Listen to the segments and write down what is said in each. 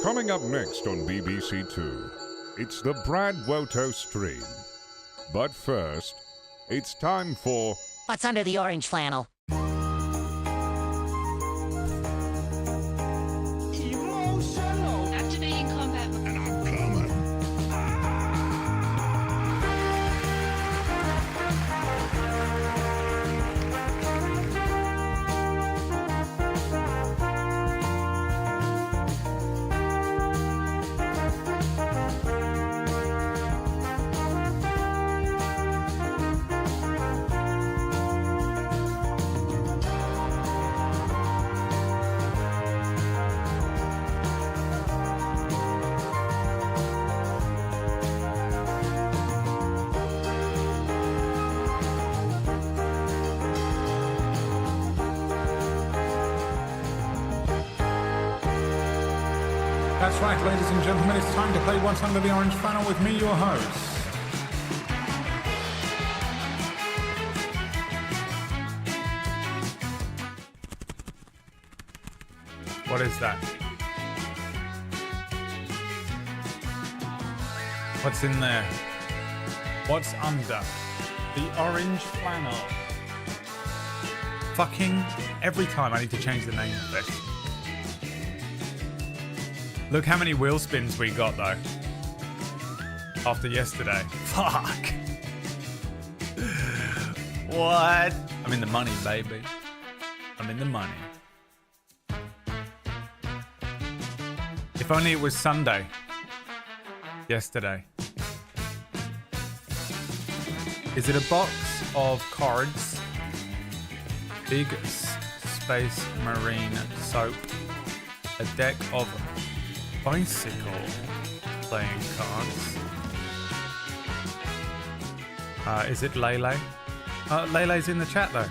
Coming up next on BBC Two, it's the BradWOTO stream. But first, it's time for... What's under the orange flannel? Emotional. Activating combat. And I'm coming. That's right, ladies and gentlemen, it's time to play What's Under the Orange Flannel with me, your host. What is that? What's in there? What's under the orange flannel? Fucking every time I need to change the name of this. Look how many wheel spins we got though. After yesterday. Fuck. What? I'm in the money, baby. I'm in the money. If only it was Sunday. Yesterday. Is it a box of cards? Big Space Marine soap. A deck of bicycle playing cards. Is it Lele? Lele's in the chat though.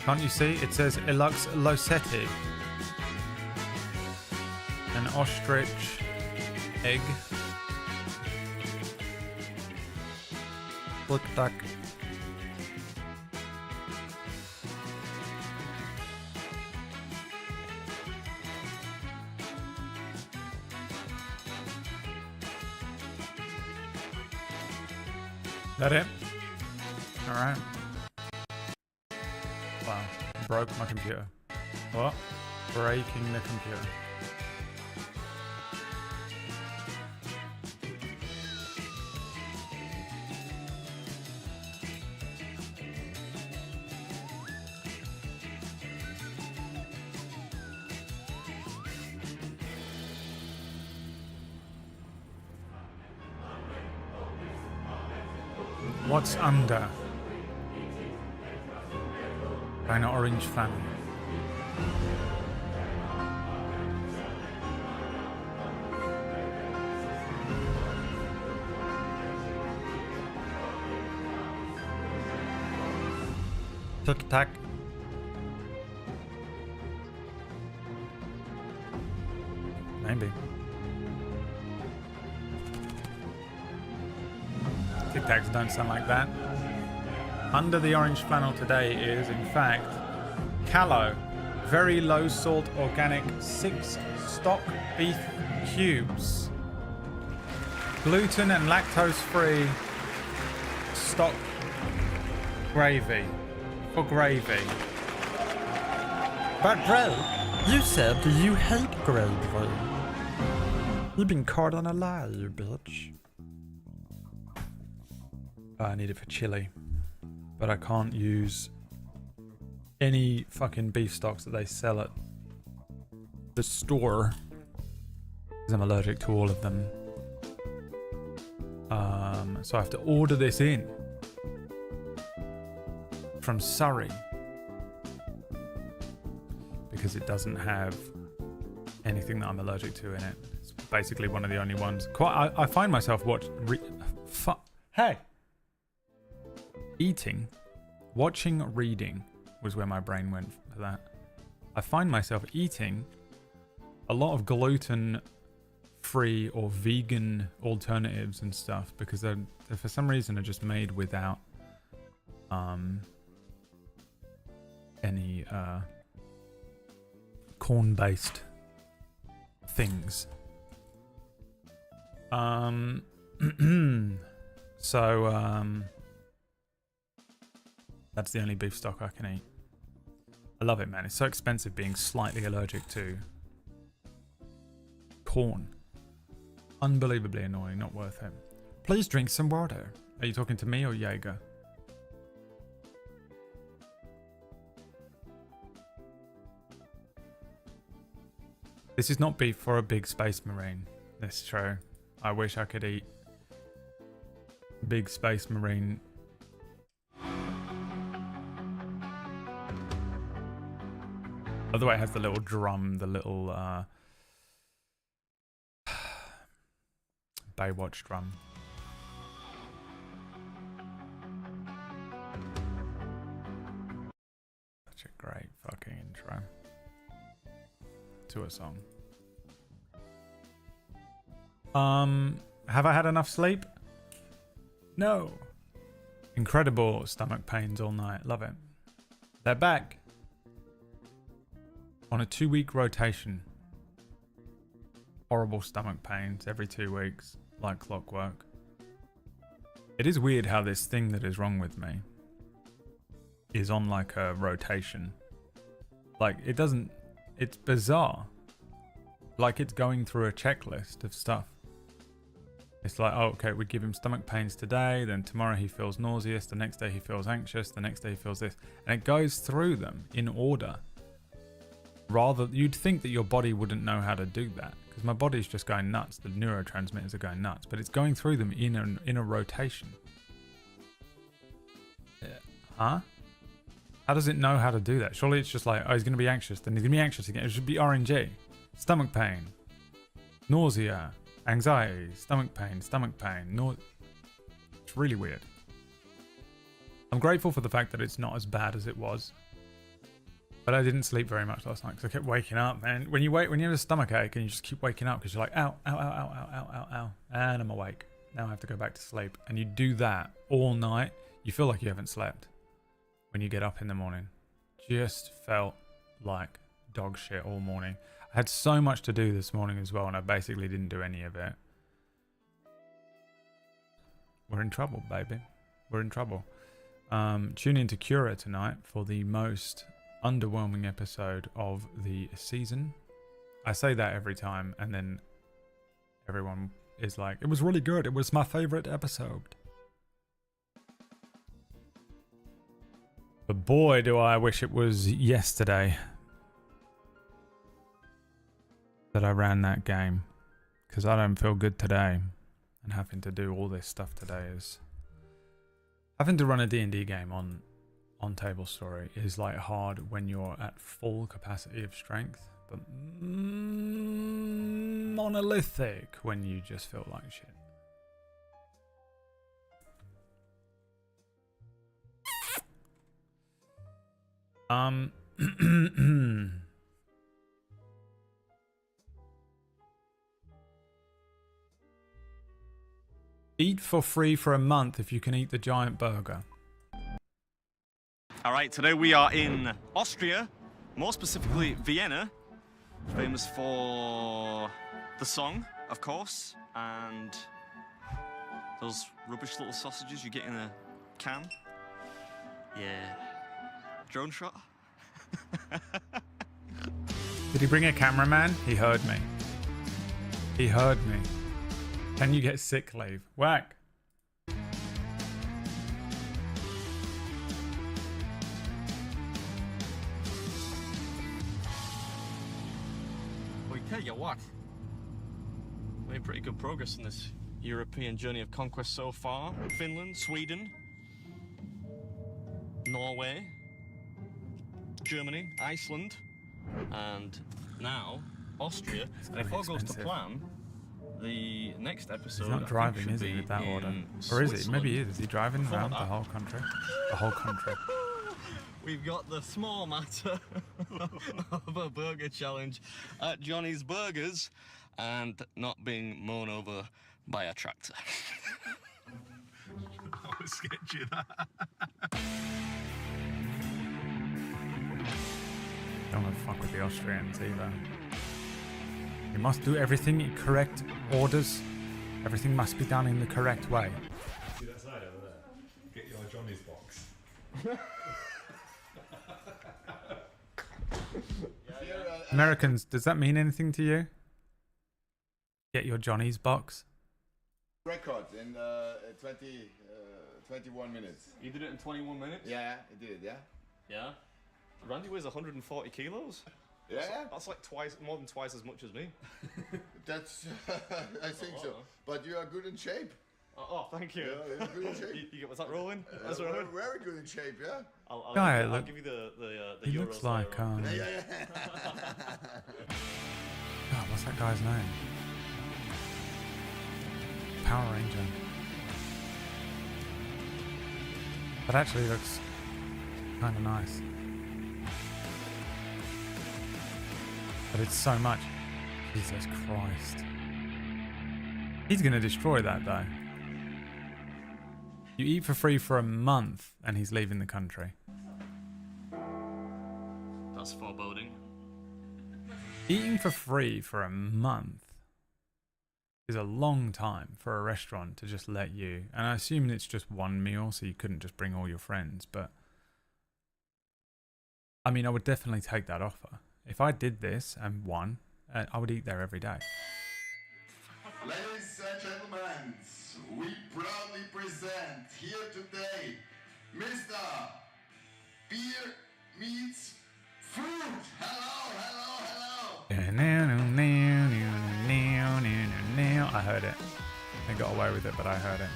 Can't you see? It says Elux Losetti. An ostrich egg. Look duck. That it? Alright. Wow. Broke my computer. What? Breaking the computer. What's under an orange flannel? Tick tack. Maybe. Tic Tacs don't sound like that. Under the orange flannel today is, in fact, Callow. Very low salt organic 6 stock beef cubes. Gluten and lactose free stock gravy. For gravy. But bro, you said you hate gravy. You've been caught on a lie, you bitch. I need it for chili, but I can't use any fucking beef stocks that they sell at the store because I'm allergic to all of them. So I have to order this in from Surrey because it doesn't have anything that I'm allergic to in it. It's basically one of the only ones. I find myself hey. Eating, watching, reading was where my brain went for that. I find myself eating a lot of gluten-free or vegan alternatives and stuff because they're for some reason are just made without any corn-based things. So that's the only beef stock I can eat. I love it, man. It's so expensive being slightly allergic to corn. Unbelievably annoying, not worth it. Please drink some water. Are you talking to me or Jaeger? This is not beef for a big space marine. That's true. I wish I could eat big space marine. By the way, it has the little drum, the little Baywatch drum. Such a great fucking intro to a song. Have I had enough sleep? No. Incredible stomach pains all night. Love it. They're back. On a 2-week rotation. Horrible stomach pains every 2 weeks, like clockwork. It is weird how this thing that is wrong with me is on like a rotation. Like it doesn't, it's bizarre. Like it's going through a checklist of stuff. It's like, oh, okay, we give him stomach pains today, then tomorrow he feels nauseous, the next day he feels anxious, the next day he feels this. And it goes through them in order. Rather, you'd think that your body wouldn't know how to do that, because my body's just going nuts. The neurotransmitters are going nuts, but it's going through them in a rotation. Huh? How does it know how to do that? Surely it's just like, oh, he's going to be anxious, then he's going to be anxious again. It should be RNG. Stomach pain. Nausea. Anxiety. Stomach pain. It's really weird. I'm grateful for the fact that it's not as bad as it was. But I didn't sleep very much last night because I kept waking up, man. When you have a stomach ache and you just keep waking up because you're like, ow, ow, ow, ow, ow, ow, ow, ow, and I'm awake. Now I have to go back to sleep. And you do that all night, you feel like you haven't slept when you get up in the morning. Just felt like dog shit all morning. I had so much to do this morning as well, and I basically didn't do any of it. We're in trouble, baby. We're in trouble. Tune in to Cura tonight for the most underwhelming episode of the season. I say that every time, and then everyone is like, it was really good. It was my favorite episode. But boy, do I wish it was yesterday that I ran that game, because I don't feel good today, and having to do all this stuff today is having to run a D&D game on Table Story is like hard when you're at full capacity of strength, but monolithic when you just feel like shit. Eat for free for a month if you can eat the giant burger. All right, today we are in Austria, more specifically Vienna, famous for the song, of course, and those rubbish little sausages you get in a can. Yeah. Drone shot. Did he bring a cameraman? He heard me. He heard me. Can you get sick leave? Whack. Well, I tell you what, made pretty good progress in this European journey of conquest so far. Finland, Sweden, Norway, Germany, Iceland, and now Austria. And if all goes to plan, the next episode. He's not driving, is he, with that order? Or is he? Maybe he is. Is he driving around the whole country? The whole country. We've got the small matter of a burger challenge at Johnny's Burgers and not being mown over by a tractor. I was sketchy that. Don't want to fuck with the Austrians either. You must do everything in correct orders. Everything must be done in the correct way. See that side over there? Get your Johnny's box. Americans, does that mean anything to you? Get your Johnny's box? Record in 21 minutes. You did it in 21 minutes? Yeah, it did, yeah. Yeah. Randy weighs 140 kilos. Yeah, That's like more than twice as much as me. that's, I think so. But you are good in shape. Oh, thank you. Yeah, you're good in shape. You get what's that rolling? That's Very, rolling. very good in shape, yeah. I'll Guy, give you the He euros looks like, later on. Yeah. God, what's that guy's name? Power Ranger. That actually looks kind of nice. But it's so much. Jesus Christ. He's going to destroy that though. You eat for free for a month and he's leaving the country. That's foreboding. Eating for free for a month is a long time for a restaurant to just let you. And I assume it's just one meal, so you couldn't just bring all your friends. But I mean, I would definitely take that offer. If I did this and won, I would eat there every day. Ladies and gentlemen, we proudly present here today Mr. Beer Meets Food. Hello, hello, hello. I heard it. They got away with it, but I heard it.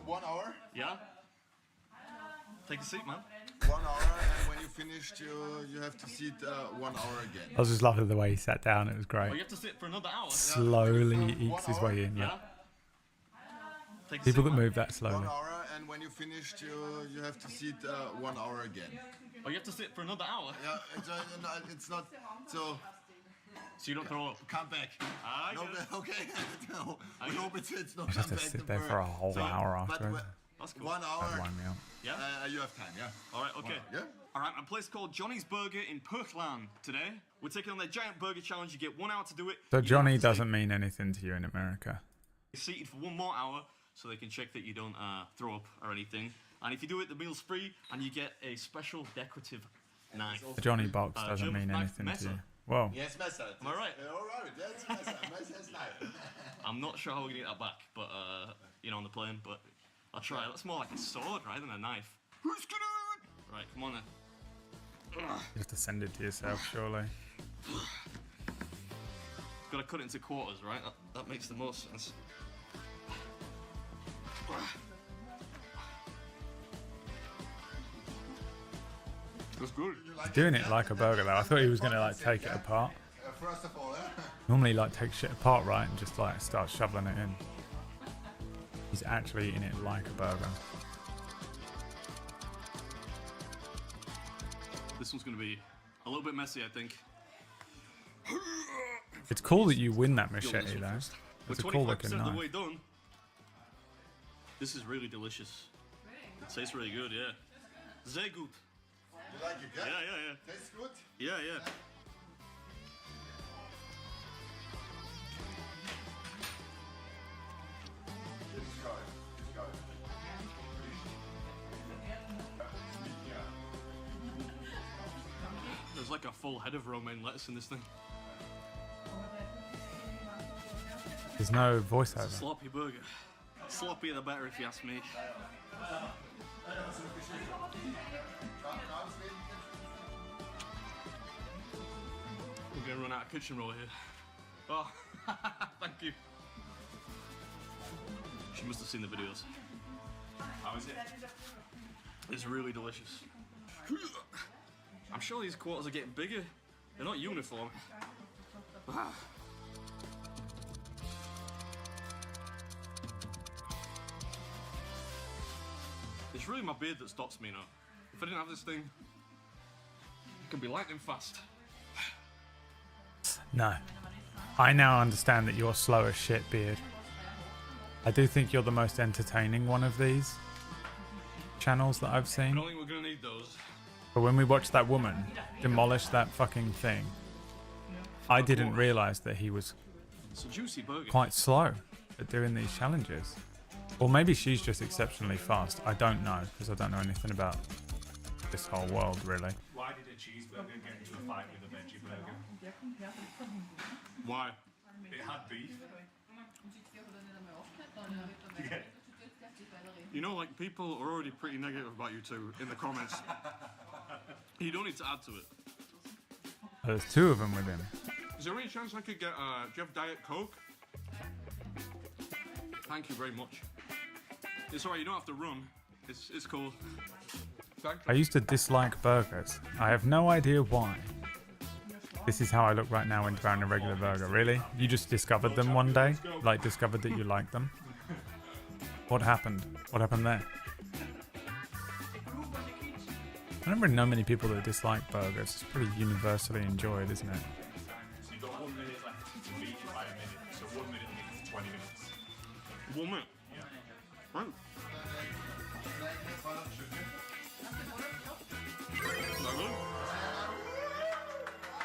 1 hour. Yeah? Take a seat, man. 1 hour, and when you finished, you have to sit 1 hour again. I was just loving the way he sat down. It was great. Oh, you have to sit for another hour. Slowly ekes his way in. Yeah. Take a People seat, that man. move that 1 slowly. hour, and when you finished, you have to sit 1 hour again. Oh, you have to sit for another hour. Yeah, it's not so. So you don't throw up. Come back. I No, get it. okay. No, we hope it's not I come have to back sit to there work. for a whole hour But afterwards. That's cool. 1 hour. That wind me up. Yeah? You have time, yeah. All right, okay. Yeah. All right, a place called Johnny's Burger in Perthland today. We're taking on their giant burger challenge. You get 1 hour to do it. So You don't Johnny have to doesn't mean anything to you in America. stay seated for 1 more hour so they can check that you don't throw up or anything. And if you do it, the meal's free and you get a special decorative knife. The Johnny box doesn't German mean knife anything to Messer. you. Whoa. Yes, Messer. Am I right? All right, that's Messer. Messer's knife. I'm not sure how we're gonna get that back, but you know, on the plane. But I'll try. That's more like a sword, right, than a knife. Who's gonna do it? Right, come on then. You have to send it to yourself, surely. Got to cut it into quarters, right? That makes the most sense. That's good. He's doing it like a burger though. I thought he was gonna like take it apart. First of all, Normally like take shit apart, right, and just like start shoveling it in. He's actually eating it like a burger. This one's gonna be a little bit messy, I think. It's cool that you win that You'll do this machete one though. first. It's a We're cool 25% looking of the knife. way done. This is really delicious. It tastes really good, yeah. Sehr gut. you like it, yeah? Yeah. Tastes good. Yeah. Let's go. There's like a full head of romaine lettuce in this thing. There's no It's a voiceover. sloppy burger. Sloppier the better if you ask me. We're gonna run out of kitchen roll here. Oh, thank you. She must have seen the videos. How is it? It's really delicious. I'm sure these quarters are getting bigger. They're not uniform. It's really my beard that stops me now. If I didn't have this thing, it could be lightning fast. No. I now understand that you're slow as shit, Beard. I do think you're the most entertaining one of these. channels that I've I seen. don't think we're gonna need those. But when we watched that woman demolish that fucking thing, I didn't realize that he was It's a juicy burger. quite slow at doing these challenges. Or maybe she's just exceptionally fast. I don't know, because I don't know anything about this whole world, really. Why did a cheeseburger get into a fight with a veggie burger? Why? It had beef. You know, like, people are already pretty negative about you two in the comments. You don't need to add to it. There's two of them with him. Is there any chance I could get, do you have Diet Coke? Thank you very much. It's alright, you don't have to run. It's cool. Thank I used to dislike burgers. I have no idea why. This is how I look right now when trying a regular burger. Really? You just discovered them one day? Like, discovered that you like them? What happened? What happened there? I don't really know many people that dislike burgers. It's pretty universally enjoyed, isn't it? So you've got 1 minute left to beat it by a minute. So 1 minute means 20 minutes. 1 minute. Right.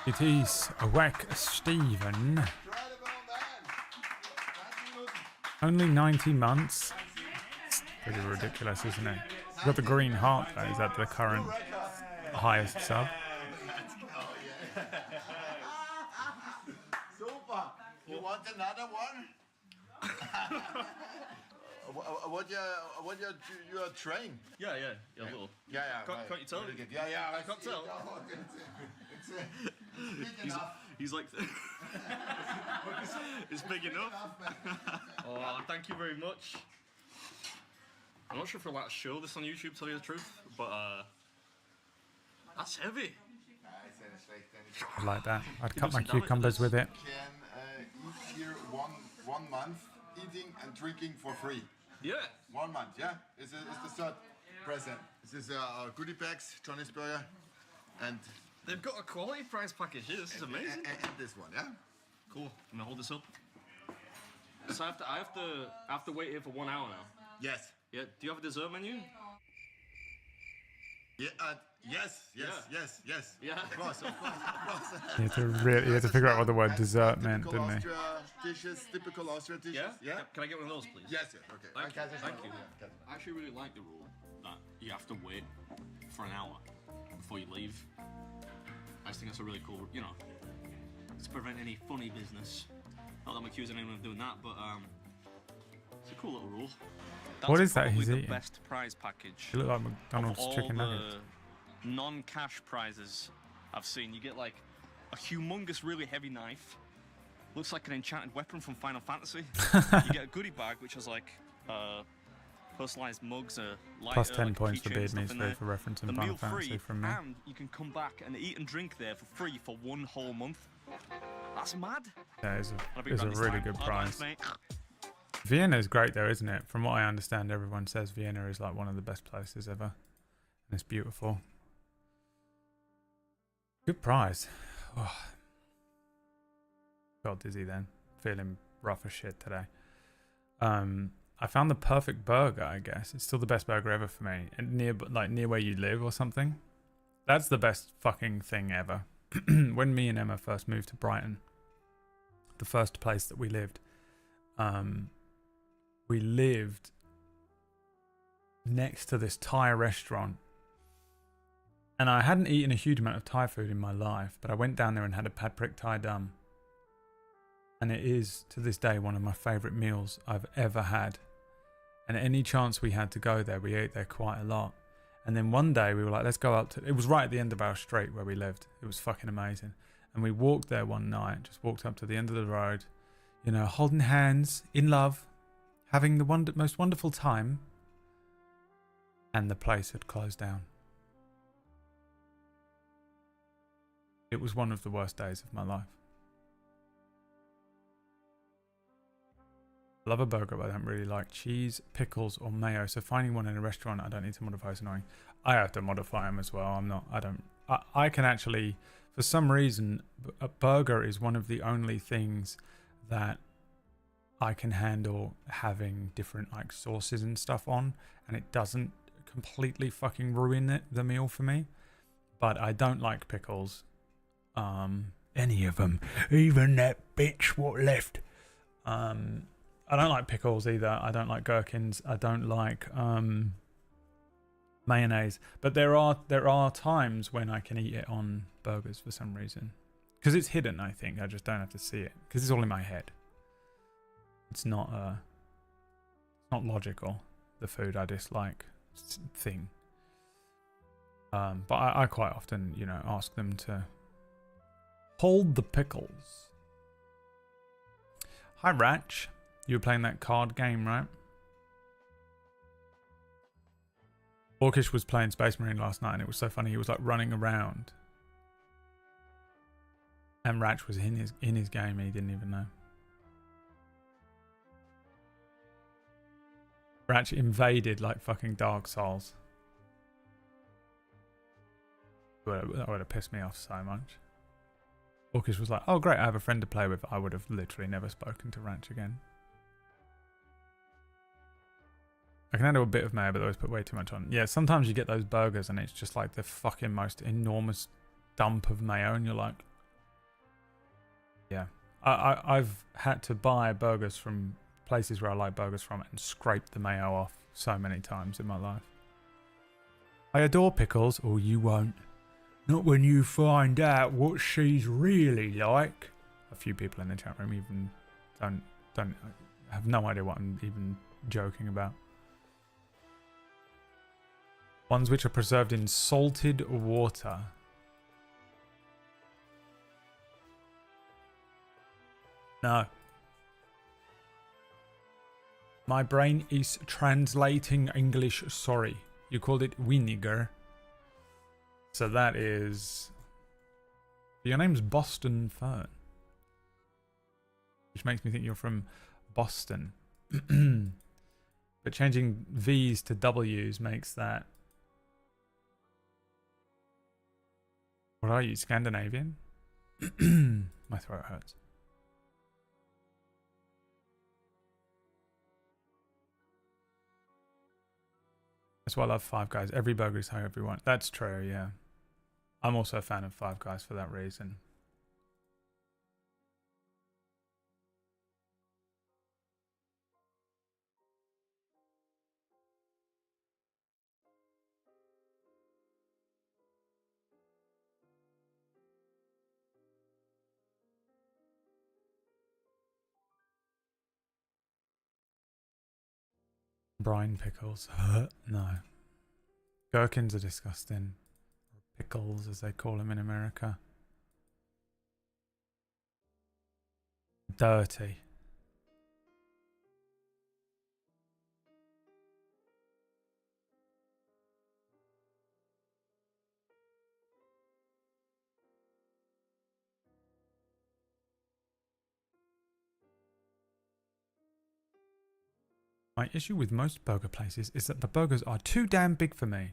It is Awake Stephen. Only 90 months. It's pretty ridiculous, isn't it? You've got the green heart though. Is that the current highest sub? Super. You want another one? What you are trained? Yeah, a little. Yeah. Can't you tell? Really good. Yeah. I can't tell. Big enough. He's like, it's big enough. Oh, thank you very much. I'm not sure if I'd like to show this on YouTube, tell you the truth, but that's heavy. I like that. I'd cut my cucumbers with it. Can eat here one month, eating and drinking for free. Yeah. 1 month, yeah? It's the third present. This is our goodie bags, Johnny's Burger, and They've got a quality prize package here. This is amazing. and this one, yeah? Cool. I'm gonna hold this up. So I have to wait here for 1 hour now. Yes. Yeah. Do you have a dessert menu? Yeah. Yes. Yeah. Of course. You had to figure out what the word dessert meant, Typical didn't he? Austria dishes, typical Austrian dishes. Yeah. Can I get one of those, please? Yes. Okay. Thank you. I actually really like the rule that you have to wait for an hour before you leave. I just think that's a really cool, to prevent any funny business. Not that I'm accusing anyone of doing that, but it's a cool little rule. That's What is that probably he's the eating? best prize package. You look like McDonald's of chicken all nuggets. the non-cash prizes I've seen. You get like a humongous, really heavy knife. Looks like an enchanted weapon from Final Fantasy. You get a goodie bag which has like personalized mugs, a lighter, Plus 10 like points for keychain Beard stuff Meets in Food there. for referencing The Final meal Fantasy free, from me. and you can come back and eat and drink there for free for 1 whole month. That's mad. Yeah, it's I'll be a back this really time. good Oh, prize. thanks, mate. Vienna's great though, isn't it? From what I understand, everyone says Vienna is like one of the best places ever. And it's beautiful. Good prize. Oh. Felt dizzy then. Feeling rough as shit today. I found the perfect burger, I guess. It's still the best burger ever for me. And near where you live or something. That's the best fucking thing ever. When me and Emma first moved to Brighton, the first place that we lived next to this Thai restaurant. And I hadn't eaten a huge amount of Thai food in my life, but I went down there and had a pad prick Thai dum. And it is, to this day, one of my favourite meals I've ever had. And any chance we had to go there, we ate there quite a lot. And then one day we were like, let's go up to... It was right at the end of our street where we lived. It was fucking amazing. And we walked there one night, just walked up to the end of the road, holding hands, in love, having the most wonderful time. And the place had closed down. It was one of the worst days of my life. I love a burger, but I don't really like cheese, pickles, or mayo. So finding one in a restaurant, I don't need to modify. It's annoying. I have to modify them as well. I can actually, for some reason, a burger is one of the only things that I can handle having different like sauces and stuff on, and it doesn't completely fucking ruin the meal for me. But I don't like pickles. Any of them. Even that bitch what left. I don't like pickles either. I don't like gherkins. I don't like mayonnaise. But there are times when I can eat it on burgers for some reason. Because it's hidden, I think. I just don't have to see it. Because it's all in my head. It's not logical, the food I dislike thing. But I quite often, you know, ask them to hold the pickles. Hi, Ratch. You were playing that card game, right? Orkish was playing Space Marine last night, and it was so funny. He was like running around, and Ratch was in his game. And he didn't even know. Ratch invaded like fucking Dark Souls. That would have pissed me off so much. Orkish was like, oh great, I have a friend to play with. I would have literally never spoken to Ratch again. I can handle a bit of mayo, but they always put way too much on. Yeah, sometimes you get those burgers and it's just like the fucking most enormous dump of mayo and you're like... Yeah. I've had to buy burgers from places where I like burgers from and scrape the mayo off so many times in my life. I adore pickles. Oh, you won't. Not when you find out what she's really like. A few people in the chat room even don't have no idea what I'm even joking about. Ones which are preserved in salted water. No. My brain is translating English, sorry. You called it vinegar. So that is... Your name's Boston Fern. Which makes me think you're from Boston. But changing V's to W's makes that... What are you, Scandinavian? My throat hurts. That's why I love Five Guys. Every burger is how everyone. That's true, yeah. I'm also a fan of Five Guys for that reason. Brine pickles. No. Gherkins are disgusting. Pickles, as they call them in America. Dirty. My issue with most burger places is that the burgers are too damn big for me.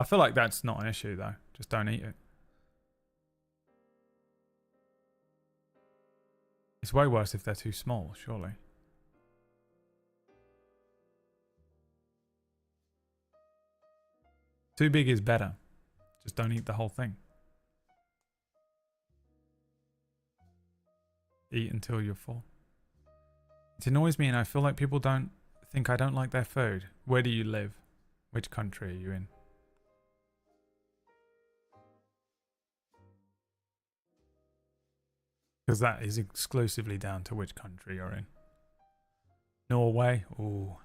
I feel like that's not an issue though. Just don't eat it. It's way worse if they're too small, surely. Too big is better. Just don't eat the whole thing. Eat until you're full. It annoys me and I feel like people don't think I don't like their food. Where do you live? Which country are you in? Because that is exclusively down to which country you're in. Norway? Ooh.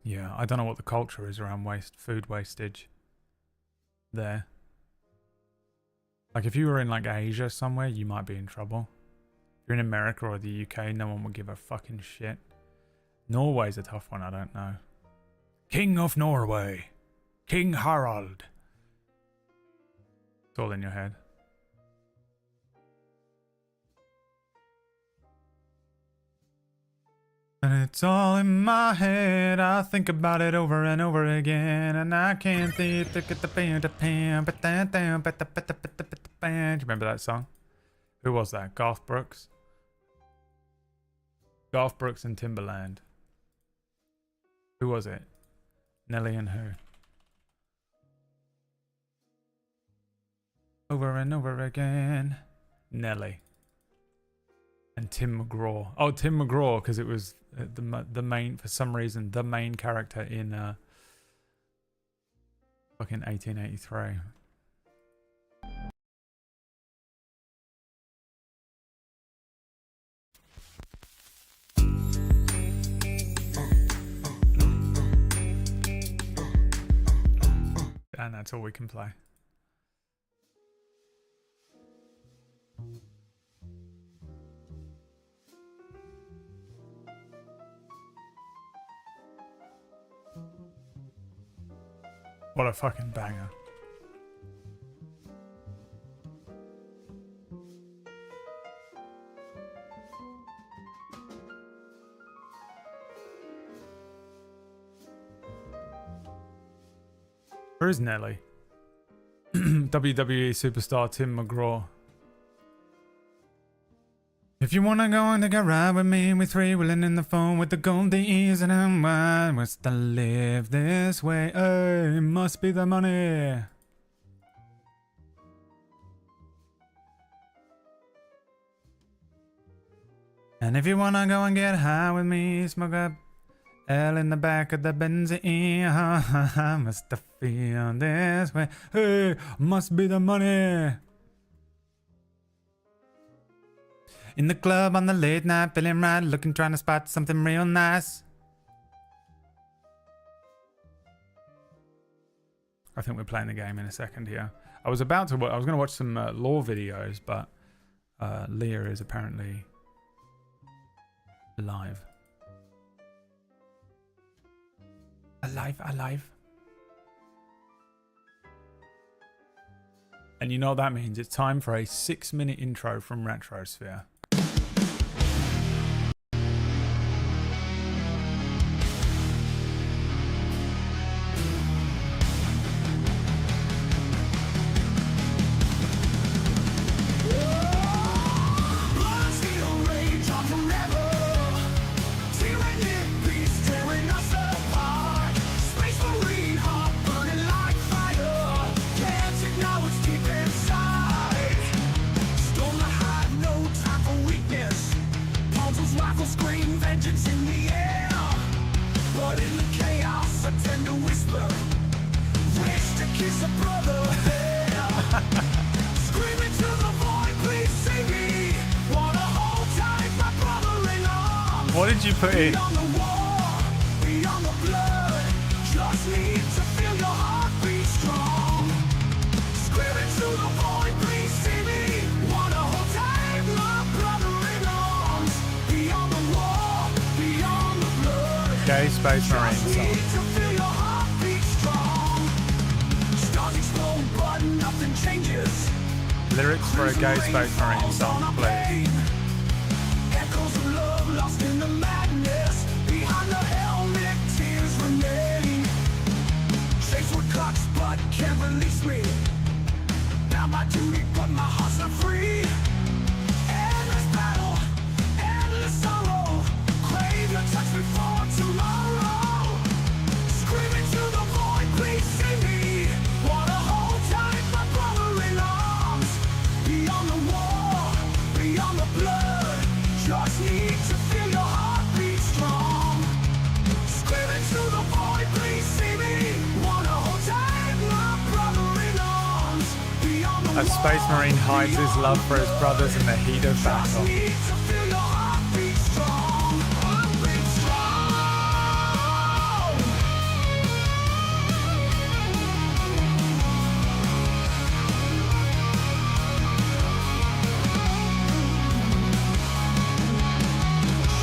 Yeah, I don't know what the culture is around food wastage there. Like if you were in like Asia somewhere, you might be in trouble. If you're in America or the UK, no one will give a fucking shit. Norway's a tough one, I don't know. King of Norway. King Harald. It's all in your head. And it's all in my head. I think about it over and over again. And I can't think. Do you remember that song? Who was that? Garth Brooks? Garth Brooks and Timberland. Who was it? Nelly and who? Over and over again. Nelly. And Tim McGraw. Oh, Tim McGraw, because it was the main, for some reason, the main character in fucking 1883. And that's all we can play. What a fucking banger. Where is Nelly? WWE superstar Tim McGraw. If you wanna go and take a ride with me, we three wheeling in the phone with the gold, the ease, and I'm wide. Wants to live this way. Oh, it must be the money. And if you wanna go and get high with me, smoke up L in the back of the benzene. I must feel this way. Hey, must be the money. In the club on the late night, feeling right, looking, trying to spot something real nice. I think we're playing the game in a second here. I was going to watch some lore videos, but Leah is apparently alive. Alive. And you know what that means? It's time for a 6-minute intro from Retrosphere. What did you put in? Gay Space Marine song. Lyrics for a Gay Space Marine song, please. Echoes of love lost in the madness. Behind the helmet, tears remain. Shapes were cuts, but can't release me. Now my duty, but my heart's not free. Endless battle, endless sorrow. Crave your touch before tomorrow. Screaming to the void, please see me. Wanna hold tight, my brother in arms. Beyond the war, beyond the blood. Just need to feel your heartbeat strong. Screaming to the void, please see me. Wanna hold tight, my brother in arms. Beyond the A Space Marine hides his love for his brothers in the heat of battle. need to feel your heartbeat strong. Heartbeat strong.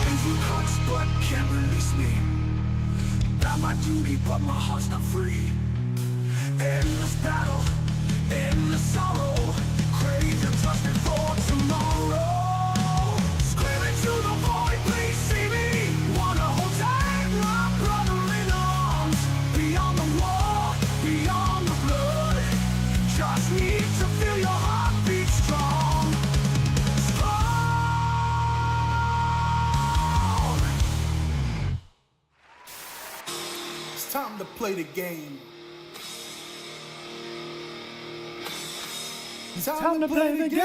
Painful cuts, but can't release me. Not my duty, but my heart's not free. Endless battle, endless sorrow. Crave your trust before tomorrow. Screaming to the void, please see me. Wanna hold tight, my brother in arms. Beyond the war, beyond the blood. Just need to feel your heartbeat strong. Strong. play the game. Time to play the game.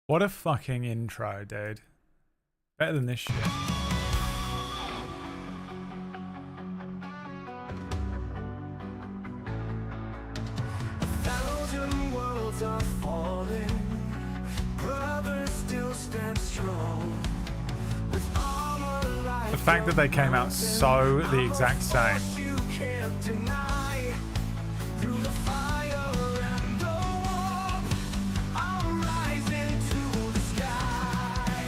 What a fucking intro, dude. Better than this shit. Thousand worlds are falling, brothers still stand strong. With armor like The fact that they came out so the exact same. you can't deny. Through the fire and the warmth, I'll rise into the sky.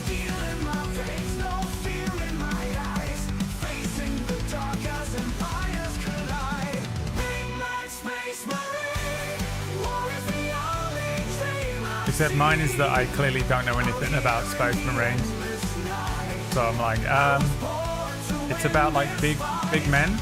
Steel in my veins, no fear in my eyes. Facing the dark as empires collide. Big man, space marine, war is the only dream I Except mine is that I clearly don't know anything about Space Marines. So I'm like, it's about like big men.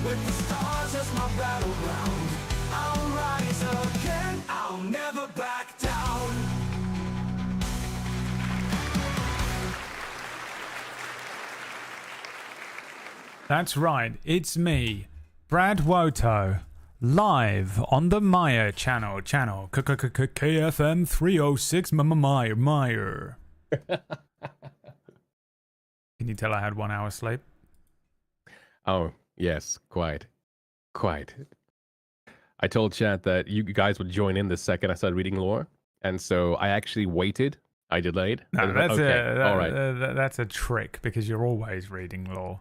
With the stars as my battleground, I'll rise again, I'll never back down. That's right, it's me, BradWOTO, live on the Maya channel KFM 306 Meyer. Can you tell I had 1 hour sleep? Oh, yes, quite. I told chat that you guys would join in the second I started reading lore, and so I actually waited. I delayed. No, that's okay. All right. That's a trick because you're always reading lore.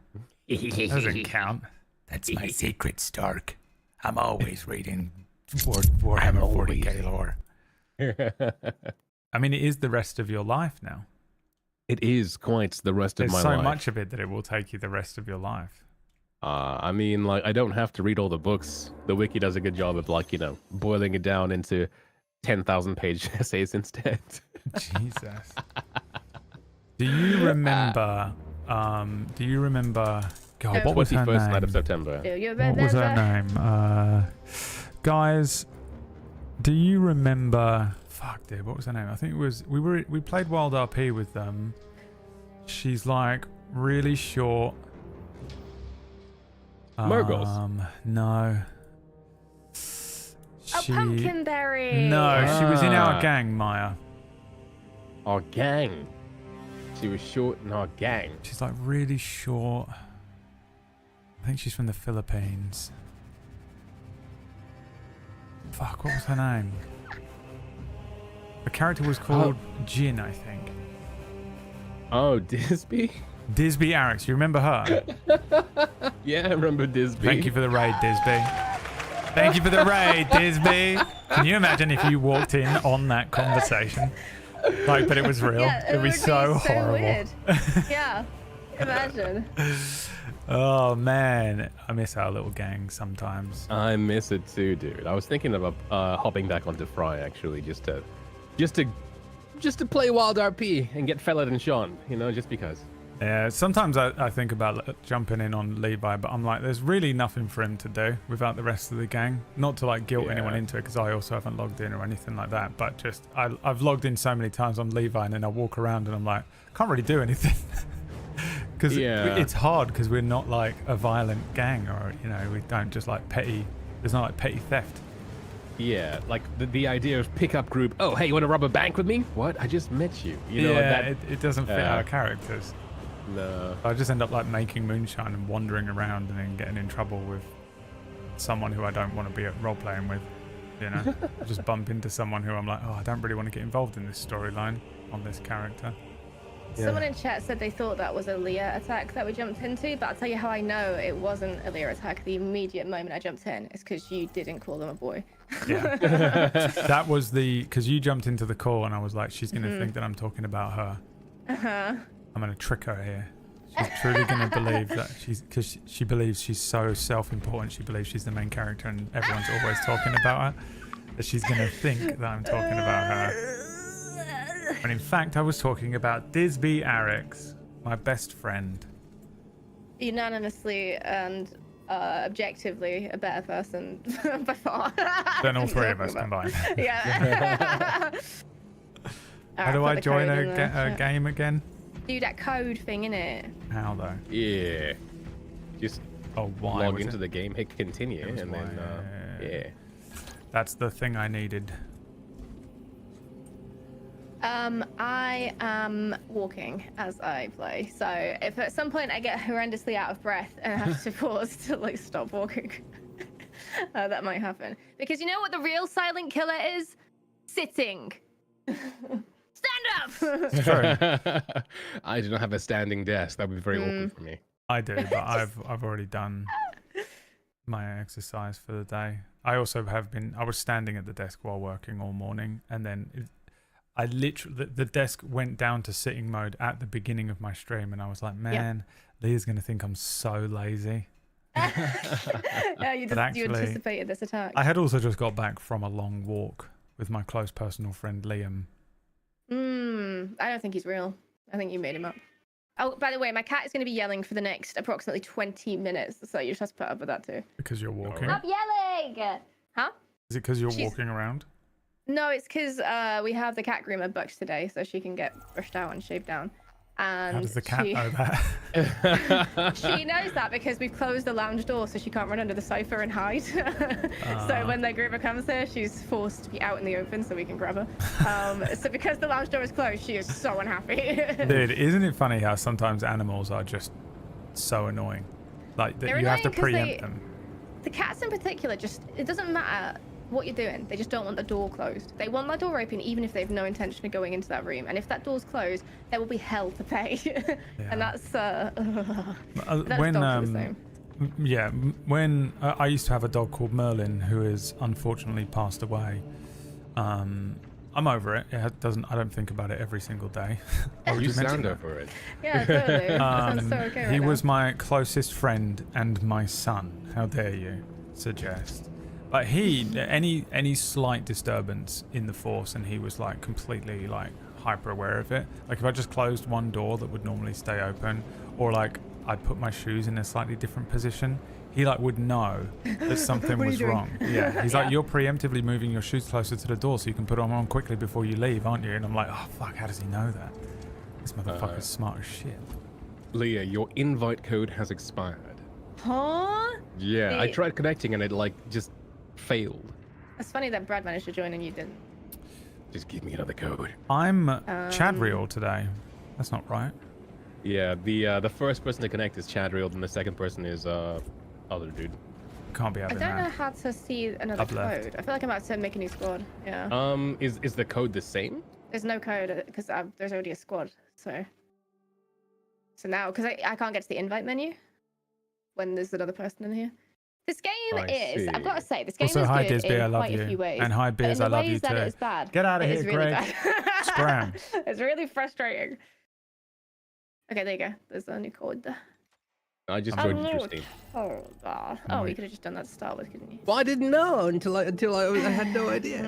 Doesn't count. That's my secret, Stark. I'm always reading Warhammer 40k lore. I mean, it is the rest of your life now. It is quite the rest of There's my so life. much of it that it will take you the rest of your life. I mean, like, I don't have to read all the books. The wiki does a good job of, like, boiling it down into 10,000 page essays instead. Jesus. Do you remember? God, what was her 21st night name? of September. What was her name? Guys, do you remember? Fuck, dude, what was her name? I think it was we played Wild RP with them. She's like really short. Murgles? No. Pumpkinberry. No, she was in our gang, Maya. Our gang. She was short in our gang. She's like really short. I think she's from the Philippines. Fuck, what was her name? The character was called Jin, I think. Oh, Disby? Disby Arix, you remember her? Yeah, I remember Disby. Thank you for the raid, Disby. Thank you for the raid, Disby. Can you imagine if you walked in on that conversation? Like, but it was real. Yeah, It'd be so horrible. Weird. Yeah, imagine. Oh Man, I miss our little gang sometimes. I miss it too, dude. I was thinking about hopping back onto Fry actually, just to play Wild RP and get Fellet and Sean, just because. Yeah, sometimes I think about jumping in on Levi, but I'm like, there's really nothing for him to do without the rest of the gang. Not to like guilt anyone into it, because I also haven't logged in or anything like that. But just I've logged in so many times on Levi, and then I walk around and I'm like, can't really do anything. Because it's hard because we're not like a violent gang, or we don't just like petty. There's not like petty theft. Yeah, like the idea of pickup group. Oh, hey, you want to rob a bank with me? What? I just met you. It doesn't fit our characters. No. I just end up like making moonshine and wandering around and then getting in trouble with someone who I don't want to be role playing with. I just bump into someone who I'm like, oh, I don't really want to get involved in this storyline on this character. Yeah. Someone in chat said they thought that was a Leah attack that we jumped into, but I'll tell you how I know it wasn't a Leah attack the immediate moment I jumped in. It's because you didn't call them a boy. Yeah. That was because you jumped into the call and I was like, she's going to think that I'm talking about her. Uh-huh. I'm going to trick her here. She's truly going to believe that because she believes she's so self-important. She believes she's the main character and everyone's always talking about her. That she's going to think that I'm talking about her. When in fact, I was talking about Disby Arix, my best friend. Unanimously and objectively a better person by far. Than all three of us combined. Yeah. How do I join a game again? Do that code thing, innit? How though? Yeah. Just why log was into it? the game, hit continue, and then yeah. That's the thing I needed. I am walking as I play, so if at some point I get horrendously out of breath and have to pause to like stop walking, that might happen. Because you know what the real silent killer is? Sitting. Stand up. True. I do not have a standing desk. That would be very awkward for me. I do, but I've already done my exercise for the day. I also have been. I was standing at the desk while working all morning, and then I literally the desk went down to sitting mode at the beginning of my stream, and I was like, man, Leah's gonna think I'm so lazy. Yeah, you anticipated this attack. I had also just got back from a long walk with my close personal friend Liam. I don't think he's real. I think you made him up. Oh, by the way, my cat is going to be yelling for the next approximately 20 minutes, so you just have to put up with that too. Because you're walking? Stop yelling! Huh? Is it because you're walking around? No, it's because we have the cat groomer booked today, so she can get brushed out and shaved down. And how does the cat know that? She knows that because we've closed the lounge door so she can't run under the sofa and hide. So when the groomer comes here, she's forced to be out in the open so we can grab her. So because the lounge door is closed, she is so unhappy. Dude, isn't it funny how sometimes animals are just so annoying? Like that you have to preempt them. The cats in particular, it doesn't matter what you're doing, they just don't want the door closed. They want that door open even if they have no intention of going into that room, and if that door's closed there will be hell to pay. And that's when dogs are the same. when I used to have a dog called Merlin who is unfortunately passed away. I'm over it. I don't think about it every single day. You sound over it. Yeah, totally. Sounds so okay right he now. was my closest friend and my son. How dare you suggest? But any slight disturbance in the force, and he was like completely like hyper aware of it. Like if I just closed one door that would normally stay open, or like I'd put my shoes in a slightly different position, he like would know that something was wrong. Yeah, he's like, you're preemptively moving your shoes closer to the door so you can put them on quickly before you leave, aren't you? And I'm like, oh fuck, how does he know that? This motherfucker's smart as shit. Leah, your invite code has expired. Huh? Yeah, I tried connecting and it like just failed. It's funny that Brad managed to join and you didn't. Just give me another code. I'm Chadriel today. That's not right. Yeah, the first person to connect is Chadriel, and the second person is other dude. Can't be I having don't know that. how to see another code. left. I feel like I'm about to make a new squad. Yeah. Is the code the same? There's no code because there's already a squad. So now, because I can't get to the invite menu when there's another person in here. This game I've got to say, this game Also, is hi good Disby, I in love quite you. a few ways. And hi Beers, I love you too. It's bad. Get out of It here, is really Greg. bad. Scram. It's really frustrating. Okay, there you go. There's a new code there. I just joined your stream. Oh, God. Oh, you could have just done that to start with, couldn't you? Well, I didn't know until I had no idea.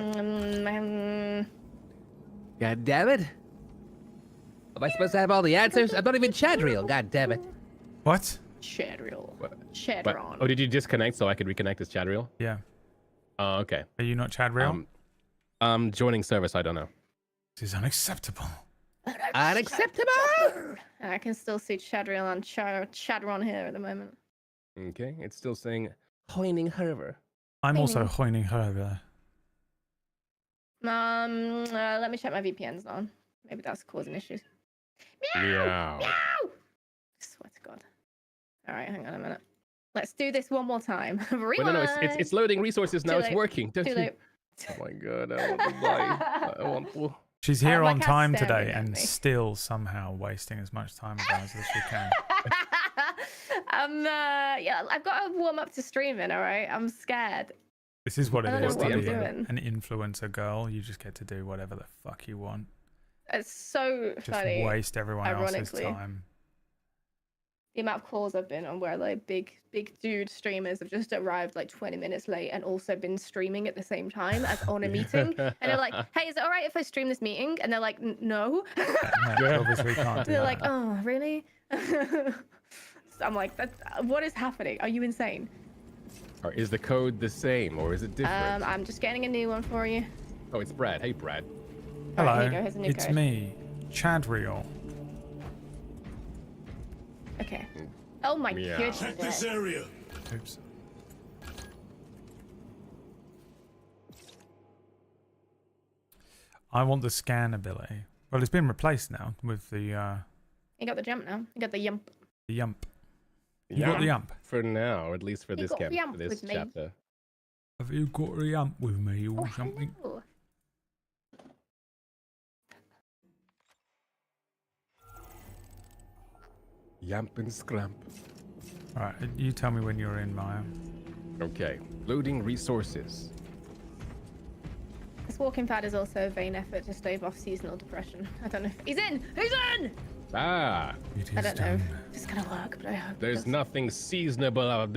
God damn it! Am I supposed to have all the answers? I'm not even Chadriel. God damn it! What? Chadriel. What? Chadron. Oh, did you disconnect so I could reconnect as Chadriel? Yeah. Oh, okay. Are you not Chadriel? Joining service. I don't know. This is unacceptable. Unacceptable! I can still see Chadriel and Chadron here at the moment. Okay, it's still saying Hoining Herver. I'm also Hoining Herver. Let me check my VPNs on. Maybe that's causing issues. Meow. Meow! Swear to God. All right, hang on a minute. Let's do this one more time. Wait, no, it's loading resources now. Too It's late. working. Don't Too you? late. Oh my God! I want to buy. I want to. She's here my on cat's time staring today at and me. still somehow wasting as much time with us as she can. Yeah, I've got to warm up to streaming, all right? I'm scared. This is what I it don't know is what to I'm be doing. an influencer girl. You just get to do whatever the fuck you want. It's so Just funny. waste everyone else's ironically. time. the amount of calls I've been on where like big dude streamers have just arrived like 20 minutes late and also been streaming at the same time as on a meeting. And they're like, hey, is it all right if I stream this meeting? And they're like, no. No, obviously can't do They're that. like, oh, really? So I'm like, what is happening? Are you insane? Or is the code the same, or is it different? I'm just getting a new one for you. Oh, it's Brad. Hey, Brad. Hello, Alright, here you go, here's a new it's code. me, Chadriel. Okay. Oh my Yeah. goodness. Check this area. Oops. I want the scan ability. Well, it's been replaced now with the You got the jump now. You got the yump. yump. You got the yump. For now, at least for You this got camp, the yump for this with me. chapter. Have you got the yump with me or Oh, something? hello. Yamp and scramp. Alright, you tell me when you're in, Maya. Okay, loading resources. This walking pad is also a vain effort to stave off seasonal depression. I don't know if he's in. He's in. Ah, It I is don't know done. if it's gonna work, but I hope. it there's does. nothing seasonable about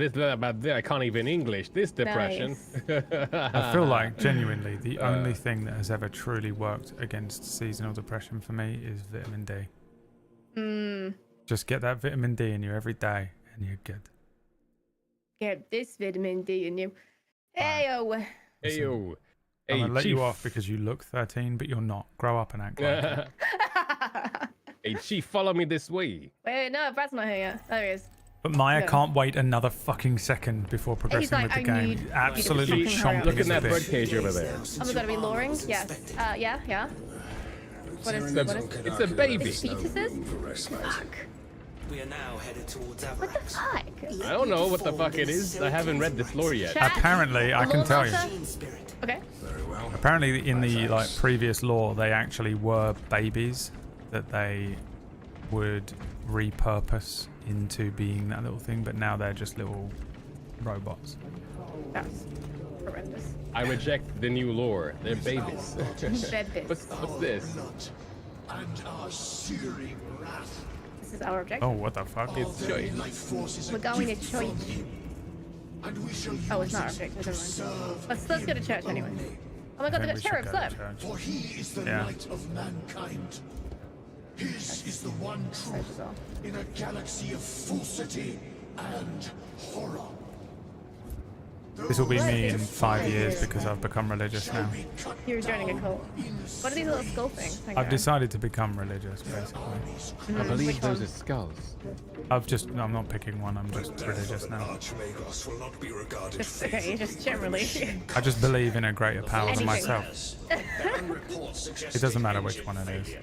this. I can't even English. This depression. I feel like genuinely the only thing that has ever truly worked against seasonal depression for me is vitamin D. Just get that vitamin D in you every day and you're good. Get this vitamin D in you. Heyo. Hey yo. I'm Hey, gonna let chief. you off because you look 13, but you're not. Grow up and act like it. Hey, chief, follow me this way. Wait, no, Brad's not here yet. There he is. But Maya No. can't wait another fucking second before progressing like, with the I game. need He's you to absolutely fucking hurry up. chomping Look as in a that bird bitch. cage over there. Oh, we gotta be luring? Yes. Yeah. What is It's a baby. It's fetuses? Fuck. We are now headed towards What the fuck? I don't know what the fuck it is. I haven't read this lore yet. Chat? Apparently, I can tell you. Okay. Apparently, in the like previous lore, they actually were babies that they would repurpose into being that little thing, but now they're just little robots. That's horrendous. I reject the new lore. They're babies. Babies. What's this? and our searing wrath. This is our objective. Oh, what the fuck? It's choice. Life forces We're going to church. and we shall Oh, it's use not our it objective. to Never mind. serve Let's go to church anyway. Oh my god, they I got think we should cherubs go to there. church. For he is the Yeah. light of mankind. His is the one So truth bizarre. in a galaxy of falsity and horror. This will be me in 5 years because I've become religious now. You're joining a cult. What are these little skull things? Hang I've on. decided to become religious, basically. I believe Which those one? are skulls. I'm not picking one, I'm just religious now. Archmagos will not be regarded Just, okay, just generally. I just believe in a greater power than Anything. myself. It doesn't matter which one it is.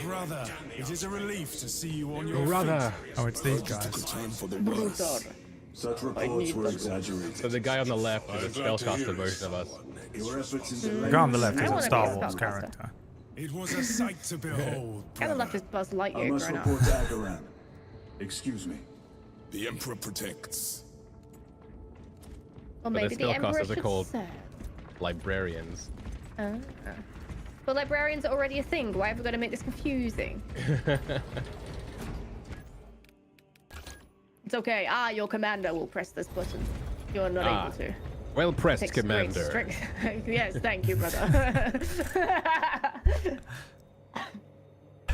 Brother, it is a relief to see you on your Brother. Oh, it's these guys. time for the Brutal. Such reports were exaggerated. So the guy on the left is a spellcaster version of us. Your efforts in The delaying guy on the left I is a wanna Star be a Wars spellcaster. character. It was a sight to behold. And the left is Buzz I Lightyear must growing up. report to Agaran. Excuse me. The Emperor protects. Or But maybe the the Emperor spellcasters are should called- serve. Librarians. But librarians are already a thing. Why have we got to make this confusing? It's okay. Your commander will press this button. You're not able to. Well pressed, Takes Commander. strict- yes, thank you, brother.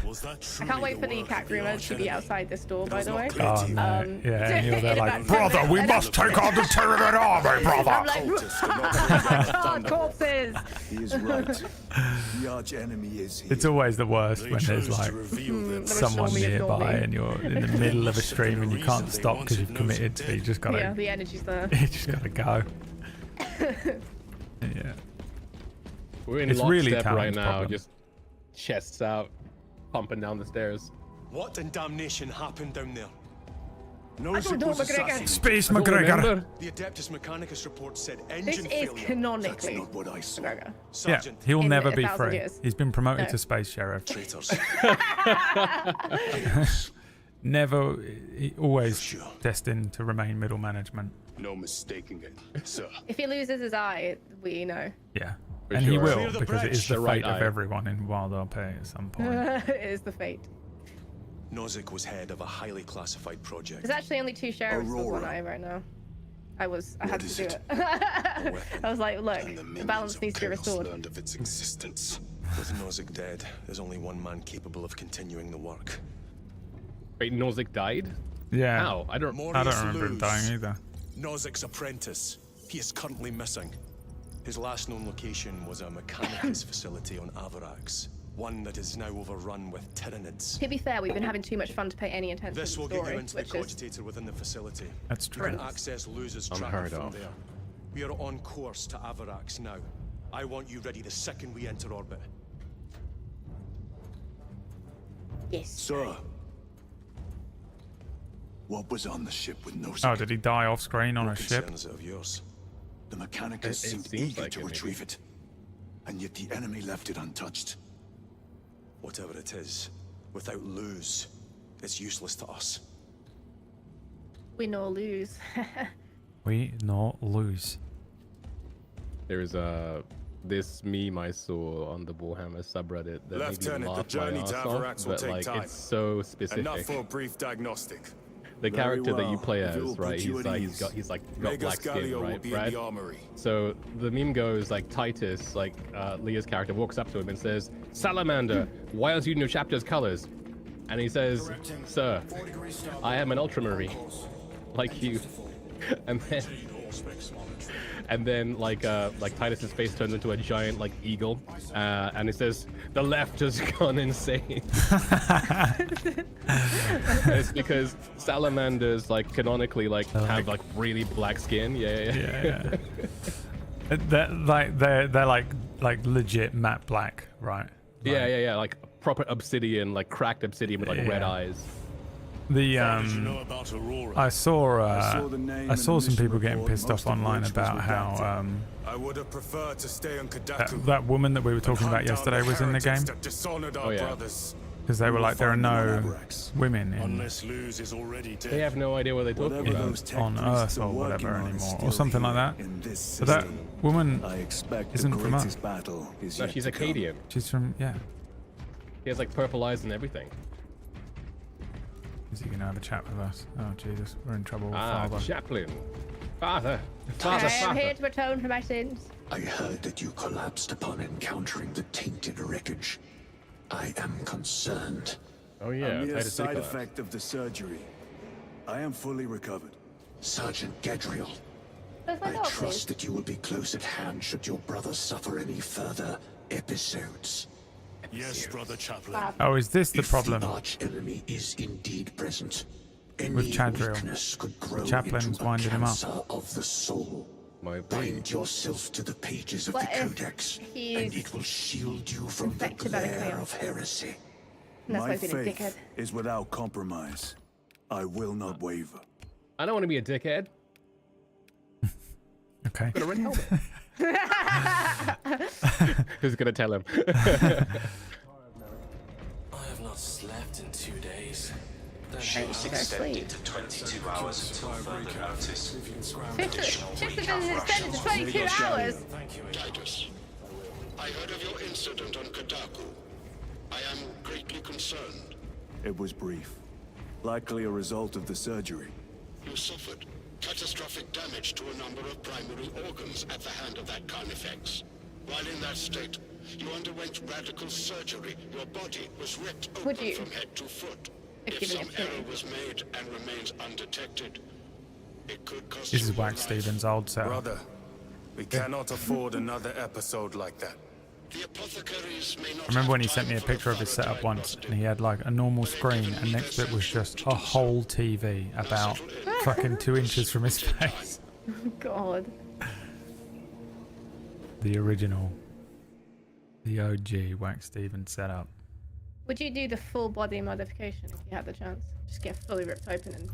Was that I can't wait for the cat groomers to be outside this door, by the way. Oh no, yeah, and you're there in like, about 10 brother, we minutes. must take on the Tyranid army, I'm brother! like, God, corpses! He is right. The arch enemy is here. It's always the worst when there's like someone storming and nearby storming. and you're in the middle of a stream and you can't stop because you've committed, so you just Yeah, gotta, the energy's there. you just gotta go. Yeah. We're in It's really lockstep right Talon's now, problem. just chests out, pumping down the stairs. What in damnation happened down there? I don't know, McGregor. Space I don't McGregor! remember. The Adeptus Mechanicus report said This engine is failure. canonically That's not what I saw. McGregor. Yeah, Sergeant, he'll In never a be 1,000 free. years. He's been promoted No. to space sheriff. traitors. Never, always Sure. destined to remain middle management. No mistaking it, sir. If he loses his eye, we know. Yeah. For And he sure. will, Clear the because it is bridge. the The fate right of eye. everyone in Wild RP at some point. It is the fate. Nozick was head of a highly classified project. There's actually only 2 sheriffs with 1 eye right now. I had to do it. I was like, look, the balance needs to be restored. Learned of its existence. With Nozick dead, there's only one man capable of continuing the work. Wait, Nozick died? Yeah. How? I don't remember him dying either. Nozick's apprentice. He is currently missing. His last known location was a mechanicus facility on Avarax. One that is now overrun with tyrannids. To be fair, we've been having too much fun to pay any attention This to will the get story, you into the which is cogitator within the facility. That's You true. can access Luz's tracker Unheard from of. there. We are on course to Avarax now. I want you ready the second we enter orbit. yes. Sir, what was on the ship with no? Oh, did he die off screen on a What ship? concerns it of yours? The Mechanicus It seemed seems eager like to it, maybe. retrieve it, and yet the enemy left it untouched. Whatever it is, without Luz, it's useless to us. We no lose. We not lose. There's this meme I saw on the Warhammer subreddit that made me Lieutenant, laugh the journey my to ass off, Avarax will but take like time. it's so specific. Enough for a brief diagnostic. The Very character that you well. play If it will as, put right? you He's at like ease. he's got Megas black skin, Gallio will right, be Brad? in the armory. So the meme goes like Titus, like Leah's character, walks up to him and says, "Salamander, why aren't you in your chapter's colors?" And he says, "Sir, I am an ultramarine, like you." And then like Titus's face turns into a giant like eagle, and it says, "The left has gone insane." It's because salamanders like canonically like have like really black skin. Yeah. They're like legit matte black, right? Yeah, like proper obsidian, like cracked obsidian with like red eyes. The Did you know about Aurora? I saw saw the name I and saw some mission people getting report, pissed most off of online which was about how I would have preferred to stay on Kadaku. that woman that we were talking about and hunt down yesterday was in the game, heretics that dishonored our Oh, yeah. brothers. because they were like, there are no women in Unless Luz is already dead. They have no idea what they're talking Whatever about. those tech on priests Earth are or working whatever on is anymore, still or something like here that. in this But that system. woman I expect isn't the from Earth. greatest battle is No, yet she's to come. Acadian. She's from He has like purple eyes and everything. Is he gonna have a chat with us? Oh Jesus, we're in trouble with Ah, Father. chaplain, father, I am father. here to atone for my sins. I heard that you collapsed upon encountering the tainted wreckage. I am concerned. Oh yeah, A mere Titus side Nicholas. effect of the surgery. I am fully recovered. Sergeant Gadriel, Where's my I dog, trust please? that you will be close at hand should your brother suffer any further episodes. Yes, brother chaplain. Fab. Oh, is this the If problem? the arch enemy is indeed present, any With Chadriel. weakness could grow Chaplain's into a winding him up. cancer of the soul. My Bind yourself to the pages of What the if Codex, he's and it will shield you from the infected by the glare chaos? of heresy. And that's why My he's being a faith dickhead. is without compromise. I will not waver. I don't want to be a dickhead. Okay. Got a red helmet. Who's gonna tell him? I have not slept in 2 days. Shift's extended to 22 hours until further notice. Shift has been extended to 22 hours. Thank you, Titus, I heard of your incident on Kadaku. I am greatly concerned. It was brief. Likely a result of the surgery. You suffered catastrophic damage to a number of primary organs at the hand of that carnifex. While in that state, you underwent radical surgery. Your body was ripped Would open you? from head to foot. If If given some the opportunity. error was made and remains undetected, it could cost This you is your Wax life. Stevens' old setup. Brother, we cannot afford another episode like that. The apothecaries may not I remember when he have sent me a time for picture of his thorough setup once, diagnostic. and he had like a normal screen, and next to it was just a whole TV about fucking 2 inches from his face. God. The original, the OG Wax Stevens setup. Would you do the full body modification if you had the chance? Just get fully ripped open and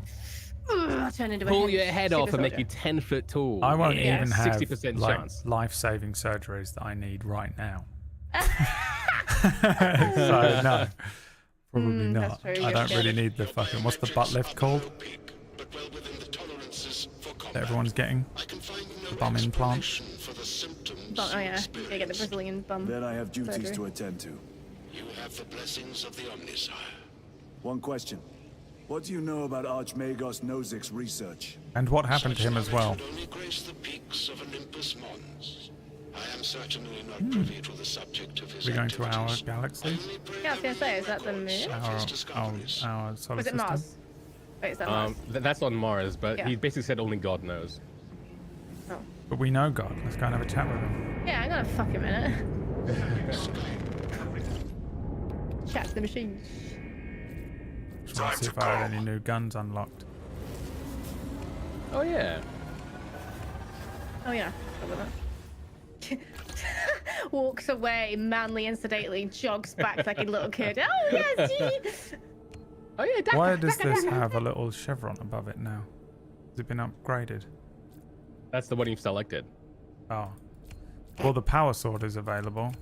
turn into a Pull heavy your head super off and make you soldier? 10 foot tall. I won't Yeah, even have 60% like chance. life-saving surgeries that I need right now. So no, probably not. that's true, I you're don't scared. really need the fucking. What's the butt lift called But well within the tolerances for that combat. everyone's getting? I can find no The bum implant. explanation for the symptoms Oh yeah, you you gotta get the Brazilian bum. Then I have duties surgery. to attend to. You have the blessings of the Omnisire. One question. What do you know about Archmagos Nozik's research? And what happened to him as well? Only grace the peaks of Olympus Mons. I am certainly not privy to the subject of his We're going to our activities. galaxy? Yeah, I was gonna say, is that the moon? Our solar Was it system? Mars? Wait, is that Mars? That's on Mars, but Yeah. he basically said only God knows. Oh. But we know God. Let's go and have a chat with him. Yeah, I'm gonna fuck him in it. Chat to the machine. Just want to see if I had any new guns unlocked. Oh yeah. Oh yeah, over that. Walks away manly and sedately, jogs back like a little kid. Oh yes! Oh yeah, Daka, Why does Daka, this Daka. have a little chevron above it now? Has it been upgraded? That's the one you've selected. Oh. Well, the power sword is available.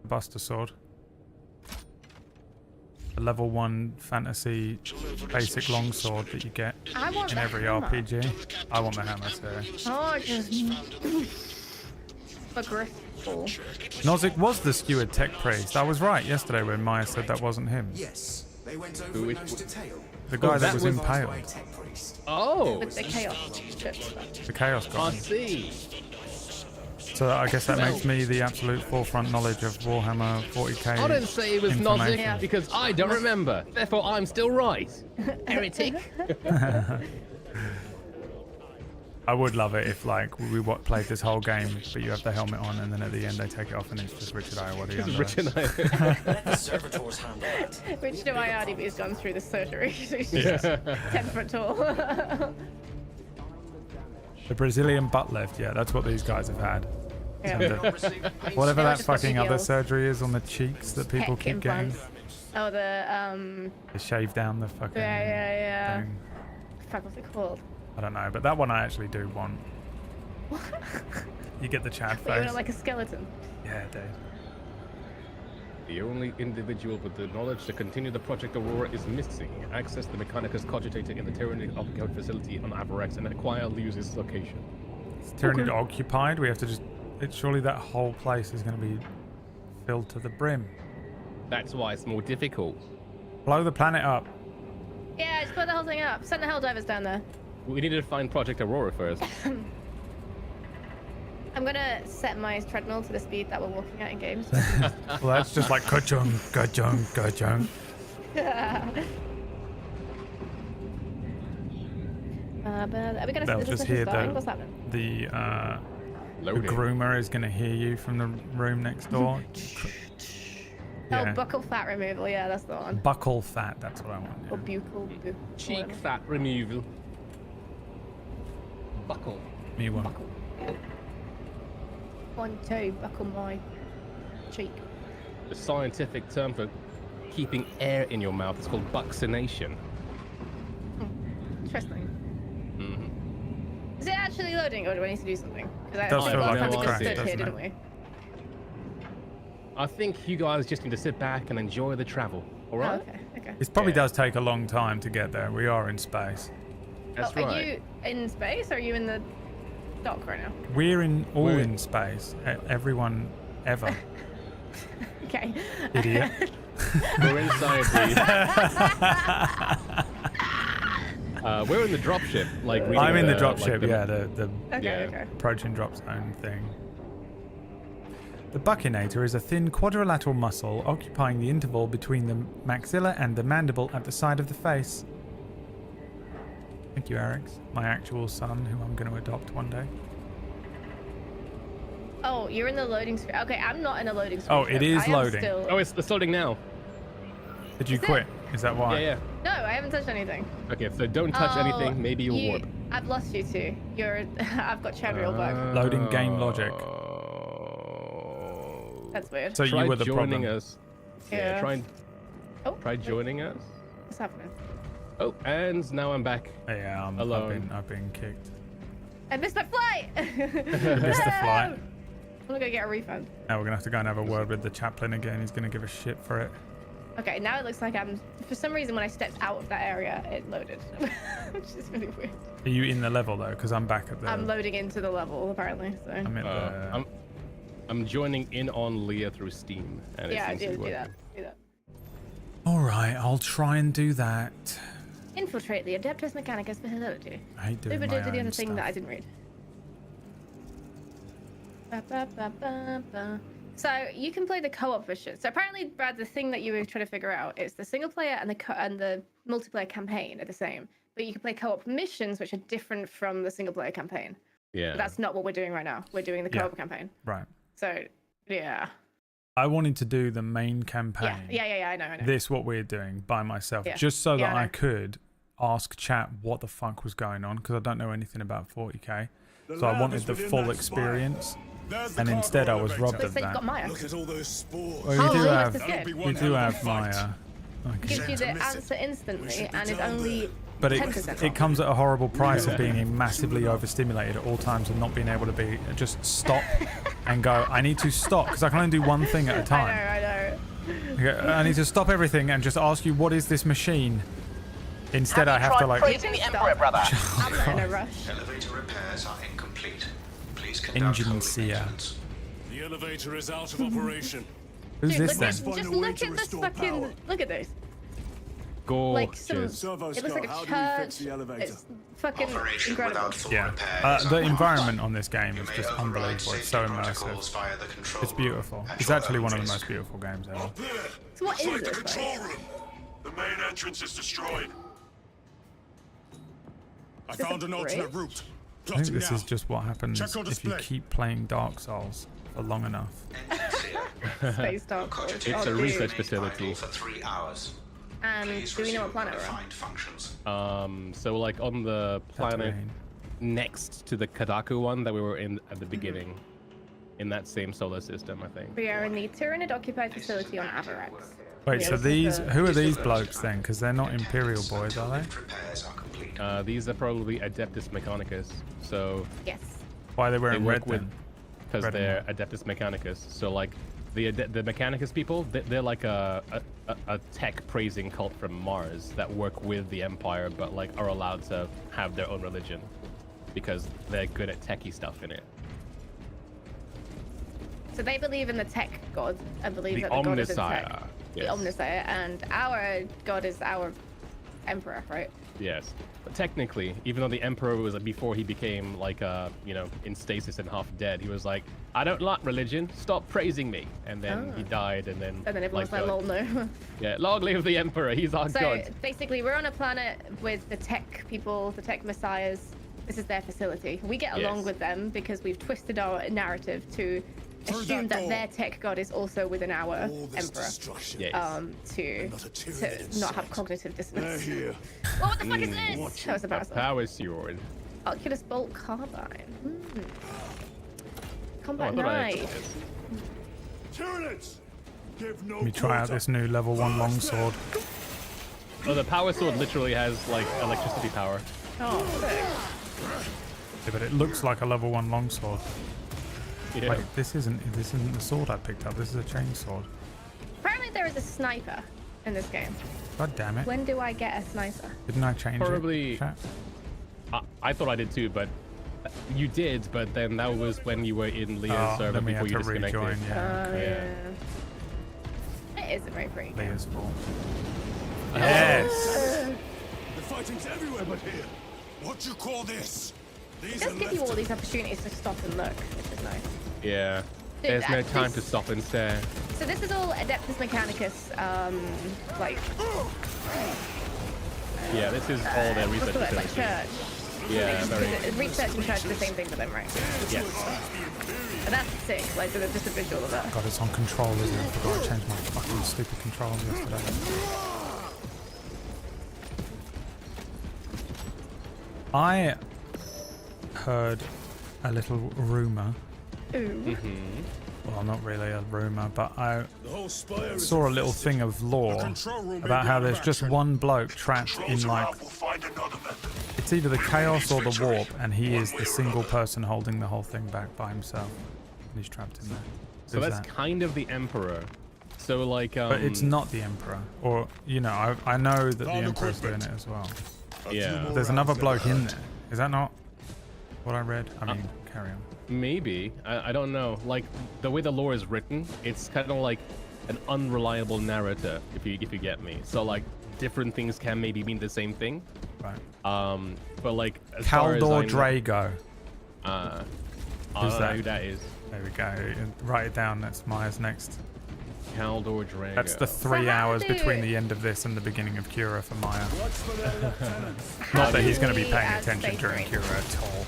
The Buster sword. The level 1 fantasy basic longsword that you get I want in the every hammer. RPG. I want the hammer too. Oh, just aggressive. Nozick was the skewered tech priest. I was right yesterday when Maya said that wasn't him. Yes, they went over Who it is- nose to tail. The guy that that was was- impaled. Tech priest. Oh, With the chaos chips. The chaos I guy. see. So I guess that makes me the absolute forefront knowledge of Warhammer 40k. I didn't say it was information. Nozick because I don't remember. Therefore, I'm still right. Heretic. I would love it if, like, we played this whole game, but you have the helmet on, and then at the end they take it off, and it's just Richard Iowati. This is under Richard. it. I- The servitors handle that. Which do I already be has gone through the surgery? So he's Yeah. just 10 foot tall. The Brazilian butt lift, yeah, that's what these guys have had. Yeah. And whatever They that just got fucking other BBLs. surgery is on the cheeks that people Pec keep getting. implants. Oh, the They shave down the fucking yeah. thing. Fuck, what's it called? I don't know, but that one I actually do want. You get the Chad But you face. look like a skeleton. Yeah, dude. The only individual with the knowledge to continue the Project Aurora is missing. Access the Mechanicus cogitating in the Tyranny occupied facility on Avarex and acquire Luce's location. It's Tyranid occupied. We have to just. Surely that whole place is going to be filled to the brim. That's why it's more difficult. Blow the planet up. Yeah, just put the whole thing up. Send the Helldivers down there. We need to find Project Aurora first. I'm gonna set my treadmill to the speed that we're walking at in games. Well, that's just like ka-chung, ka-chung, ka-chung. Are we gonna They'll see just the hear starting? What's happening? the Loading. groomer is going to hear you from the room next door. Oh, buckle fat removal. Yeah, that's the one. Buckle fat, that's what I want. Or buccal. Cheek whatever. fat removal. Buckle. Me one. Buckle. 1, 2, buckle my cheek. The scientific term for keeping air in your mouth is called buccination. Interesting. Mm-hmm. Is it actually loading, or do I need to do something? Because I does think feel last like time it's we just cracked, stood here, doesn't didn't we? I think you guys just need to sit back and enjoy the travel. All Oh, right? okay. Okay. It probably Yeah. does take a long time to get there. We are in space. That's Are right. you in space, or are you in the dock right now? We're all We're- in space. Everyone ever. Okay. Idiot. We're inside the. We're in the dropship. Like reading I'm in the like dropship, yeah, the Okay. Yeah. Okay. approaching drop zone thing. The buccinator is a thin quadrilateral muscle occupying the interval between the maxilla and the mandible at the side of the face. Thank you, Eric's, my actual son, who I'm going to adopt one day. Oh, you're in the loading screen. Okay, I'm not in a loading screen. Oh, it is I am loading. Still... Oh, it's loading now. Did you Is it? quit? Is that why? Yeah, No, I haven't touched anything. yeah. Okay, so don't touch Oh, anything. Maybe you'll warp. I've lost you too. You're. I've got Chadriel back. Loading game logic. That's weird. So Try you were the joining problem. us. Yeah. Try Oh, joining us. what's happening? Oh, and now I'm back. Yeah, Alone. I've been kicked. I missed my flight. I missed the flight. I'm gonna get a refund. Now we're gonna have to go and have a word with the chaplain again. He's gonna give a shit for it. Okay, now it looks like I'm. For some reason, when I stepped out of that area, it loaded, which is really weird. Are you in the level though? Because I'm back at the. I'm loading into the level apparently. So. I'm at the. I'm joining in on Leah through Steam, and Yeah, it seems to do be that. working. Do that. All Right, I'll try and do that. Infiltrate the Adeptus Mechanicus facility. I hate doing my The other own thing stuff. that I didn't read. Ba, ba, ba, ba, ba. So you can play the co-op version. So apparently, Brad, the thing that you were trying to figure out is the single player and the multiplayer campaign are the same, but you can play co-op missions which are different from the single player campaign. Yeah. But that's not what we're doing right now. We're doing the co-op campaign. Right. So yeah. I wanted to do the main campaign. Yeah. I know. This what we're doing by myself, Yeah. just so that I I know. could ask chat what the fuck was going on, because I don't know anything about 40k. So I wanted the full experience, and instead I was robbed But of so you've that. got Maya. Look at all those spores. Well, Oh, you do yeah, have, that's good. you do have Maya. Okay. Gives you the answer instantly and is only But 10% it comes at a horrible price of being massively overstimulated at all times and not being able to be just stop and go. I need to stop because I can only do one thing at a time. I know. Okay, I need to stop everything and just ask you what is this machine. Instead, I have to like. Praising the Emperor, brother. I'm not in a rush. Elevator repairs are incomplete. Please Engine seer. The elevator is out of operation. Who's Dude, this look then? at, just look at this fucking. Look at this. Like some. Gorgeous. It looks like a church. It's fucking incredible. Yeah. The environment on this game is just unbelievable. It's so immersive. It's beautiful. It's actually one of the most beautiful games ever. So what is Inside the this? control Like? room. The main entrance is destroyed. I this found a an alternate bridge? route. I think this is just what happens Check on if you display. keep playing Dark Souls for long enough. Space Dark Souls. It's a Oh, dude. research facility. For 3 hours. And do we know what planet we're on? Defined functions. So like on the planet Tatooine. next to the Kadaku one that we were in at the beginning, in that same solar system, I think. We are in the Tyranid occupied facility on Avarax. Wait, Yeah, so this is these, the- who are these blokes then? Because they're not Imperial boys, are they? Repairs are complete. These are probably Adeptus Mechanicus. So Yes. Why are they they wearing work red with then? because Red and they're Adeptus Mechanicus. So like the Mechanicus people, they're like a tech praising cult from Mars that work with the Empire, but like are allowed to have their own religion because they're good at techie stuff in it. So they believe in the tech god and believe The that the god is in tech. Omnissiah. The Yes. Omnissiah, and our god is our emperor, right? Yes, but technically, even though the Emperor was before he became like in stasis and half dead, he was like, I don't like religion, stop praising me, and then he died, and then And then everyone's like, God. lol, no. Yeah, long live the Emperor, he's our So god. basically, we're on a planet with the tech people, the tech messiahs. This is their facility. We get along Yes. with them because we've twisted our narrative to Through assume that that door. their tech god is also within our All this emperor. destruction. Yes. To Not a tyranid in not have sight. cognitive They're dissonance. here. Well, what the fuck is this? That was A about power sword. Oculus Bolt Carbine. Oh, I Combat thought I knife. actually did. Tyrannids! Give no Let me try out quarter. this new level 1 longsword. Oh, the power sword literally has like electricity power. Oh, sick. Yeah, but it looks like a level 1 longsword. Yeah. Wait, this isn't the sword I picked up. This is a chainsword. Apparently there is a sniper in this game. God damn it. When do I get a sniper? Didn't I change Probably- it? Chat? I thought I did too, but you did, but then that was when you were in Leah's Oh, server then we before had you to disconnected. rejoin, yeah. Oh, yeah. It is a very pretty game. Leah's fault. Oh. Yes! The fighting's everywhere but here. What do you call this? It These does are give you all left these opportunities to stop and look, which is nice. Yeah. Dude, There's no time this- to stop and stare. So this is all Adeptus Mechanicus, like, Yeah, this is all their what's research the word, like facility. church. Yeah, very. Research and church are the same thing for them, right? Yes. And that's sick, like, just a visual of that. God, it's on control, isn't it? I forgot to change my fucking stupid controls yesterday. I heard a little rumour. Ooh. Well, not really a rumour, but I The whole spire is saw a little infested. thing of lore The control room may about be how out of there's just action. one bloke trapped Controls in are like out. We'll find another method. it's either the chaos or the victory. warp, and he One is way the or single another. person holding the whole thing back by himself. And he's trapped in there. So Who's that's that? kind of the Emperor. So like, But it's not the Emperor, or you know, I know that the Found Emperor's doing equipment. it as well. A few Yeah. more There's another rounds bloke never in hurt. there. Is that not what I read? I mean, carry on. maybe I don't know. Like the way the lore is written, it's kind of like an unreliable narrator, if you get me. So like different things can maybe mean the same thing. Right. But like as far as Kaldor Drago. I Who's don't that? know who that is. There we go. Write it down. That's Maya's next. Kaldor Drago. That's the 3 hours between the end of this and the beginning of Cura for Maya. Not that he's going to be paying attention during Cura at all.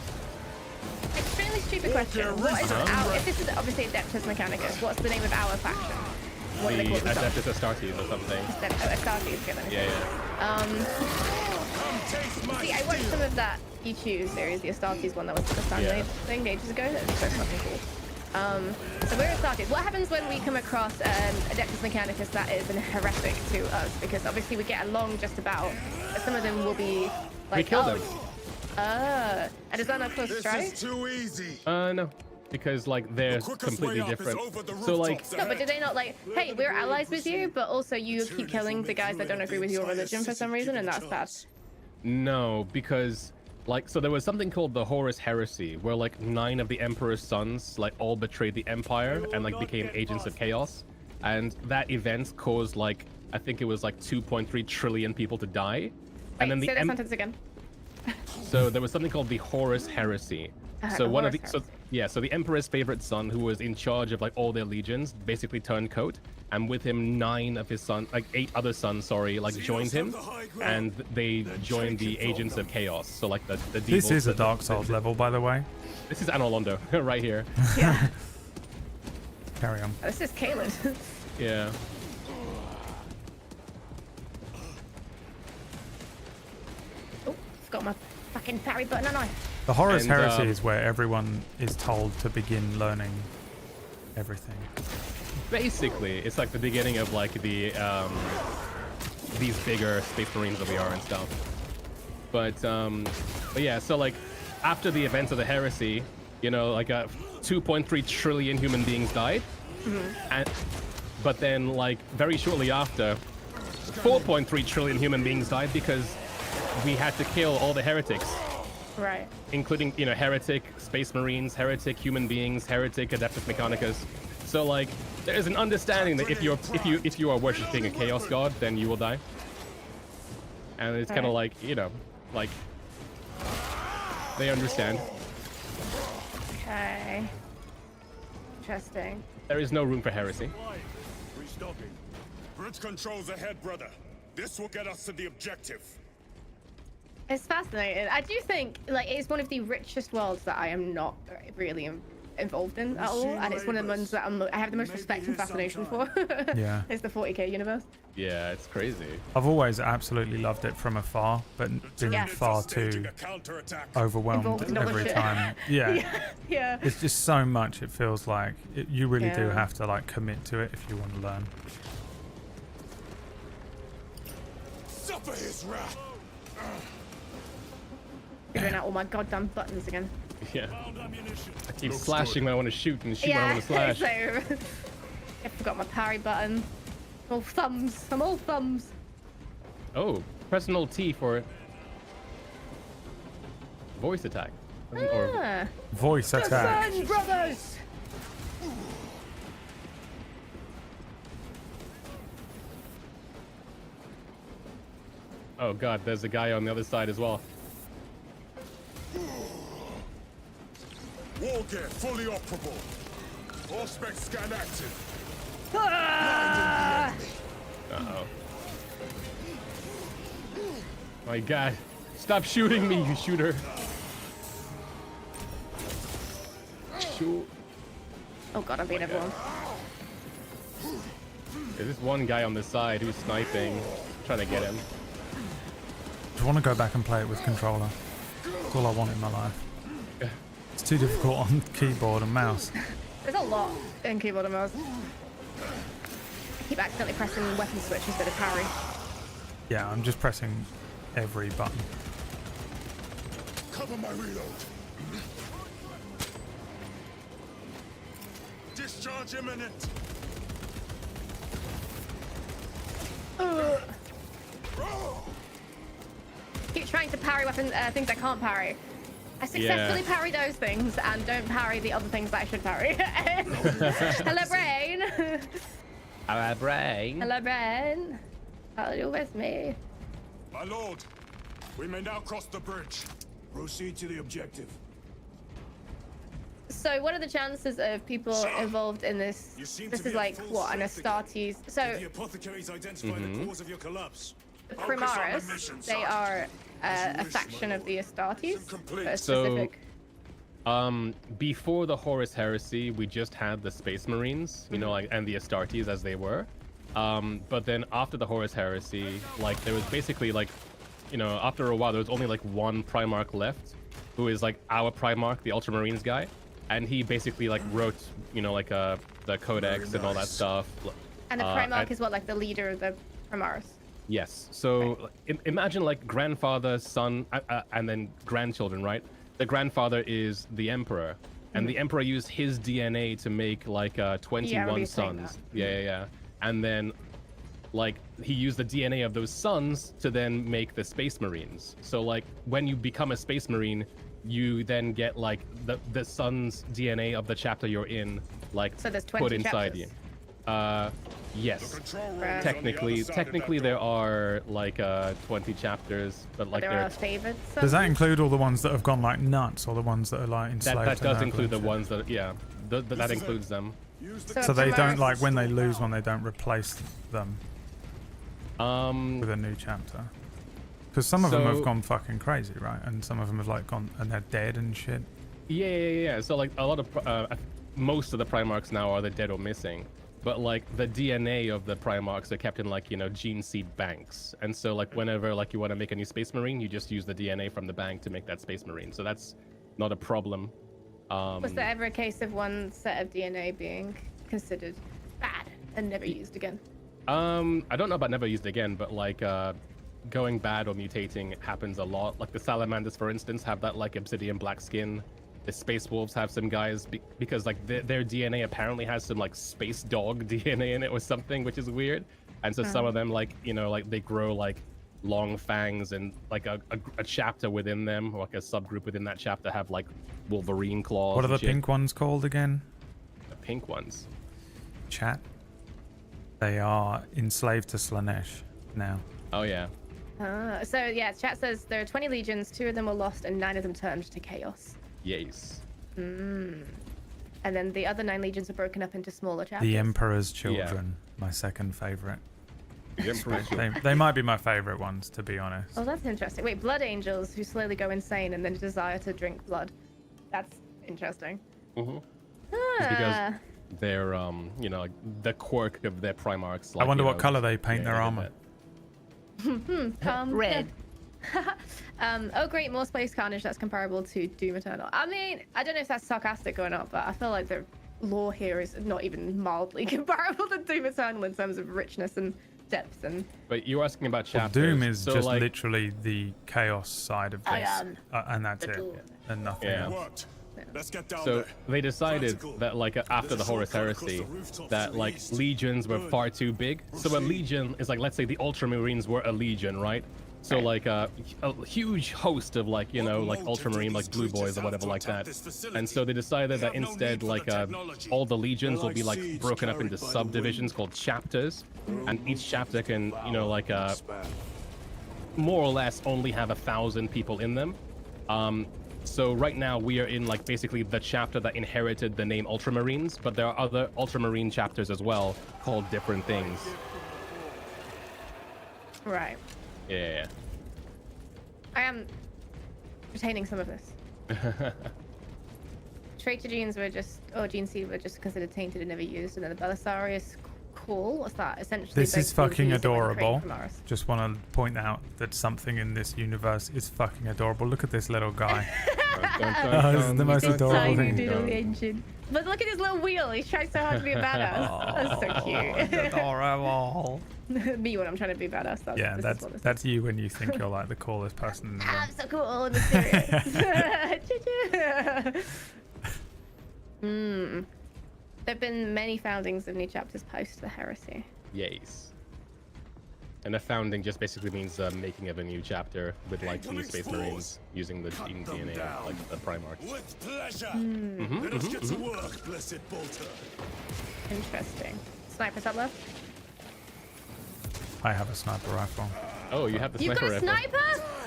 Extremely stupid question. What is our, if this is obviously Adeptus Mechanicus, what's the name of our faction? What do they call themselves? Adeptus Astartes or something. Astartes, good. Yeah. See, I watched some of that YouTube series, the Astartes one that was the Sunday thing ages ago. That was so fucking cool. So we're Astartes. What happens when we come across an Adeptus Mechanicus that is an heretic to us? Because obviously we get along just about, but some of them will be like, we kill them. And is that not close strike? This is too easy. No. Because like they're completely different. So like no, but do they not like, hey, we're allies with you, but also you keep killing the guys that don't agree with your religion for some reason, and that's bad? No, because like so there was something called the Horus Heresy, where like 9 of the Emperor's sons like all betrayed the Empire and like became agents of chaos, and that event caused like I think it was like 2.3 trillion people to die. And then say that sentence again. So there was something called the Horus Heresy. So one of the so the Emperor's favorite son, who was in charge of like all their legions, basically turned coat, and with him 9 of his sons, like 8 other sons, sorry, like joined him, and they joined the Agents of Chaos. So like the This is a Dark Souls level, by the way. This is Anor Londo right here. Yeah. Carry on. This is Caleb. Yeah. Oh, forgot my fucking parry button, haven't I? The Horus Heresy is where everyone is told to begin learning everything. Basically, it's like the beginning of like the these bigger Space Marines that we are and stuff. But yeah, so like after the events of the Heresy, you know, like 2.3 trillion human beings died, but then like very shortly after, 4.3 trillion human beings died because we had to kill all the heretics. Right. Including, you know, heretic Space Marines, heretic human beings, heretic Adeptus Mechanicus. So like, there is an understanding that if you are worshiping a chaos god, then you will die. And it's kind of like, you know, like they understand. Okay. Interesting. There is no room for heresy. Restocking. Bridge controls ahead, brother. This will get us to the objective. It's fascinating. I do think like it's one of the richest worlds that I am not really involved in at all, and it's one of the ones that I have the most respect and fascination for. Yeah. It's the 40k universe. Yeah, it's crazy. I've always absolutely loved it from afar, but been far too overwhelmed every time. Yeah. Yeah. It's just so much. It feels like you really do have to like commit to it if you want to learn. Suffer his wrath. Figuring out all my goddamn buttons again. Yeah. I keep slashing when I want to shoot and shoot when I want to slash. So I forgot my parry button. All thumbs. I'm all thumbs. Oh, press an Alt-T for voice attack. Or voice attack. Defend, brothers! Oh god, there's a guy on the other side as well. War gear fully operable. All spec scan active. Uh-oh. My god. Stop shooting me, you shooter. Shoot. Oh god, I'm being everyone. There's this one guy on the side who's sniping. Trying to get him. I want to go back and play it with controller. That's all I want in my life. It's too difficult on keyboard and mouse. There's a lot in keyboard and mouse. I keep accidentally pressing weapon switch instead of parry. Yeah, I'm just pressing every button. Cover my reload. Discharge imminent. Keep trying to parry weapon things I can't parry. I successfully parry those things and don't parry the other things that I should parry. Hello, brain. Hello, Brain. Hello, Bran. Are you with me? My lord, we may now cross the bridge. Proceed to the objective. So what are the chances of people involved in this? You seem This to is be at like full what, an strength Astartes? Did So the apothecaries identify the cause of your collapse? Focus on the Primaris, mission, they Sergeant. are As you a wish, faction my of the lord. Astartes. Mission complete. A So- specific. Before the Horus Heresy, we just had the Space Marines, you know, like, and the Astartes as they were. But then after the Horus Heresy, like, there was basically like, you know, after a while, there was only like one Primarch left, who is like our Primarch, the Ultramarines guy, and he basically like wrote, you know, like the Codex and all that stuff. And the Primarch is what, like the leader of the Primaris? Yes. So imagine like grandfather, son, and then grandchildren, right? The grandfather is the emperor, and the emperor used his DNA to make like 21 sons. Yeah. And then like he used the DNA of those sons to then make the Space Marines. So like when you become a Space Marine, you then get like the son's DNA of the chapter you're in, like So there's 20 put inside chapters. you. Yes. Technically there are like 20 chapters, but like There they're are favorites. Does that include all the ones that have gone like nuts, or the ones that are like enslaved? that does and include the shit? ones that that includes them. So they don't Primaris- like when they lose one, they don't replace them Um, with a new chapter. Because some of them have So- gone fucking crazy, right? And some of them have like gone and they're dead and shit. yeah. So like a lot of most of the Primarchs now are dead or missing, but like the DNA of the Primarchs are kept in like, you know, gene seed banks, and so like whenever like you want to make a new Space Marine, you just use the DNA from the bank to make that Space Marine. So that's not a problem. Was there ever a case of one set of DNA being considered bad and never used again? I don't know about never used again, but like going bad or mutating happens a lot. Like the salamanders, for instance, have that like obsidian black skin. The space wolves have some guys because like their DNA apparently has some like space dog DNA in it or something, which is weird. And so some of them, like, you know, like they grow like long fangs, and like a chapter within them, or like a subgroup within that chapter, have like Wolverine claws. What are and the shit. pink ones called again? The pink ones. Chat. They are enslaved to Slanesh now. Oh yeah. So yeah, chat says there are 20 legions, 2 of them were lost, and 9 of them turned to chaos. Yes. And then the other 9 legions are broken up into smaller chapters. The Emperor's Children, my second favorite. The Emperor's They might be my favorite ones, to be honest. Oh, that's interesting. Wait, blood angels who slowly go insane and then desire to drink blood. That's interesting. Mm-hmm. Ah. Because they're you know, like the quirk of their Primarchs. Like, I wonder you what know, color they paint yeah, their they did armor. Red. Oh great, more space carnage that's comparable to Doom Eternal. I mean, I don't know if that's sarcastic or not, but I feel like the lore here is not even mildly comparable to Doom Eternal in terms of richness and depth and... But you're asking about Well, chapters. Doom is so just like, literally the chaos side of this, and that's it, and nothing Yeah. else. What? Let's get down So there. they decided Practical. that like after There's the a Horus shortcut across Heresy, the rooftops that to the like east. legions were Good. far too big. So a Proceed. legion is like, let's say the Ultramarines were a legion, right? So like a huge host of like, you know, like Ultramarine, like Blue Boys or whatever like that. And so they decided that instead like all the legions will be like broken up into subdivisions called chapters, and each chapter can, you know, like more or less only have 1,000 people in them. So right now we are in like basically the chapter that inherited the name Ultramarines, but there are other Ultramarine chapters as well called different things. Right. Yeah. I am retaining some of this. Traitor genes were just, or gene seed were just considered tainted and never used, and then the Belisarius cool. What's that? Essentially, This is both being fucking used in, like, the adorable. Crane from Mars. Just want to point out that something in this universe is fucking adorable. Look at this little guy. Oh, this is the most adorable Tiny thing. doodle engine. But look at his little wheel. He's trying so hard to be a badass. That's so cute. Adorable. Me when I'm trying to be badass. That's, Yeah, this is what this that's you when you think you're like the coolest person in the room. I'm so cool and mysterious. There have been many foundings of new chapters post the heresy. Yes. And a founding just basically means making of a new chapter with like new Space Marines using the gene DNA of like the Primarchs. With pleasure. Let us get to work, blessed bolter. Interesting. snipers up left. I have a sniper rifle. Oh, you have the You've sniper got a rifle.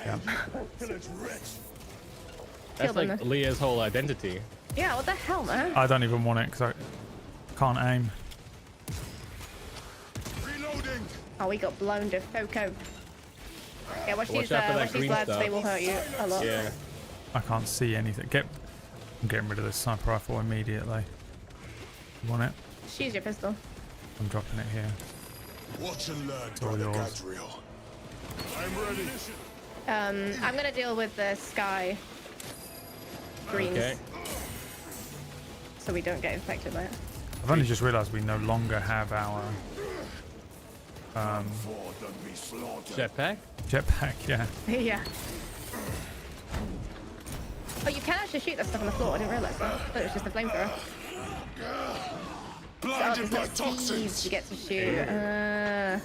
sniper? That's like them. Leah's whole identity. Yeah, what the hell, man? I don't even want it because I can't aim. Oh, we got blown to Coco. Yeah, watch Watch these, out for that watch these green lads, stuff. they will hurt you a lot. Yeah. I can't see anything. I'm getting rid of this sniper rifle immediately. You want it? Just use your pistol. I'm dropping it here. Watch and learn, It's all Brother yours. Gadriel. I'm ready. I'm gonna deal with the sky greens. Okay. So we don't get infected by it. I've only just realised we no longer have our Jetpack? jetpack. Yeah. Yeah. Oh, you can actually shoot that stuff on the floor. I didn't realise that. I thought it was just a flamethrower. Blinded by there's no seeds toxins. you get to shoot.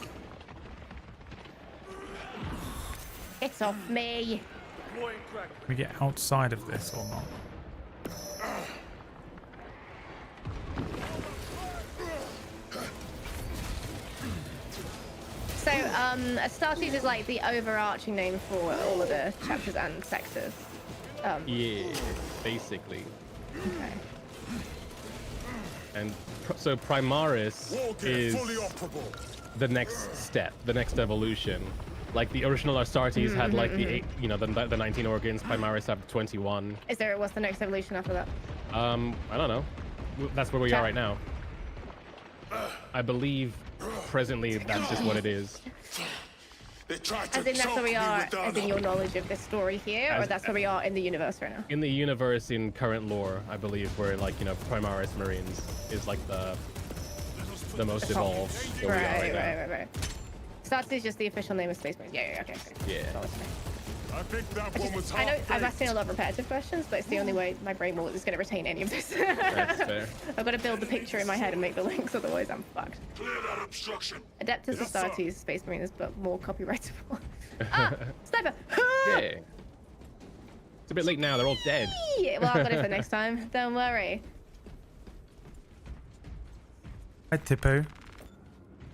It's off me. Can we get outside of this or not? So, Astartes is like the overarching name for all of the chapters and sectors. Yeah, basically. Okay. And so Primaris is fully operable. the next step, the next evolution. Like the original Astartes had like the 8, you know, the 19 organs. Primaris have 21. What's the next evolution after that? I don't know. That's where we are right now. I believe presently that's just what it is. They tried to As in that's where we choke me are, without as in your knowledge of this story here, or As- that's where we are in the universe right now? In the universe, in current lore, I believe, where like, you know, Primaris Marines is like the most evolved. Where we are right now. Right. Astartes is just the official name of Space Marines. Yeah, okay. Yeah. That's all it's saying. I think that one was I know half I'm asking a lot of repetitive questions, but it's the only way my brain is going to retain any of this. That's fair. I've got to build the picture in my head and make the links, otherwise I'm fucked. Clear that obstruction. Adeptus Yes, sir. Astartes, Space Marines, but more copyrightable. Sniper! Yeah. It's a bit late now. They're all dead. Yeah, well, I've got it for next time. Don't worry. Hi, Tipu.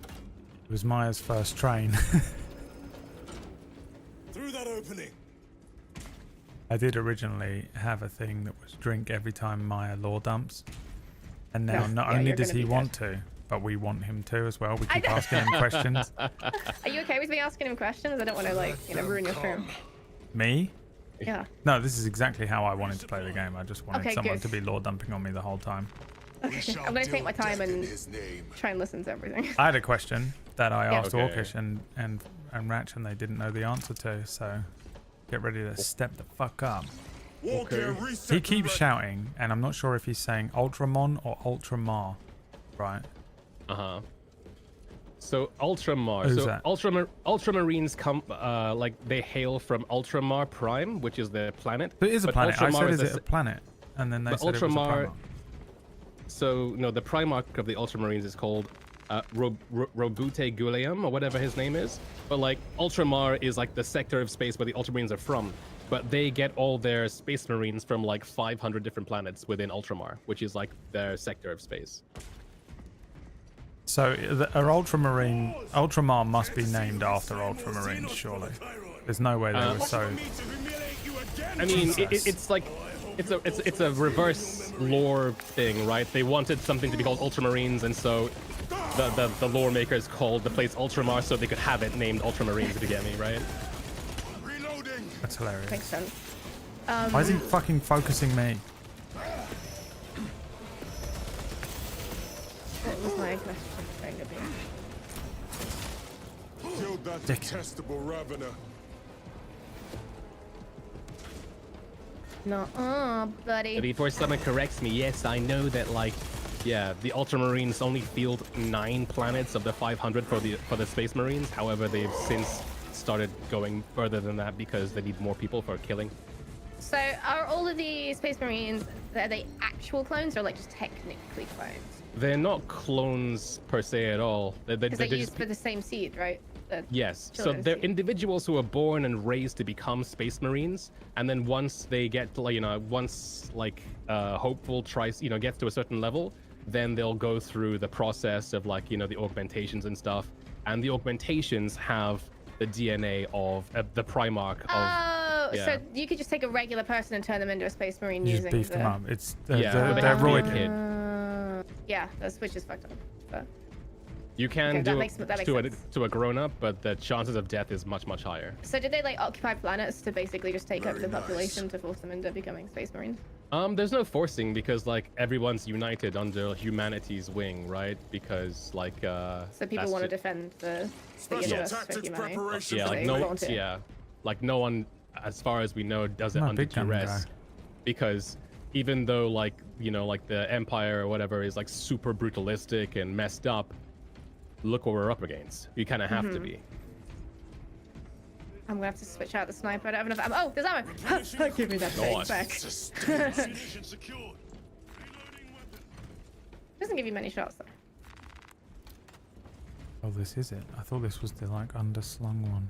It was Maya's first train. Through that opening. I did originally have a thing that was drink every time Maya lore dumps. And now not Yeah, only you're does gonna he be want to, but we want him to as well. We I keep know. asking him questions. Are you okay with me asking him questions? I don't want to, like, ruin your stream. Me? Yeah. No, this is exactly how I wanted to play the game. I just wanted Okay, someone good. to be lore dumping on me the whole time. Okay. I'm going to take my time and try and listen to everything. I had a question that I Yeah. asked Okay. Orcish and Ratch, and they didn't know the answer to, so get ready to step the fuck up. Walk here, reset He the keeps red- shouting, and I'm not sure if he's saying Ultramon or Ultramar, right? Uh-huh. So Ultramar. Who's So that? Ultramarines come like they hail from Ultramar Prime, which is the planet. So it is a But planet. I Ultramar said, is is it a planet? And then they But said it was a Ultramar- Primarch. So no, the Primarch of the Ultramarines is called Robute Guleum or whatever his name is. But like Ultramar is like the sector of space where the Ultramarines are from. But they get all their Space Marines from like 500 different planets within Ultramar, which is like their sector of space. So our Ultramar must be named after Ultramarines, surely. There's no way they were so... I mean, it's like it's a reverse lore thing, right? They wanted something to be called Ultramarines, and so the lore makers called the place Ultramar so they could have it named Ultramarines, if you get me, right? That's hilarious. Makes sense. Why is he fucking focusing me? What was my question going to be? Killed that detestable Ravener. No, buddy. Before someone corrects me, yes, I know that, like, yeah, the Ultramarines only field 9 planets of the 500 for the Space Marines. However, they've since started going further than that because they need more people for killing. So, are all of the Space Marines, are they actual clones or like just technically clones? They're not clones per se at all. Because they're used just for the same seed, right? The Yes, so children's they're seed. individuals who are born and raised to become Space Marines, and then once they get, like, once like Hopeful tries, gets to a certain level, then they'll go through the process of like, you know, the augmentations and stuff. And the augmentations have the DNA of the Primarch of... Oh, so you could just take a regular person and turn them into a Space Marine You using just beef them up. It's they're roid kid. Yeah, the switch is fucked up. But... You can Okay, do that makes it to a grown-up, but the chances of death is much, much higher. So did they like occupy planets to basically just take over the population to force them into becoming Space Marines? There's no forcing because like everyone's united under humanity's wing, right? Because like so people want to defend the universe for humanity. Yeah, like like no one, as far as we know, does it under duress. Because even though like, you know, like the Empire or whatever is like super brutalistic and messed up, look what we're up against. You kind of have to be. I'm gonna have to switch out the sniper. I don't have enough ammo. Oh, there's ammo. Give me that thing back. Doesn't give you many shots though. Oh, this is it. I thought this was the like underslung one.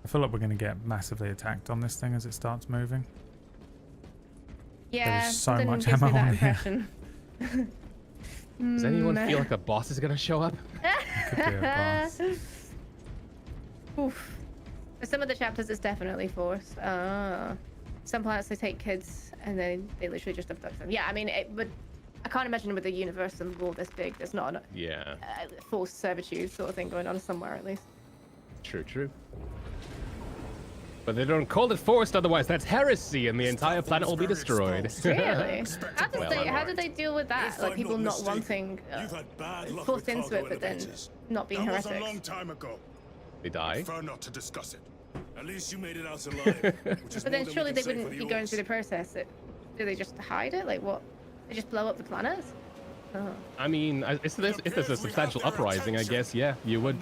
I feel like we're gonna get massively attacked on this thing as it starts moving. Yeah, there's so much ammo on here. Does anyone feel like a boss is gonna show up? Could be a boss. Oof. For some of the chapters, it's definitely forced. Some planets they take kids and then they literally just abduct them. Yeah, I mean, I can't imagine with a universe and world this big, there's not a forced servitude sort of thing going on somewhere at least. True. But they don't call it forced, otherwise that's heresy, and the entire planet will be destroyed. Really? How did they deal with that? Like people not wanting forced into it, but then not being heretics. That was a long time ago. They die. Prefer not to discuss it. At least you made it out alive. But then surely they wouldn't be going through the process. Do they just hide it? Like what? They just blow up the planets? Oh. I mean, if there's a substantial uprising, I guess, yeah, you would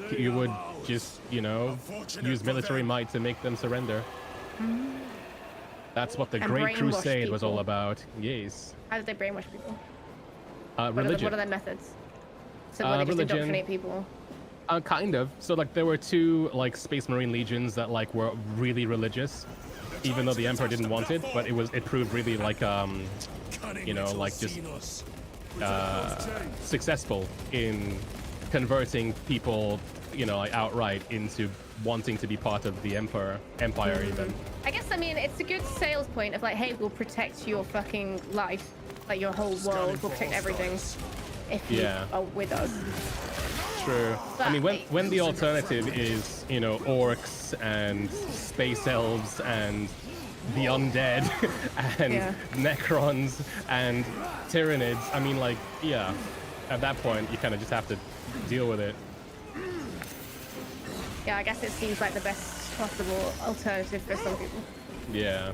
just, you know, use military might to make them surrender. That's what the Great Crusade was all about. Yes. How did they brainwash people? Religion. What are their methods? So they just indoctrinate people? Kind of. So like there were two like Space Marine legions that like were really religious, even though the Emperor didn't want it, but it proved really like you know, like just successful in converting people, you know, like outright into wanting to be part of the empire even. I guess, I mean, it's a good sales point of like, hey, we'll protect your fucking life, like your whole world, we'll protect everything if you are with us. True. But I mean, when the alternative is, you know, orcs and space elves and the undead and necrons and tyrannids, I mean, like, yeah, at that point you kind of just have to deal with it. Yeah, I guess it seems like the best possible alternative for some people. Yeah,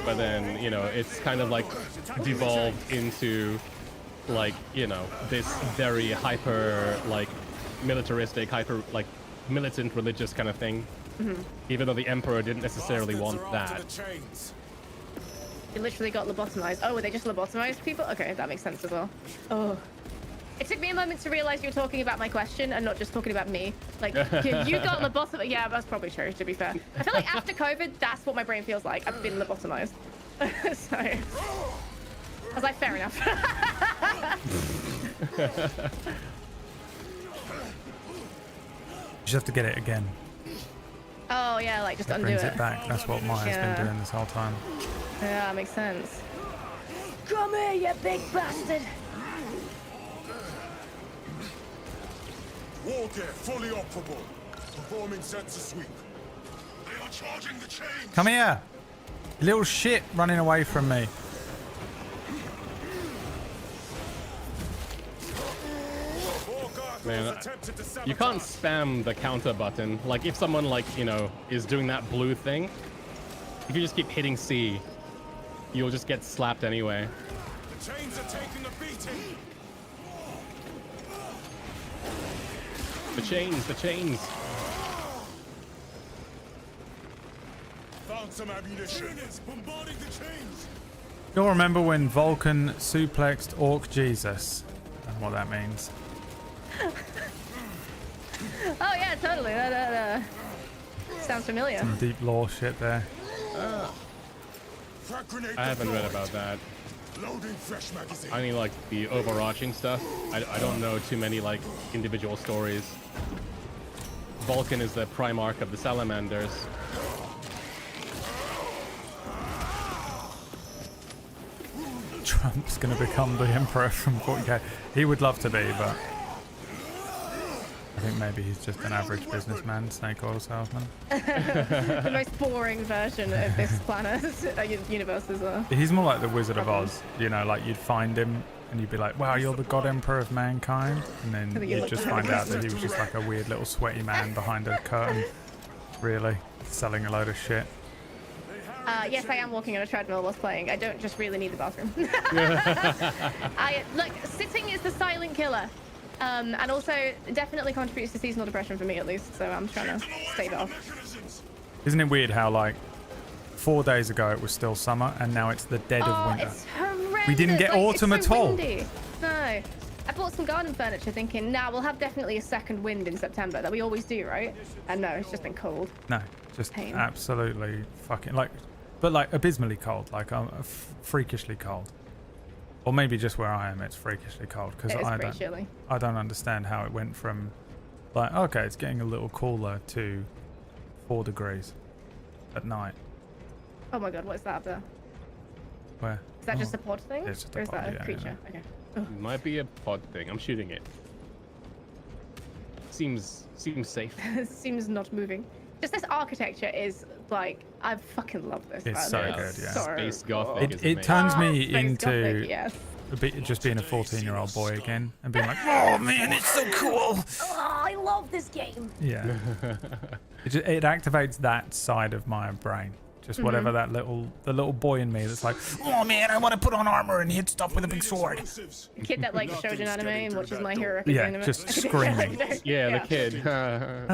but then, you know, it's kind of like devolved into like, you know, this very hyper like militaristic, hyper like militant religious kind of thing. Even though the Emperor didn't necessarily want that. You literally got lobotomized. Oh, were they just lobotomized people? Okay, that makes sense as well. Oh. It took me a moment to realize you were talking about my question and not just talking about me. Like, you got lobotomized. Yeah, that's probably true, to be fair. I feel like after COVID, that's what my brain feels like. I've been lobotomized. So, I was like, fair enough. You just have to get it again. Oh yeah, like just it undo brings it. it back. That's what Maya's been doing this whole time. Yeah, that makes sense. Come here, you big bastard! War gear fully operable. Performing sensor sweep. They are charging the chains. Come here! You little shit running away from me. Man, you can't spam the counter button. Like if someone like, you know, is doing that blue thing, if you just keep hitting C, you'll just get slapped anyway. The chains are taking a beating. The chains. Found some ammunition. Bombarding the chains. You'll remember when Vulcan suplexed Orc Jesus. I don't know what that means. Oh yeah, totally. That sounds familiar. Some deep lore shit there. I haven't read about that. Loading fresh magazine. I mean, like the overarching stuff. I don't know too many like individual stories. Vulcan is the Primarch of the Salamanders. Trump's going to become the emperor from 40k. He would love to be, but I think maybe he's just an average businessman, snake oil salesman. The most boring version of this planet universe as well. He's more like the Wizard of Oz, you know, like you'd find him and you'd be like, wow, you're the God Emperor of mankind. And then you'd just find out that he was just like a weird little sweaty man behind a curtain, really, selling a load of shit. Yes, I am walking on a treadmill whilst playing. I don't just really need the bathroom. Look, sitting is the silent killer. And also definitely contributes to seasonal depression for me at least, so I'm trying to stave it off. Isn't it weird how like 4 days ago it was still summer and now it's the dead of winter? It's horrendous. We didn't get autumn it's so at all. Windy. No. I bought some garden furniture thinking, nah, we'll have definitely a second wind in September that we always do, right? And no, it's just been cold. No, just Pain. absolutely fucking like, but like abysmally cold, like freakishly cold. Or maybe just where I am, it's freakishly cold because I don't understand how it went from like, okay, it's getting a little cooler to 4 degrees at night. Oh my god, what is that up there? Where? Is that just a pod thing? It's just or a is pod, that a yeah, creature? yeah. Okay. It might be a pod thing. I'm shooting it. Seems safe. Seems not moving. Just this architecture is like, I fucking love this. It's so good, yeah. Space Gothic. It turns me Space into Gothic, yes. just being a 14-year-old boy again and being like, oh man, it's so cool. Oh, I love this game. Yeah. it activates that side of my brain. Just whatever the little boy in me that's like, oh man, I want to put on armor and hit stuff with a big sword. The kid that likes shoujo anime and watches My Hero Yeah, Academia. just screaming. Yeah, the kid. I'm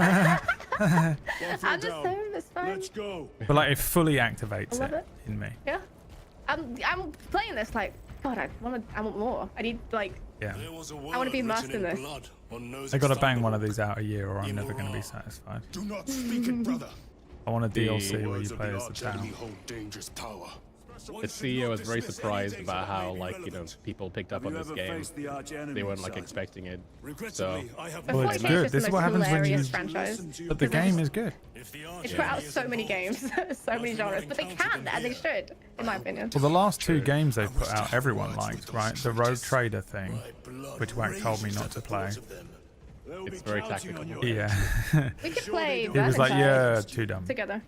the same, it's fine. Let's go. But like it fully activates it in me. Yeah. I'm playing this like, God, I want more. I need like, Yeah. I want to be immersed in this. I gotta bang one of these out a year or I'm never gonna be satisfied. Do not speak it, brother. I want a DLC where you play as the town. Dangerous power. The CEO was very surprised about how, like, you know, people picked up on this game. They weren't like expecting it. So, well, it's good. This is what happens when you. Franchise. But the game is good. It's put out so many games, so many genres, but they can and they should, in my opinion. Well, the last 2 games they've put out, everyone liked, right? The Rogue Trader thing, which Wack told me not to play. it's very tactical. Yeah. We could play He was like, yeah, too dumb. together.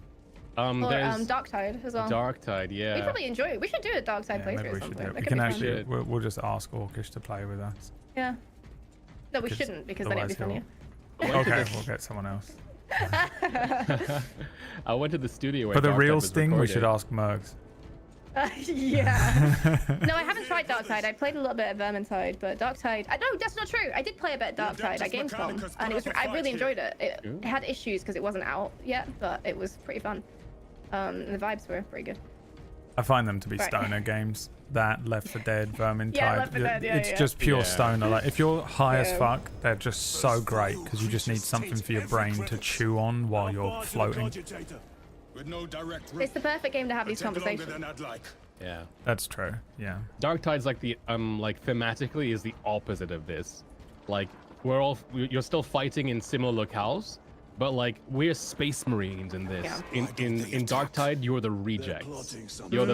Or There's Darktide as well. Darktide, yeah. We probably enjoy it. We should do a Darktide Yeah, playthrough maybe or we should do something. it. That We could can be fun. actually, we'll just ask Orcish to play with us. Yeah. No, we 'Cause shouldn't because then it'd be funnier. Okay, we'll get someone else. I went to the studio. For the Darktide real was sting, we should recorded. ask Mergs. Yeah. No, I haven't tried Darktide. I played a little bit of Vermintide, but Darktide. No, that's not true. I did play a bit of Darktide at Gamescom, and I really enjoyed it. It had issues because it wasn't out yet, but it was pretty fun. The vibes were pretty good. I find them to be stoner games. That, Left 4 Dead, Vermintide. Yeah, Left 4 Dead, yeah, it's yeah. just pure Yeah. stoner. Like if you're high as Yeah. fuck, they're just so great because you just need something for your brain to chew on while you're floating. With no direct It's the perfect game to have these conversations. Yeah. That's true. Yeah. Darktide's like the like thematically is the opposite of this. Like you're still fighting in similar locales, but like we're space marines in this. Yeah. In Darktide, you're the rejects. You're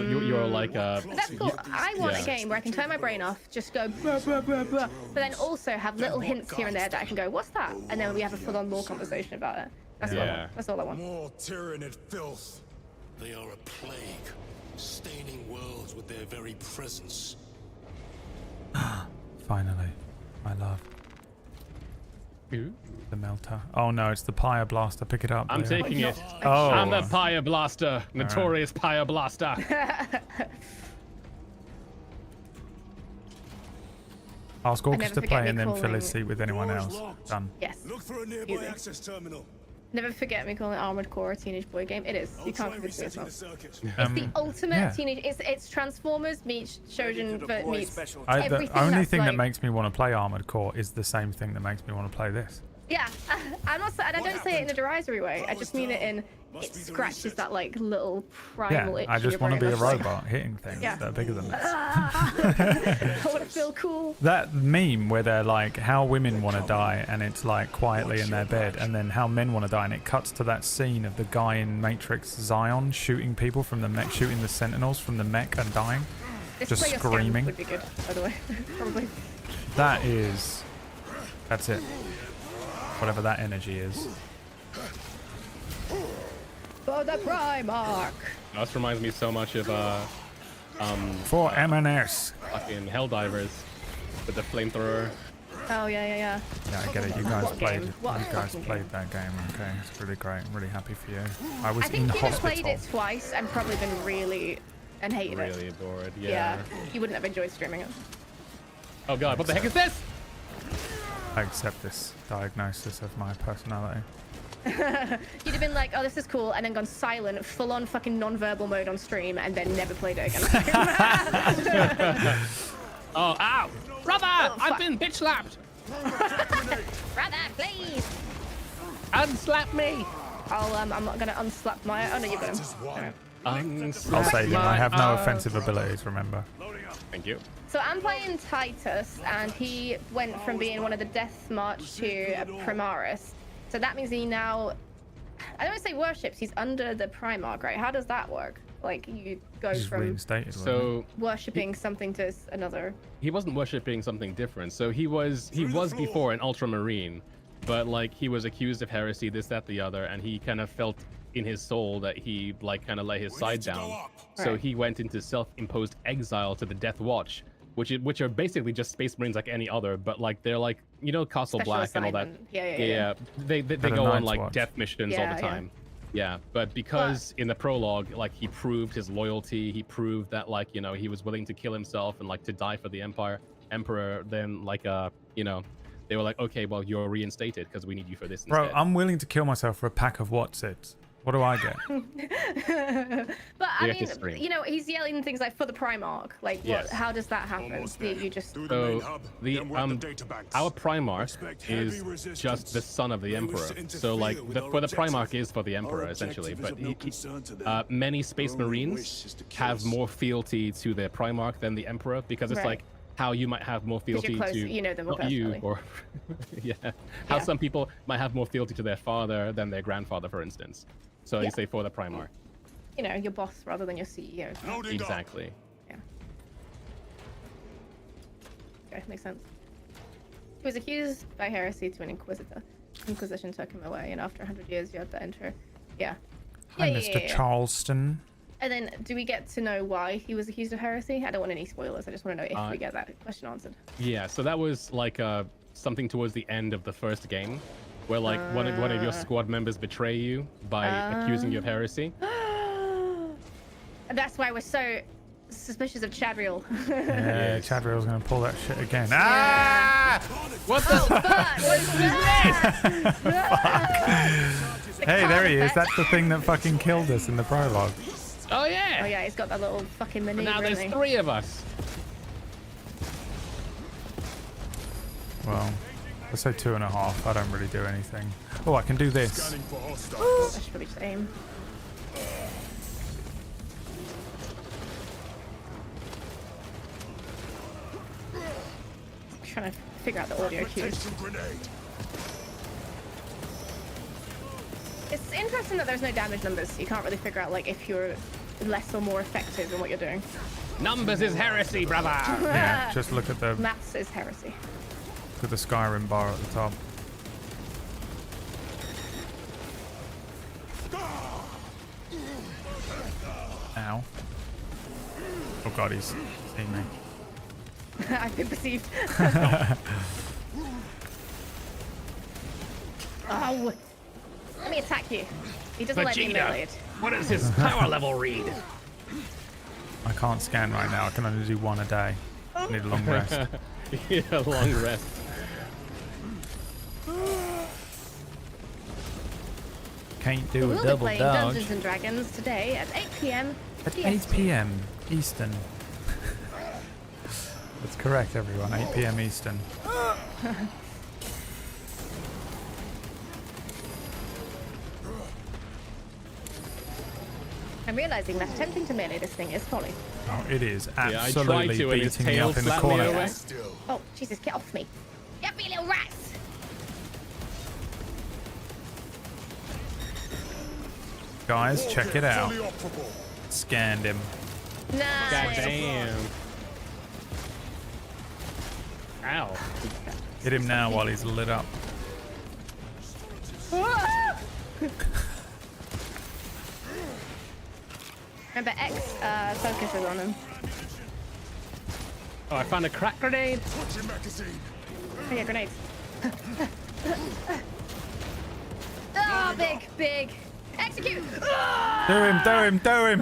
like That's cool. I want a game where I can turn my brain off, just go blah, blah, blah, blah, but then also have little hints here and there that I can go, what's that? And then we have a full-on lore conversation about it. That's all I want. That's all I want. More tyrannid filth. They are a plague, staining worlds with their very presence. Finally, my love. The melter. Oh no, it's the Pyre Blaster. Pick it up. I'm Leo. taking it. Oh. I'm the Pyre Blaster, notorious Pyre Blaster. Ask Orcus never to forget play me and then fill calling- his seat with anyone else. Done. Yes. Look for a nearby Easy. access terminal. Never forget me calling Armored Core a teenage boy game. It is. You can't convince me it's Resetting not. the circuit. It's the ultimate yeah. teenage. It's Transformers meets Shojin, meets The everything only that's thing that like- makes me want to play Armored Core is the same thing that makes me want to play this. Yeah, I'm not. I don't say it in a derisory way. I just mean it in. It scratches that like little primal itch. I just want to be a like, robot hitting things that are bigger than this. I want to feel cool. That meme where they're like how women want to die and it's like quietly in their bed, and then how men want to die, and it cuts to that scene of the guy in Matrix Zion shooting people from the mech, shooting the sentinels from the mech and dying, just screaming. Would be good, by the way. Probably. That's it. Whatever that energy is. For the Primarch. This reminds me so much of for M&S. Fucking Helldivers with the flamethrower. Oh yeah. Yeah, I get it. You guys played. That game. Okay, it's really great. I'm really happy for you. I was in hospital. I think you'd have played it twice and probably been really and hated it. Really bored. Yeah. You wouldn't have enjoyed streaming it. Oh god, what the heck is this? I accept this diagnosis of my personality. You'd have been like, oh, this is cool, and then gone silent, full-on fucking non-verbal mode on stream, and then never played it again. Oh, ow! Brother! I've been bitch slapped! Brother, please! Unslap me! I'm not gonna unslap my... Oh, no, you're gonna... I'll say that I have no offensive abilities, remember. Thank you. So I'm playing Titus, and he went from being one of the Death March to a Primaris. So that means he now, I don't want to say worships, he's under the Primarch, right? How does that work? Like, you go from worshipping something to another. He wasn't worshipping something different. So he was before an Ultramarine, but like he was accused of heresy, this, that, the other, and he kind of felt in his soul that he like kind of lay his side down. So he went into self-imposed exile to the Death Watch, which are basically just Space Marines like any other, but like they're like, you know, Castle Black and all that. Yeah. They go on like death missions all the time. Yeah, but because in the prologue, like he proved his loyalty, he proved that like, you know, he was willing to kill himself and like to die for the Emperor, then like you know, they were like, okay, well, you're reinstated because we need you for this instead. Bro, I'm willing to kill myself for a pack of Whatsits. What do I get? But I mean, you know, he's yelling things like for the Primarch. Like, how does that happen? You just so our Primarch is just the son of the Emperor. So like, for the Primarch is for the Emperor essentially. But many Space Marines have more fealty to their Primarch than the Emperor because it's like how you might have more fealty to you know them more personally. Or how some people might have more fealty to their father than their grandfather, for instance. So you say for the Primarch. You know, your boss rather than your CEO. Exactly. Yeah. Okay, makes sense. He was accused by heresy to an Inquisitor. Inquisition took him away, and after 100 years, you had to enter. Yeah. Hi, Mr. Charleston. And then, do we get to know why he was accused of heresy? I don't want any spoilers. I just want to know if we get that question answered. Yeah, so that was like something towards the end of the first game, where like one of your squad members betray you by accusing you of heresy. And that's why we're so suspicious of Chadriel. Yeah, Chadriel's gonna pull that shit again. Ah! What the fuck? What is this? Fuck. Hey, there he is. That's the thing that fucking killed us in the prologue. Oh yeah. Oh yeah, he's got that little fucking maneuver. Now there's 3 of us. Well, let's say 2.5. I don't really do anything. Oh, I can do this. I should probably just aim. I'm trying to figure out the audio cues. It's interesting that there's no damage numbers, so you can't really figure out like if you're less or more effective in what you're doing. Numbers is heresy, brother. Yeah, just look at the maths is heresy. Look at the Skyrim bar at the top. Ow. Oh god, he's seen me. I've been perceived. Oh, let me attack you. He doesn't let me melee it. What does his power level read? I can't scan right now. I can only do 1 a day. I need a long rest. Yeah, a long rest. Can't do we'll a double be playing dodge. Dungeons and Dragons today at 8 p.m. At 8 p.m. Eastern. That's correct, everyone. 8 p.m. Eastern. I'm realizing that attempting to melee this thing is folly. Oh, it is I absolutely tried to, and his beating me tail up in the slapped me corner. away. Oh, Jesus, get off me. Get me, little rats! Guys, check it out. Scanned him. Nice. God damn. Ow. Hit him now while he's lit up. Remember, X focuses on him. Oh, I found a crack grenade. I get grenades. Oh, big. Execute! Do him.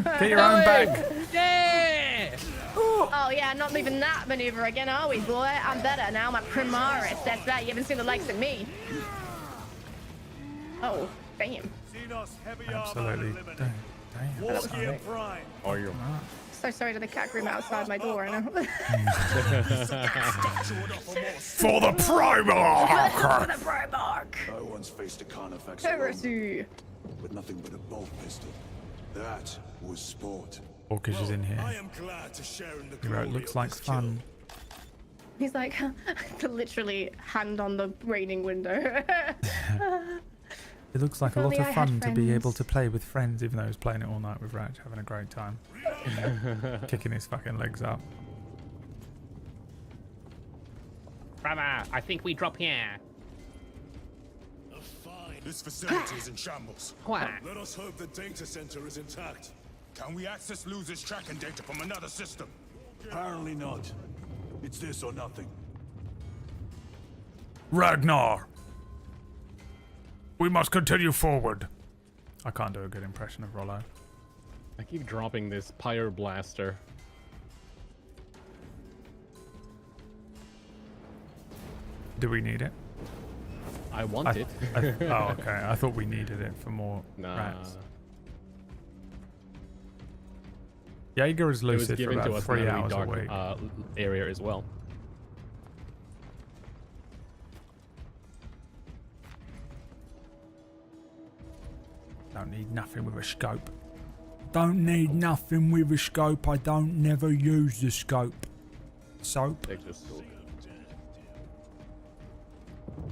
Get your own back. Yeah! Oh, yeah, not leaving that maneuver again, are we, boy? I'm better now. I'm a Primaris. That's right. You haven't seen the likes of me. Oh, damn. Absolutely. Damn. Oh, you're not. So sorry to the cat groom outside my door, I know. For the Primarch! For the Primarch! I once faced a Carnifex Heresy. with nothing but a bolt pistol. That was sport. Orcish is in here. I am glad to share in the He wrote, glory looks of like this kill. fun. He's like, literally hand on the raining window. It looks like If a lot only of I fun had to be able friends. to play with friends, even though he was playing it all night with Raj, having a great time. You know, kicking his fucking legs up. Brother, I think we drop here. This facility is in shambles. What? Let us hope the data center is intact. Can we access losers tracking data from another system? Apparently not. It's this or nothing. Ragnar! We must continue forward. I can't do a good impression of Rollo. I keep dropping this pyre blaster. Do we need it? I want it. Oh, okay. I thought we needed it for more Nah. rats. Jaeger is It was lucid for given to about us 3 in a hours a dark week. area as well. Don't need nothing with a scope. Don't need nothing with a scope. I don't never use the scope. Soap. Take this scope.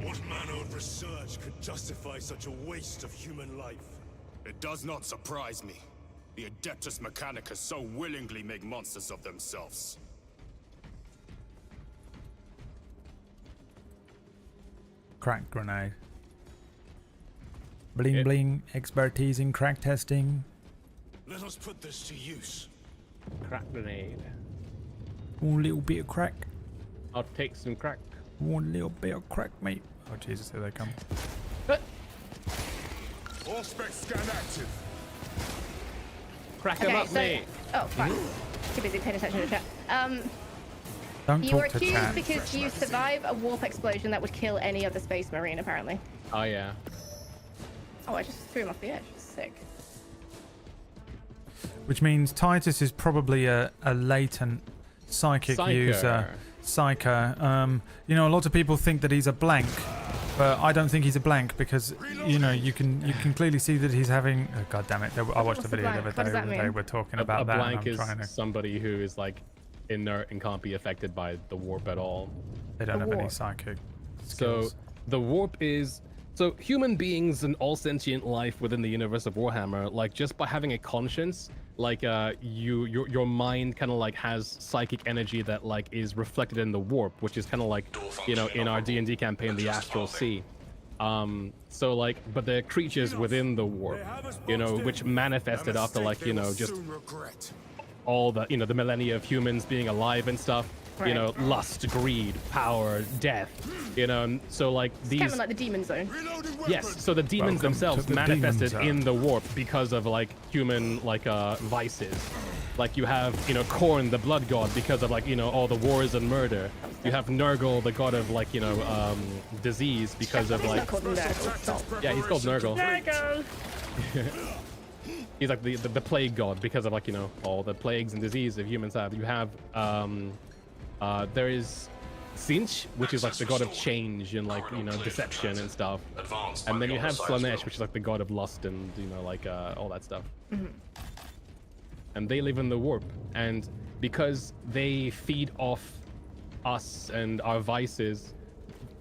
What manner of research could justify such a waste of human life? It does not surprise me. The Adeptus Mechanicus so willingly make monsters of themselves. Crack grenade. Bling Yeah. bling. Expertise in crack testing. Let us put this to use. Crack grenade. One little bit of crack. I'll take some crack. One little bit of crack, mate. Oh Jesus, here they come. All spec scan active. Crack 'em up, mate. Oh, fuck. Too busy paying attention to the chat. Don't You talk were to accused chat. because you survived a warp explosion that would kill any other space marine, apparently. Oh yeah. Oh, I just threw him off the edge. Sick. Which means Titus is probably a latent psychic Psyker. user. Psyker. You know, a lot of people think that he's a blank, but I don't think he's a blank because you know you can clearly see that he's having. Oh, God damn it! I watched What's the a video the blank? other What day does that where they mean? were talking A about that. blank And is I'm trying to. somebody who is like inert and can't be affected by the warp at all. They don't The have any warp. psychic So skills. the warp is so human beings and all sentient life within the universe of Warhammer, like just by having a conscience, like your mind kind of like has psychic energy that like is reflected in the warp, which is kind of like, you know, in our D&D campaign, the Astral Sea. So like, but they're creatures within the warp, you know, which manifested after like, you know, just all the, you know, the millennia of humans being alive and stuff. You know, lust, greed, power, death. You know, and so like these. Kind of like the demon zone. Yes, so the demons Welcome themselves to the manifested demon zone. in the warp because of like human like vices. Like you have, you know, Khorne, the blood god, because of like, you know, all the wars and murder. You have Nurgle, the god of like, you know, disease because of He's like. not called Nurgle. Stop. Yeah, he's called Nurgle. Nurgle! He's like the plague god because of like, you know, all the plagues and disease that humans have. You have there is Sinch, which is like the god of change and like, you know, deception and stuff. And then you have Slanesh, which is like the god of lust and, you know, like all that stuff. and they live in the warp. And because they feed off us and our vices,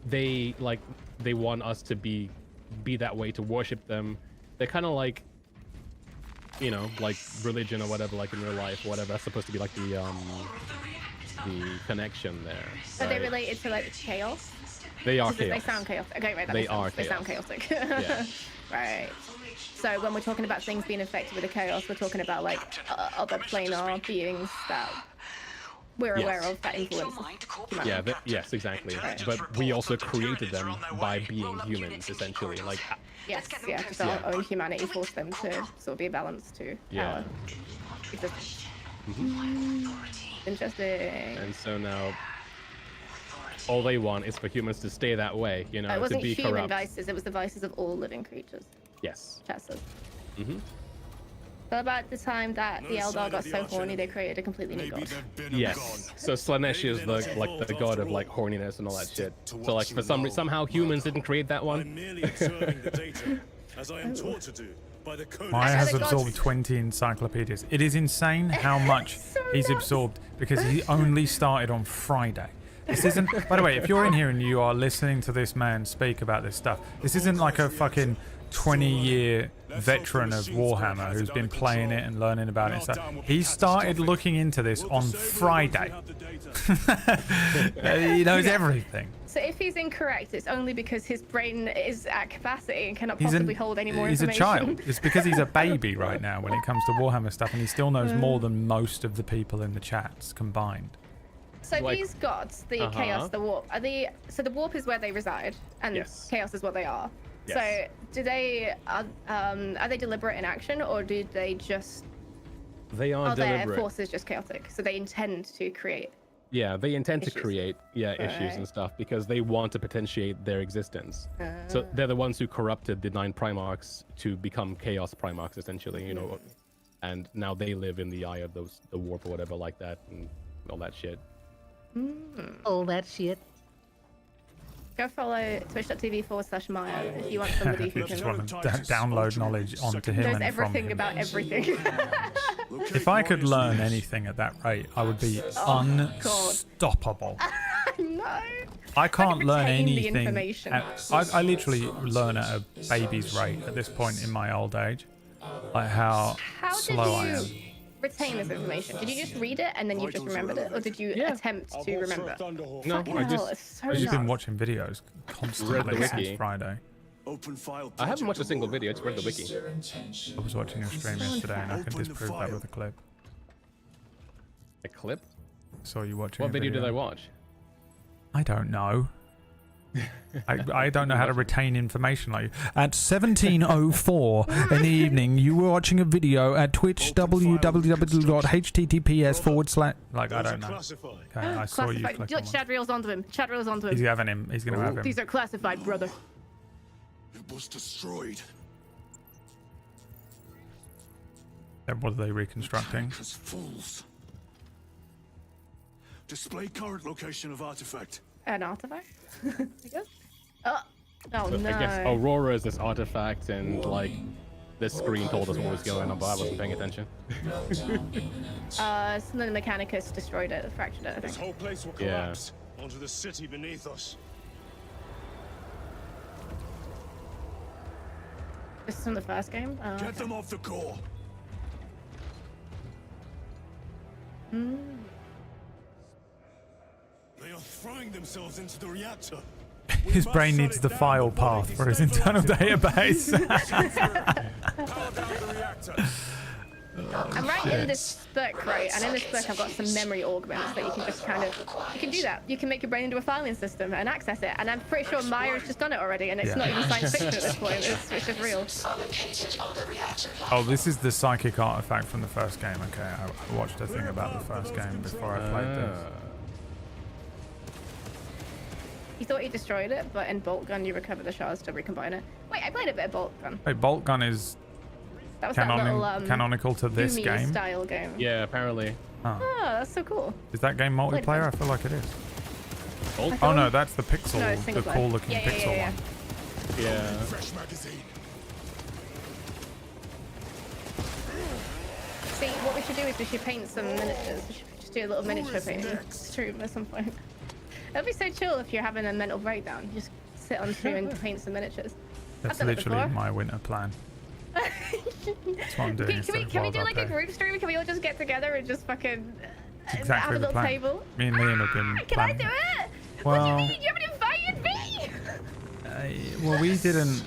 they want us to be that way, to worship them. They're kind of like, you know, like religion or whatever, like in real life, or whatever. That's supposed to be like the connection there. Are they related to like chaos? They are They chaos. sound chaotic. Okay, right. That They makes sense. are They sound chaos. chaotic. Yeah. Right. So when we're talking about things being infected with the chaos, we're talking about like other planar beings that we're aware of that influence humanity. Yeah, yes, exactly. Right. But we also created them by being humans, essentially. Like, Yes, yeah, just our own humanity forced them to sort of be balanced to Yeah. our existence. Mhm. Interesting. And so now, all they want is for humans to stay that way, you know, It to wasn't be human corrupt. vices, it was the vices of all living creatures. Yes. Chat says. Mm-hmm. So about the time that the Eldar got so horny, they created a completely new god. Yes. So Slanesh is the god of like horniness and all that shit. So like for somehow humans didn't create that one. As I am taught to do by the code. Maya has absorbed 20 encyclopedias. It is insane how much he's absorbed because he only started on Friday. This isn't, by the way, if you're in here and you are listening to this man speak about this stuff, this isn't like a fucking 20-year veteran of Warhammer who's been playing it and learning about it and stuff. He started looking into this on Friday. He knows everything. So if he's incorrect, it's only because his brain is at capacity and cannot possibly hold any more information. He's a child. It's because he's a baby right now when it comes to Warhammer stuff, and he still knows more than most of the people in the chats combined. So these gods, the chaos, the warp, are they? So the warp is where they reside, and chaos is what they are. Yes. So do they? Are they deliberate in action, or do they just? They are their deliberate. forces just chaotic? So they intend to create. Yeah, they intend to create issues and stuff because they want to potentiate their existence. So they're the ones who corrupted the 9 Primarchs to become Chaos Primarchs, essentially, you know. And now they live in the eye of the warp or whatever like that and all that shit. All that shit. Go follow twitch.tv/Maya if you want somebody who just can want to download knowledge onto him knows and everything from him. about everything. If I could learn anything at that rate, I would be unstoppable. No. I can't learn retain the anything. information. I literally learn at a baby's rate at this point in my old age. Like how slow I am. Retain this information? Did you just read it and then you just remembered it, or did you attempt to remember? No, Fucking I hell, just it's so I've just been nuts. watching videos constantly wiki. since Friday. I haven't watched a single video, I just read the wiki. I was watching a stream yesterday and I can disprove that with a clip. A clip? Saw you watching What a video did I watch? I don't know. I don't know how to retain information like you. At 17:04 in the evening, you were watching a video at Twitch www.https/. Like I don't know. Okay, I saw you click on one. Chat reels onto him. Chat reels onto him. He's having him. He's gonna have him. These are classified, brother. It was destroyed. What are they reconstructing? Fools. Display current location of artifact. An artifact? I guess. Oh So no. I guess Aurora is this artifact, and like this screen told us what was going on, but I wasn't paying attention. Some of the Mechanicus destroyed it, fractured it, I This think. whole place will Yeah. collapse onto the city beneath us. This is from the first game. Oh, Get okay. them off the core. They are throwing themselves into the reactor. His brain needs the file path for his internal database. Power down the reactor. I'm writing in this book, right? And in this book, I've got some memory augments that you can just kind of, you can do that. You can make your brain into a filing system and access it. And I'm pretty sure Maya's just done it already, and it's not even science fiction at this point. It's just real. Oh, this is the psychic artifact from the first game. Okay, I watched a thing about the first game before I played this. You thought you destroyed it, but in Bolt Gun, you recover the shards to recombine it. Wait, I played a bit of Bolt Gun. Wait, Bolt Gun is That was that little canonical to this Doomy game? style game. Yeah, apparently. Oh. Oh, that's so cool. Is that game Played multiplayer? I it. feel like it is. Bolt Oh no, that's the pixel, No, it's the single player. cool looking Yeah, pixel yeah. one. Yeah. Fresh magazine. See, what we should do is we should paint some miniatures. We should just do a little miniature painting stream at some point. It'd be so chill if you're having a mental breakdown. You just sit on stream and paint some miniatures. That's literally my winter plan. That's what I'm doing. Can we do like a group stream? Can we all just get together and just fucking exactly have a little table? Me and Liam have been Can I do it? Well, what do you mean? You haven't invited me! Well, we didn't.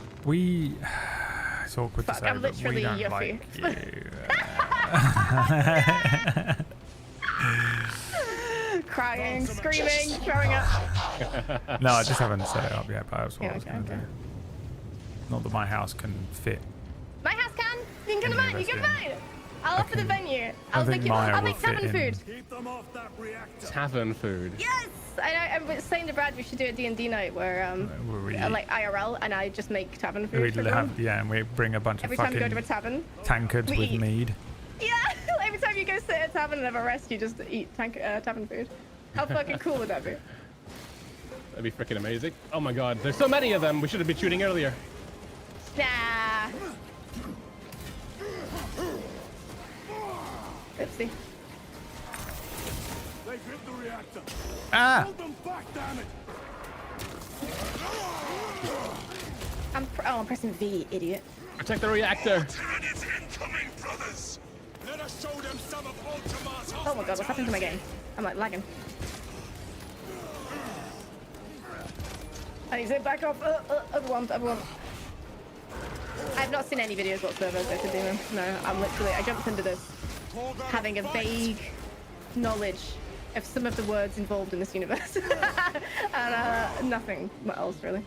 It's awkward to say, I'm but we literally don't like you. Crying, screaming, throwing up. No, I just haven't set it up yet, but that's what I was okay, going to do. Not that my house can fit. My house can. You can come to mine. You can come to mine. I'll offer the venue. I'll make tavern food. Tavern food. Yes. I was saying to Brad we should do a D&D night where like IRL, and I just make tavern food. And we bring a bunch every of time fucking you go to a tavern. Tankards with mead. Yeah. Every time you go sit at a tavern and have a rest, you just eat tavern food. How fucking cool would that be? That'd be freaking amazing. Oh my god, there's so many of them. We should have been shooting earlier. Nah. Oopsie. They've hit the reactor. Ah! Hold them back, damn it. I'm pressing V, idiot. Protect the reactor. Incoming, brothers. Let us show them some of Ultima's Oh my god, what's happened to my game? I'm like lagging. I need to back off. Overwhelmed. I've not seen any videos whatsoever go to Demon. No, I jumped into this having a vague knowledge of some of the words involved in this universe. And nothing else really.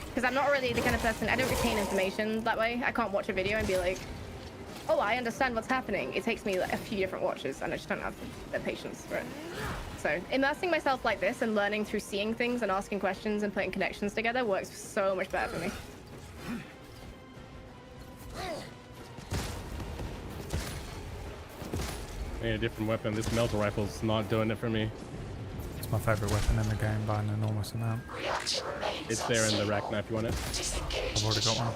Because I'm not really the kind of person, I don't retain information that way. I can't watch a video and be like, oh, I understand what's happening. It takes me like a few different watches and I just don't have the patience for it. So immersing myself like this and learning through seeing things and asking questions and putting connections together works so much better for me. I need a different weapon. This melter rifle's not doing it for me. It's my favorite weapon in the game by an enormous amount. It's there in the rack now if you want it. I've already got one.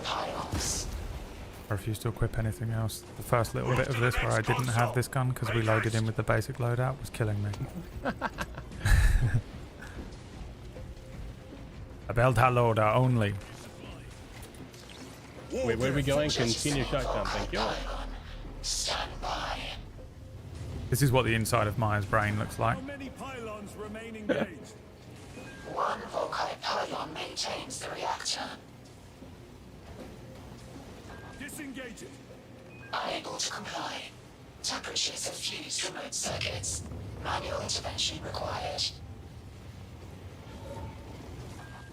I refuse to equip anything else. The first little bit of this where I didn't have this gun because we loaded in with the basic loadout was killing me. A Belta loader only. Wait, where are we going? Continue shotgun, thank you. This is what the inside of Maya's brain looks like. How many pylons remain engaged? One volcanic pylon maintains the reactor. Disengage it. Unable to comply. Temperatures have fused remote circuits. Manual intervention required.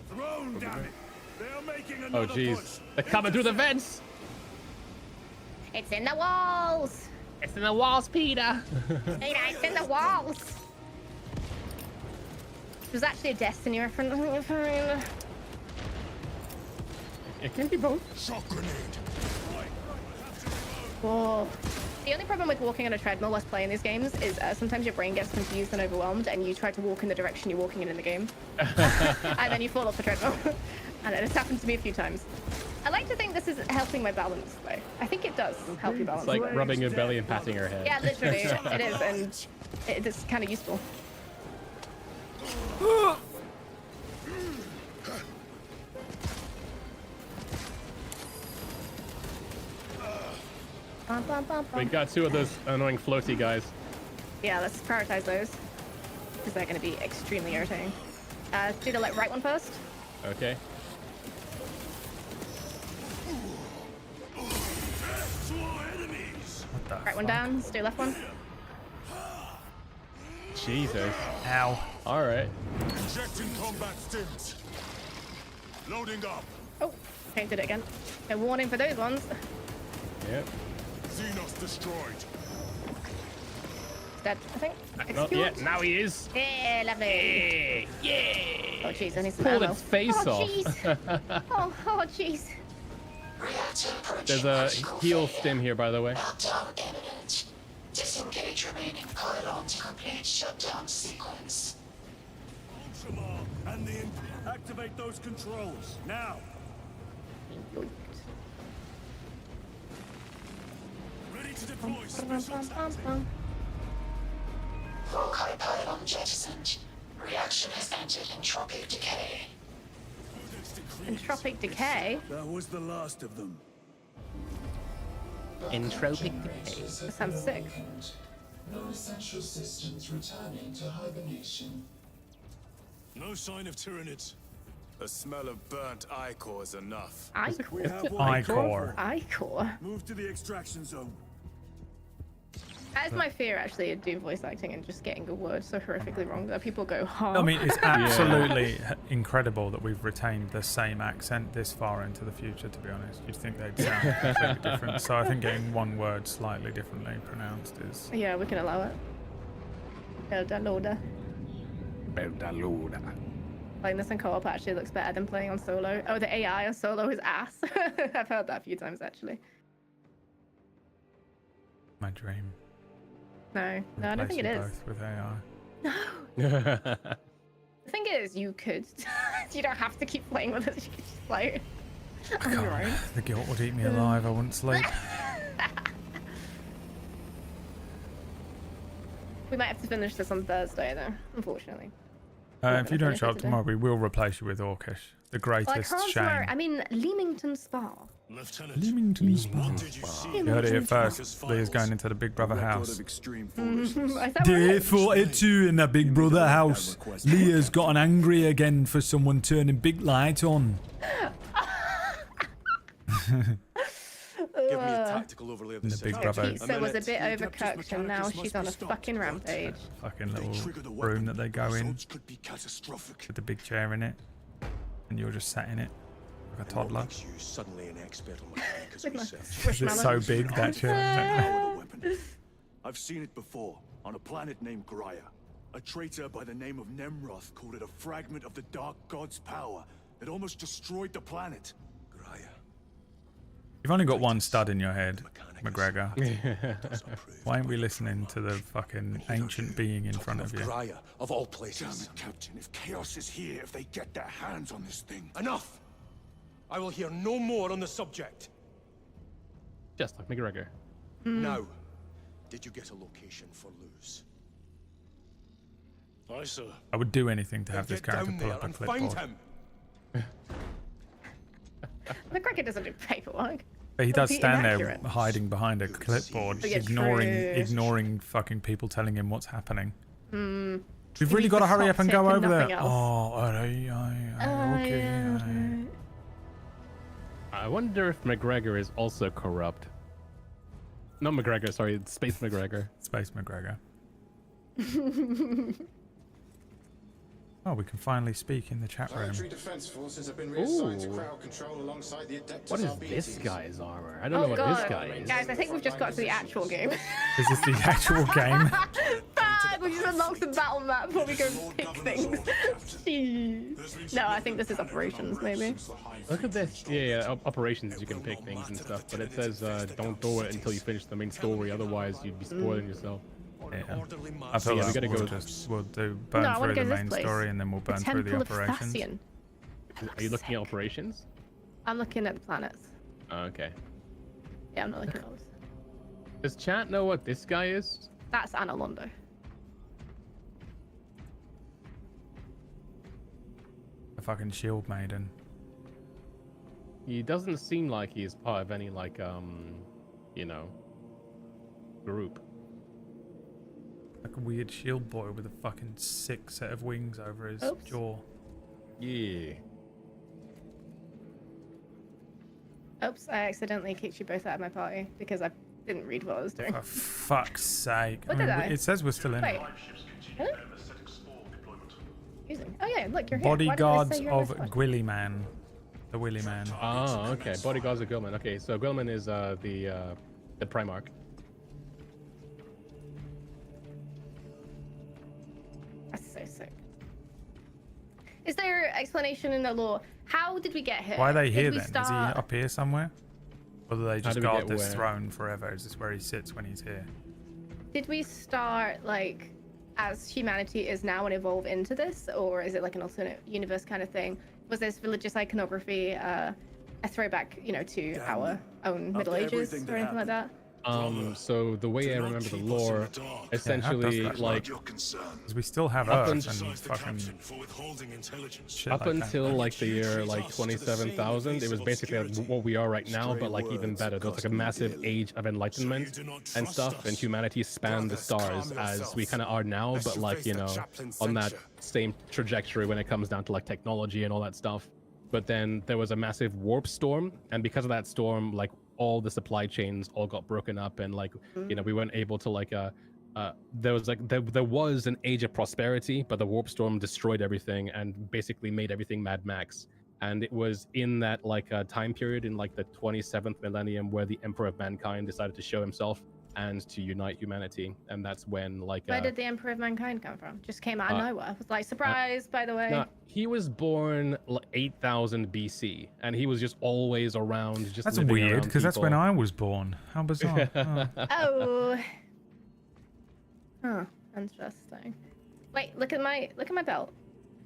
Thrown, damn it. They are making Oh another jeez. They're coming through the vents! It's in the walls! It's in the walls, Peter! Peter, it's in the walls! It was actually a Destiny reference. It can be both. Shock grenade. Whoa. The only problem with walking on a treadmill whilst playing these games is sometimes your brain gets confused and overwhelmed and you try to walk in the direction you're walking in the game. And then you fall off the treadmill. And it has happened to me a few times. I like to think this is helping my balance though. I think it does help you balance. It's like rubbing your belly and patting your head. Yeah, literally, it is, and it is kind of useful. We got two of those annoying floaty guys. Yeah, let's prioritize those because they're going to be extremely irritating. Do the right one first. Okay. What the Right one down. Let's do left one. Jesus. Ow. Alright. Injecting combat stims. Loading up. Oh, painted it again. A warning for those ones. Yep. Xenos destroyed. Dead, I think. Not yet. Now he is. Yeah, lovely. Yeah. Oh, jeez, I need some Pulled ammo. its face oh, off. Jeez. oh, jeez. There's a heal stim here, by the way. Meltdown imminent. Disengage remaining pylon to complete shutdown sequence. Ultramar and the activate those controls now. Volkai pylon jettisoned. Reaction has entered entropic decay. Entropic decay? That was the last of them. Entropic decay. That sounds sick. Non-essential systems returning to hibernation. No sign of Tyranids. The smell of burnt ichor is enough. Ichor? Ichor. Ichor? Move to the extraction zone. That is my fear, actually, of doing voice acting and just getting a word so horrifically wrong that people go, huh? I mean, it's absolutely incredible that we've retained the same accent this far into the future, to be honest. You'd think they'd sound completely different. So I think getting one word slightly differently pronounced is... Yeah, we can allow it. Belda Playing this in co-op actually looks better than playing on solo. Oh, the AI on solo is ass. I've heard that a few times, actually. My dream. No, I don't think it is. Both with AI. No. The thing is, you could. You don't have to keep playing with us. You could just play it on your own. The guilt would eat me alive. I wouldn't sleep. We might have to finish this on Thursday, though, unfortunately. If you don't show up tomorrow, we will replace you with Orcish. The greatest shame. Tomorrow. I mean, Leamington Spa. Leamington Spa. You heard it here first. Leah's going into the Big Brother house. Day 42 in the Big Brother house. Leah's gotten angry again for someone turning big light on. Give me a tactical overlay of the Big Brother. Pizza was a bit overcooked and now she's on a fucking rampage. Fucking little room that they go in with the big chair in it, and you're just sat in it like a toddler. Is it so big, that chair? I've seen it before on a planet named Graia. A traitor by the name of Nemroth called it a fragment of the Dark God's power that almost destroyed the planet. You've only got one stud in your head, McGregor. Why aren't we listening to the fucking ancient being in front of you? Graia, of all places. Damn it, Captain. If Chaos is here, if they get their hands on this thing. Enough! I will hear no more on the subject. Just like McGregor. Now, did you get a location for Luz? Aye, sir. I would do anything to have this character pull up a clipboard. McGregor doesn't do paperwork. But he does stand there hiding behind a clipboard, ignoring fucking people telling him what's happening. We've really got to hurry up and go over there. Oh, okay. I wonder if McGregor is also corrupt. Not McGregor, sorry, Space McGregor. Space McGregor. Oh, we can finally speak in the chat room. Defense forces have been reassigned to crowd control alongside the what is this guy's armor? I don't know what this guy is. Guys, I think we've just got to the actual game. Is this the actual game? We just unlocked the battle map before we go pick things. Jeez. No, I think this is operations, maybe. Look at this. Yeah, operations, you can pick things and stuff, but it says don't do it until you finish the main story, otherwise you'd be spoiling yourself. Yeah. I feel like we'll burn through the main story and then we'll burn through the operations. Are you looking at operations? I'm looking at the planets. Oh, okay. Yeah, I'm not looking at those. Does chat know what this guy is? That's Analondo. The fucking shield maiden. He doesn't seem like he's part of any, like, you know, group. Like a weird shield boy with a fucking sick set of wings over his jaw. Yeah. Oops, I accidentally kicked you both out of my party because I didn't read what I was doing. For fuck's sake. What did I? It says we're still in Wait. it. Really? Oh yeah, look, you're here. Bodyguards of Gwillyman. The Willy Man. Oh, okay. Bodyguards of Gwilman. Okay, so Gwilman is the Primarch. That's so sick. Is there explanation in the lore? How did we get here? Why are they here then? Is he up here somewhere? Or do they just do we guard get this where? throne forever? Is this where he sits when he's here? Did we start like as humanity is now and evolve into this, or is it like an alternate universe kind of thing? Was this religious iconography a throwback, you know, to our own Middle Ages or anything like that? So the way I remember the lore, essentially, like because we still have up Earth and fucking shit up like until that. like the year like 27,000, it was basically like what we are right now, but like even better. There was like a massive age of enlightenment and stuff, and humanity spanned the stars as we kind of are now, but like, you know, on that same trajectory when it comes down to like technology and all that stuff. But then there was a massive warp storm, and because of that storm, like all the supply chains all got broken up, and like, you know, we weren't able to like there was an age of prosperity, but the warp storm destroyed everything and basically made everything Mad Max. And it was in that like time period in like the 27th millennium where the Emperor of Mankind decided to show himself and to unite humanity. And that's when like where did the Emperor of Mankind come from? Just came out of nowhere. It was like, surprise, by the way. No, he was born 8000 BC, and he was just always around. Just That's living weird, around because that's when people. I was born. How bizarre. Oh. Oh. Huh. Interesting. Wait, look at my belt.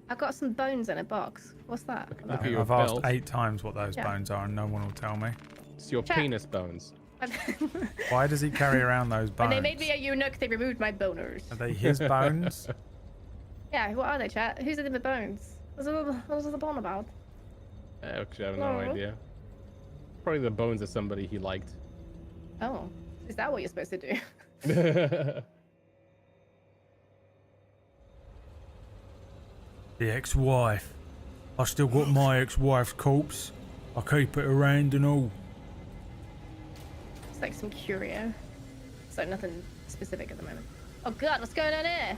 I've got some bones in a box. What's that? Look at your I've asked belt. 8 times what those Yeah. bones are, and no one will tell me. It's your Chat. penis bones. Why does he carry around those When bones? they made me a eunuch, they removed my boners. Are they his bones? Yeah, what are they, chat? Who's in the bones? What was the bone about? Actually, I have no No. idea. Probably the bones of somebody he liked. Oh, is that what you're supposed to do? The ex-wife. I still got my ex-wife's corpse. I keep it around and all. It's like some curio. So nothing specific at the moment. Oh god, what's going on here?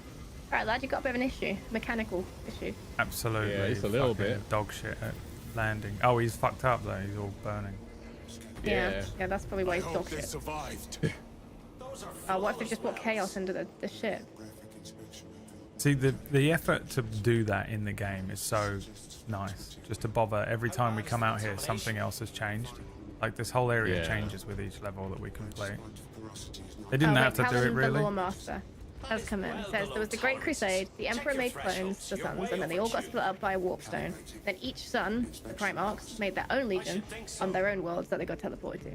Alright, lad, you got a bit of an issue. Mechanical issue. Absolutely. Yeah, just a little fucking bit. Dog shit at landing. Oh, he's fucked up though. He's all burning. Yeah, that's probably why he's dog shit. survived. What if they just brought chaos into the ship? See, the effort to do that in the game is so nice. Just to bother every time we come out here, something else has changed. Like this whole area Yeah. changes with each level that we complete. They didn't Oh, have to do Callum, it really. The Law Master has come in. It says there was the Great Crusade, the Emperor made clones, the sons, and then they all got split up by a warp stone. Then each son, the Primarchs, made their own legion on their own worlds that they got teleported to.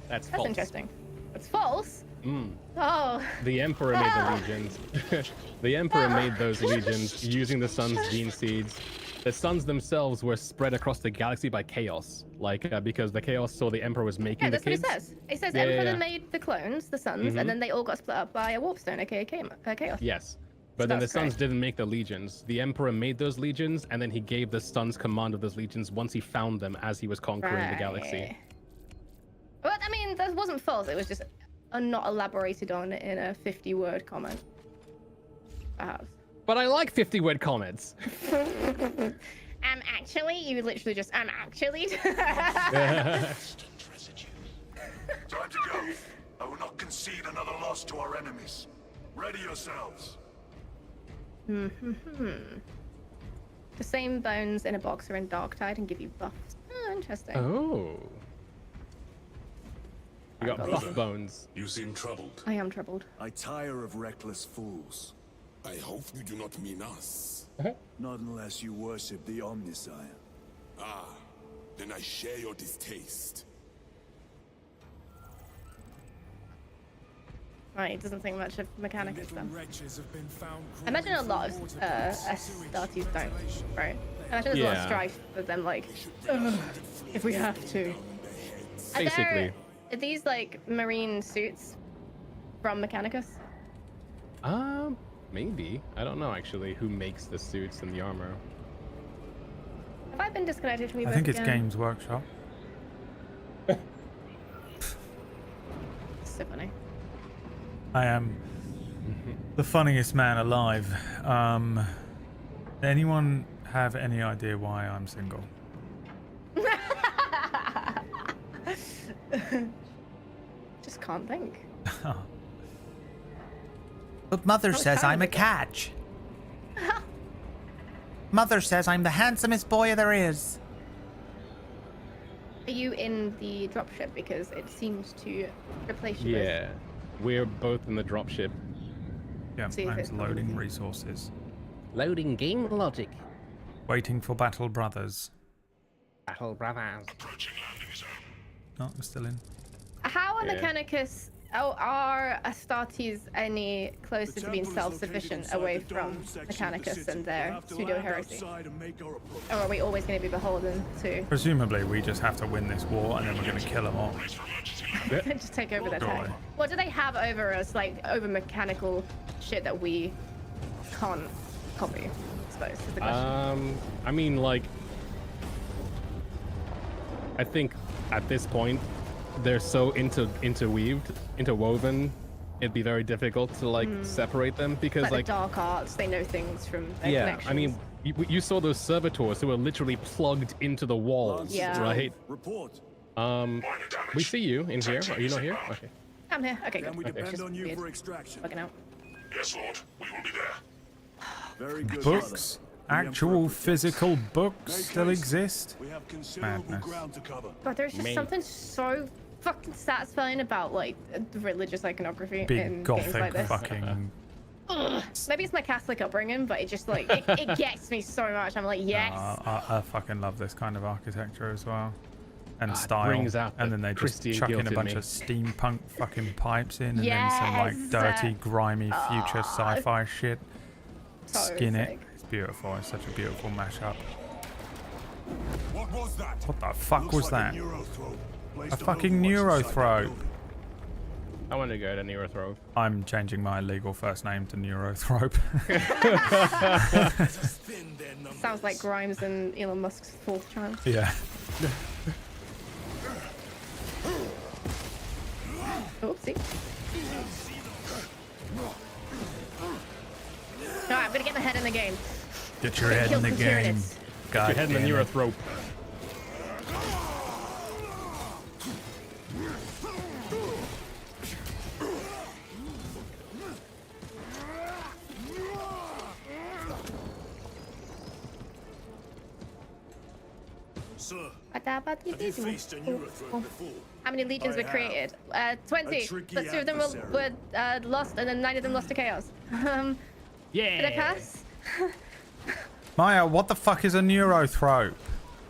That's That's false. interesting. It's false? Mm. Oh. The Emperor made the legions. The Emperor made those legions using the sun's gene seeds. The suns themselves were spread across the galaxy by chaos, like because the chaos saw the Emperor was making Yeah, the that's what kids. it says. It says Yeah, Emperor yeah. then made the clones, the sons, Mhm. and then they all got split up by a warp stone, aka chaos. Yes. So But then the that's sons great. didn't make the legions. The Emperor made those legions, and then he gave the sons command of those legions once he found them as he was conquering the galaxy. Right. Well, I mean, that wasn't false. It was just not elaborated on in a 50-word comment. Perhaps. But I like 50-word comments. Actually, you literally just, actually. Time to go. I will not concede another loss to our enemies. Ready yourselves. The same bones in a box are in Darktide and give you buffs. Oh, interesting. Oh. You got Brother, buff bones. You seem troubled. I am troubled. I tire of reckless fools. I hope you do not mean us. Not unless you worship the Omniscient. Ah, then I share your distaste. Right, doesn't think much of Mechanicus then. I imagine a lot of Astartes don't, right? I imagine there's a lot of Yeah. strife with them, like, "Ugh, if we have to. Basically. Are these like marine suits from Mechanicus? Maybe. I don't know actually who makes the suits and the armor. Have I been disconnected from you I both think it's again? Games Workshop. So funny. I am the funniest man alive. Anyone have any idea why I'm single? Just can't think. But Mother says I'm a catch. Mother says I'm the handsomest boy there is. Are you in the dropship? Because it seems to replace you. with- Yeah. We're both in the dropship. Yeah, See if I'm it's loading resources. Loading game logic. Waiting for Battle Brothers. Battle Brothers. No, I'm still in. How are Yeah. Mechanicus are Astartes any closer to being self-sufficient away from Mechanicus and their pseudo-heresy? Or are we always going to be beholden to... Presumably, we just have to win this war and then we're going to kill them all. just take over their tech. What do they have over us, like, over mechanical shit that we can't copy, I suppose, is the question. I mean, like... I think at this point, they're so interwoven, it'd be very difficult to like separate them because like the dark arts, they know things from their connections. I mean, you saw those servitors who were literally plugged into the walls, right? Report. We see you in here. Are you not here? Okay. I'm here. Okay, good. We depend Just on you weird. for extraction. Bugging out. Yes, Lord. We will be there. Very good. Books? Actual physical books still exist? We have considerable Madness. ground to cover. But there's just something so fucking satisfying about like religious iconography Big in gothic games like this. fucking... Ugh. Maybe it's my Catholic upbringing, but it just like it gets me so much. I'm like, yes. I fucking love this kind of architecture as well. And style. brings out and the then they just Christian chuck in guilt a in bunch me. of steampunk fucking pipes in and Yes. then some like dirty, grimy future sci-fi shit. So Skin it. sick. It's beautiful. It's such a beautiful mashup. What was that? What the fuck was that? A fucking Neurothrope. I want to go to Neurothrope. I'm changing my legal first name to Neurothrope. Sounds like Grimes and Elon Musk's fourth child. Yeah. Oopsie. Alright, I'm gonna get my head in the game. Get your head in the game. God Get your head in the damn it. Neurothrope. Sir, How faced a Neurothrope before. many legions I were have. created? 20, A tricky but 2 of them were lost, and then 9 of them lost to chaos. Did I pass? Maya, what the fuck is a Neurothrope?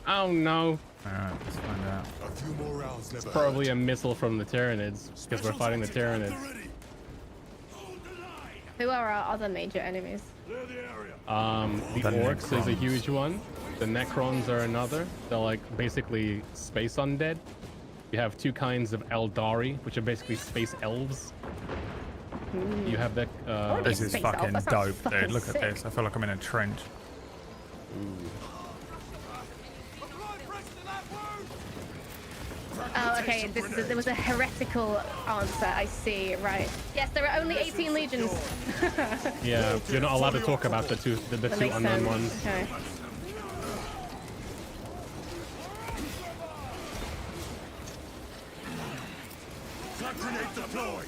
Oh no. Alright, let's find out. A few more rounds never Probably a missile from the Tyranids, because we're fighting the Tyranids. Who are our other major enemies? The The Orcs is a Necrons. huge one. The Necrons are another. They're like basically space undead. You have 2 kinds of Eldari, which are basically space elves. You have the This is Space fucking elf, that sounds dope, dude. fucking Look at sick. this. I feel like I'm in a trench. Oh, okay. There was a heretical answer. I see. Right. Yes, there are only 18 legions. yeah. You're not allowed to talk about the two That two makes unknown sense. ones. Okay. Grenade deployed.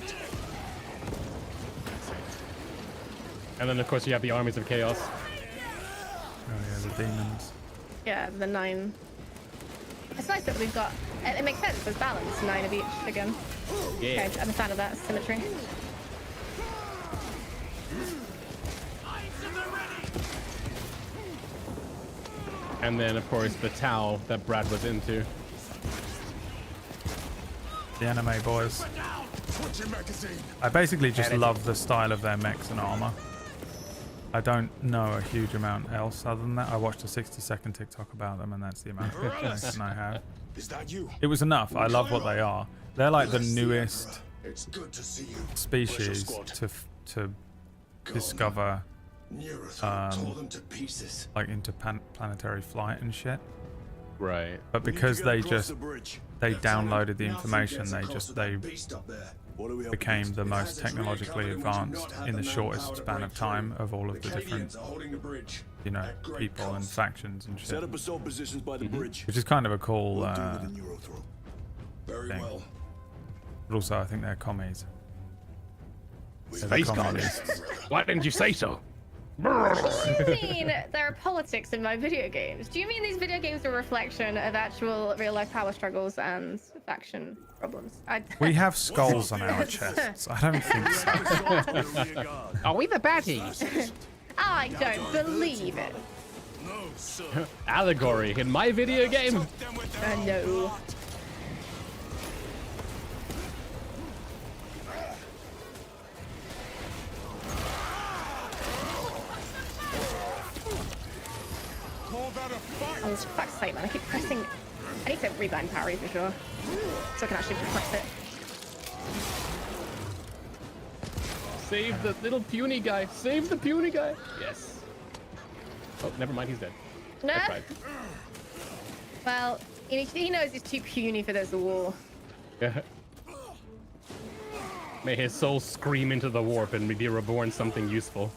And then of course you have the armies of chaos. Oh yeah, the demons. Yeah, the 9. It's nice that we've got. It makes sense. There's balance. 9 of each again. Yeah. Okay, I'm a fan of that symmetry. And then of course the Tau that Brad was into. The anime boys. Switching magazine. I basically just love the style of their mechs and armor. I don't know a huge amount else other than that. I watched a 60-second TikTok about them, and that's the amount of information I have. Is that you? It was enough. I love what they are. They're like the newest It's good to see you. species Squad. to discover, Neurothrope tore them to pieces. like interplanetary flight and shit. Right. But We need because to get they across just the bridge. they downloaded the Nothing information, gets they across just to that they beast up there. What are we up became against? the It most has its rear technologically cover, which will advanced not have in the the shortest manpower to span break of time through. of all of the Cadians different, are holding the bridge. you know, At great people and cost. factions and shit. Set up assault positions by the bridge. Which is kind of a cool We'll deal with the Neurothrope. Very thing. well. But also, I think they're commies. They're the Space communists. Why didn't you say so? Do you mean there are politics in my video games? Do you mean these video games are a reflection of actual real-life power struggles and faction problems? We have skulls on our chests. I don't think so. Are we the baddies? I don't believe it. No, sir. Allegory in my video game? No. Oh, for fuck's sake, man. I keep pressing. I need to rebind parry for sure. So I can actually press it. Save the little puny guy. Save the puny guy. Yes. Oh, never mind. He's dead. No. I tried. Well, he knows he's too puny for this war. May his soul scream into the warp and be reborn something useful.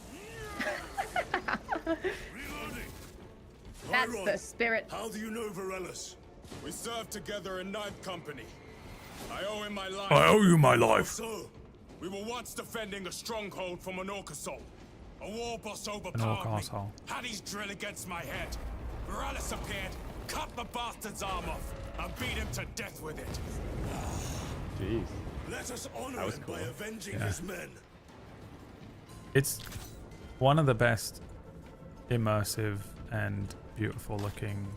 That's the spirit. How do you know Varellus? We served together in 9th Company. I owe him my life. I owe you my life. So, we were once defending a stronghold from an Orcasol. A war boss An overpowered me. Orcasol. Had his drill against my head. Varellus appeared, cut the bastard's arm off, and beat him to death with it. Jeez. Let us honor him by avenging Yeah. his men. It's one of the best immersive and beautiful looking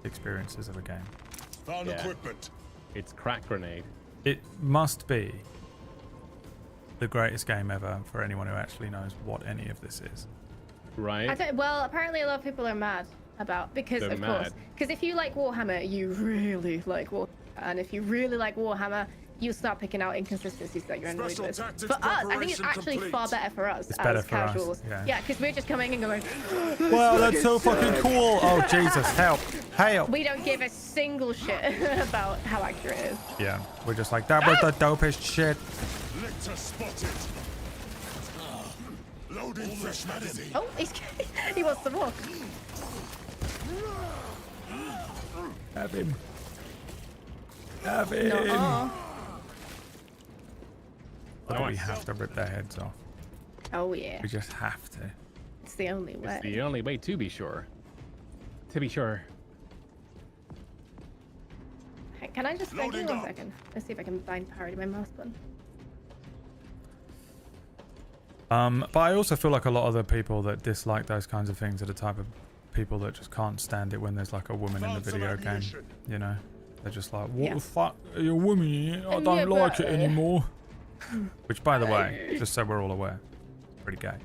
experiences of a game. Found equipment. It's Crack Grenade. It must be the greatest game ever for anyone who actually knows what any of this is. Right? Well, apparently a lot of people are mad about because They're of mad. course. Because if you like Warhammer, you really like Warhammer, and if you really like Warhammer, you'll start picking out inconsistencies that you're annoyed with. For us, I think it's actually far better for us It's as better for us, casuals. yeah. Because we're just coming and going. Wow, that's so fucking cool! Oh Jesus, help! Help! We don't give a single shit about how accurate it is. Yeah, we're just like, that was the dopest shit. Lictor spotted. Loading fresh magazine. Oh, he wants to walk. Have him. Have him. No. But we have to rip their heads off. Oh yeah. We just have to. It's the only way. It's the only way to be sure. To be sure. Hey, can I just give me 1 second? Let's see if I can bind parry to my mouse button. But I also feel like a lot of the people that dislike those kinds of things are the type of people that just can't stand it when there's like a woman in the video game. You know, they're just like, what the fuck? Are you a woman? I don't like it anymore. Which, by the way, just so we're all aware, pretty gay.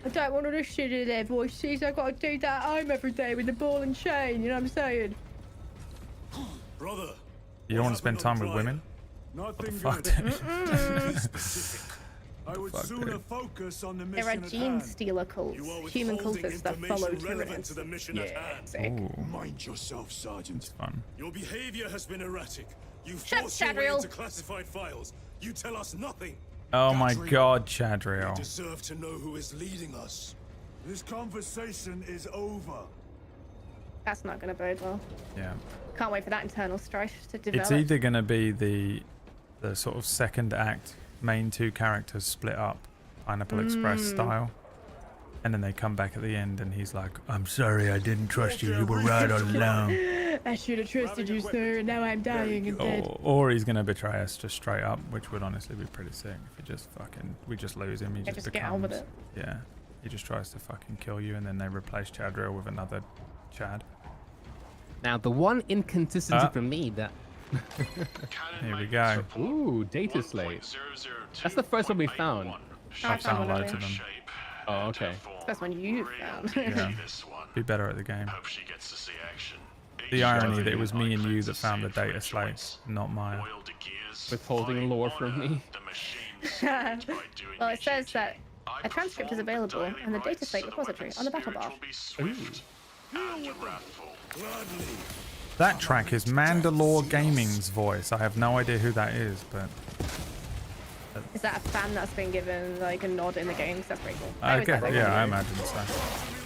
I don't want to listen to their voices. I gotta do that at home every day with the ball and chain. You know what I'm saying? Brother. You don't want to spend time with women? What the fuck? dude? I would sooner focus on the mission There are gene stealer cults, human cultists that follow tyrannies. to the mission at hand. Sick. Mind yourself, Sergeant. Fun. Your behavior has been erratic. You Shut force your way Chadriel. into classified files. You tell us nothing. Oh my God, You Chadriel. deserve to know who is leading us. This conversation is over. That's not gonna bode well. Yeah. Can't wait for that internal strife to develop. It's either gonna be the sort of second act, main two characters split up, Pineapple Express style, and then they come back at the end, and he's like, "I'm sorry, I didn't trust you. You were right all along." I should have trusted you, sir, and now I'm dying and dead. Or he's gonna betray us just straight up, which would honestly be pretty sick. If we just lose him, he Yeah, just just becomes. get on with it. Yeah, he just tries to fucking kill you, and then they replace Chadriel with another Chad. Now, the one inconsistency for me that... Here we go. Ooh, data slate. That's the first one we found. I've found loads of them. Oh, okay. It's the first one you found. Yeah. Be better at the game. The irony that it was me and you that found the data slate, not Maya. Withholding lore from me. Well, it says that a transcript is available in the data slate repository on the battle bar. Ooh. That track is Mandalore Gaming's voice. I have no idea who that is, but Is that a fan that's been given like a nod in the game? 'Cause that's pretty cool. I always guess, like that yeah, kind I of imagine so.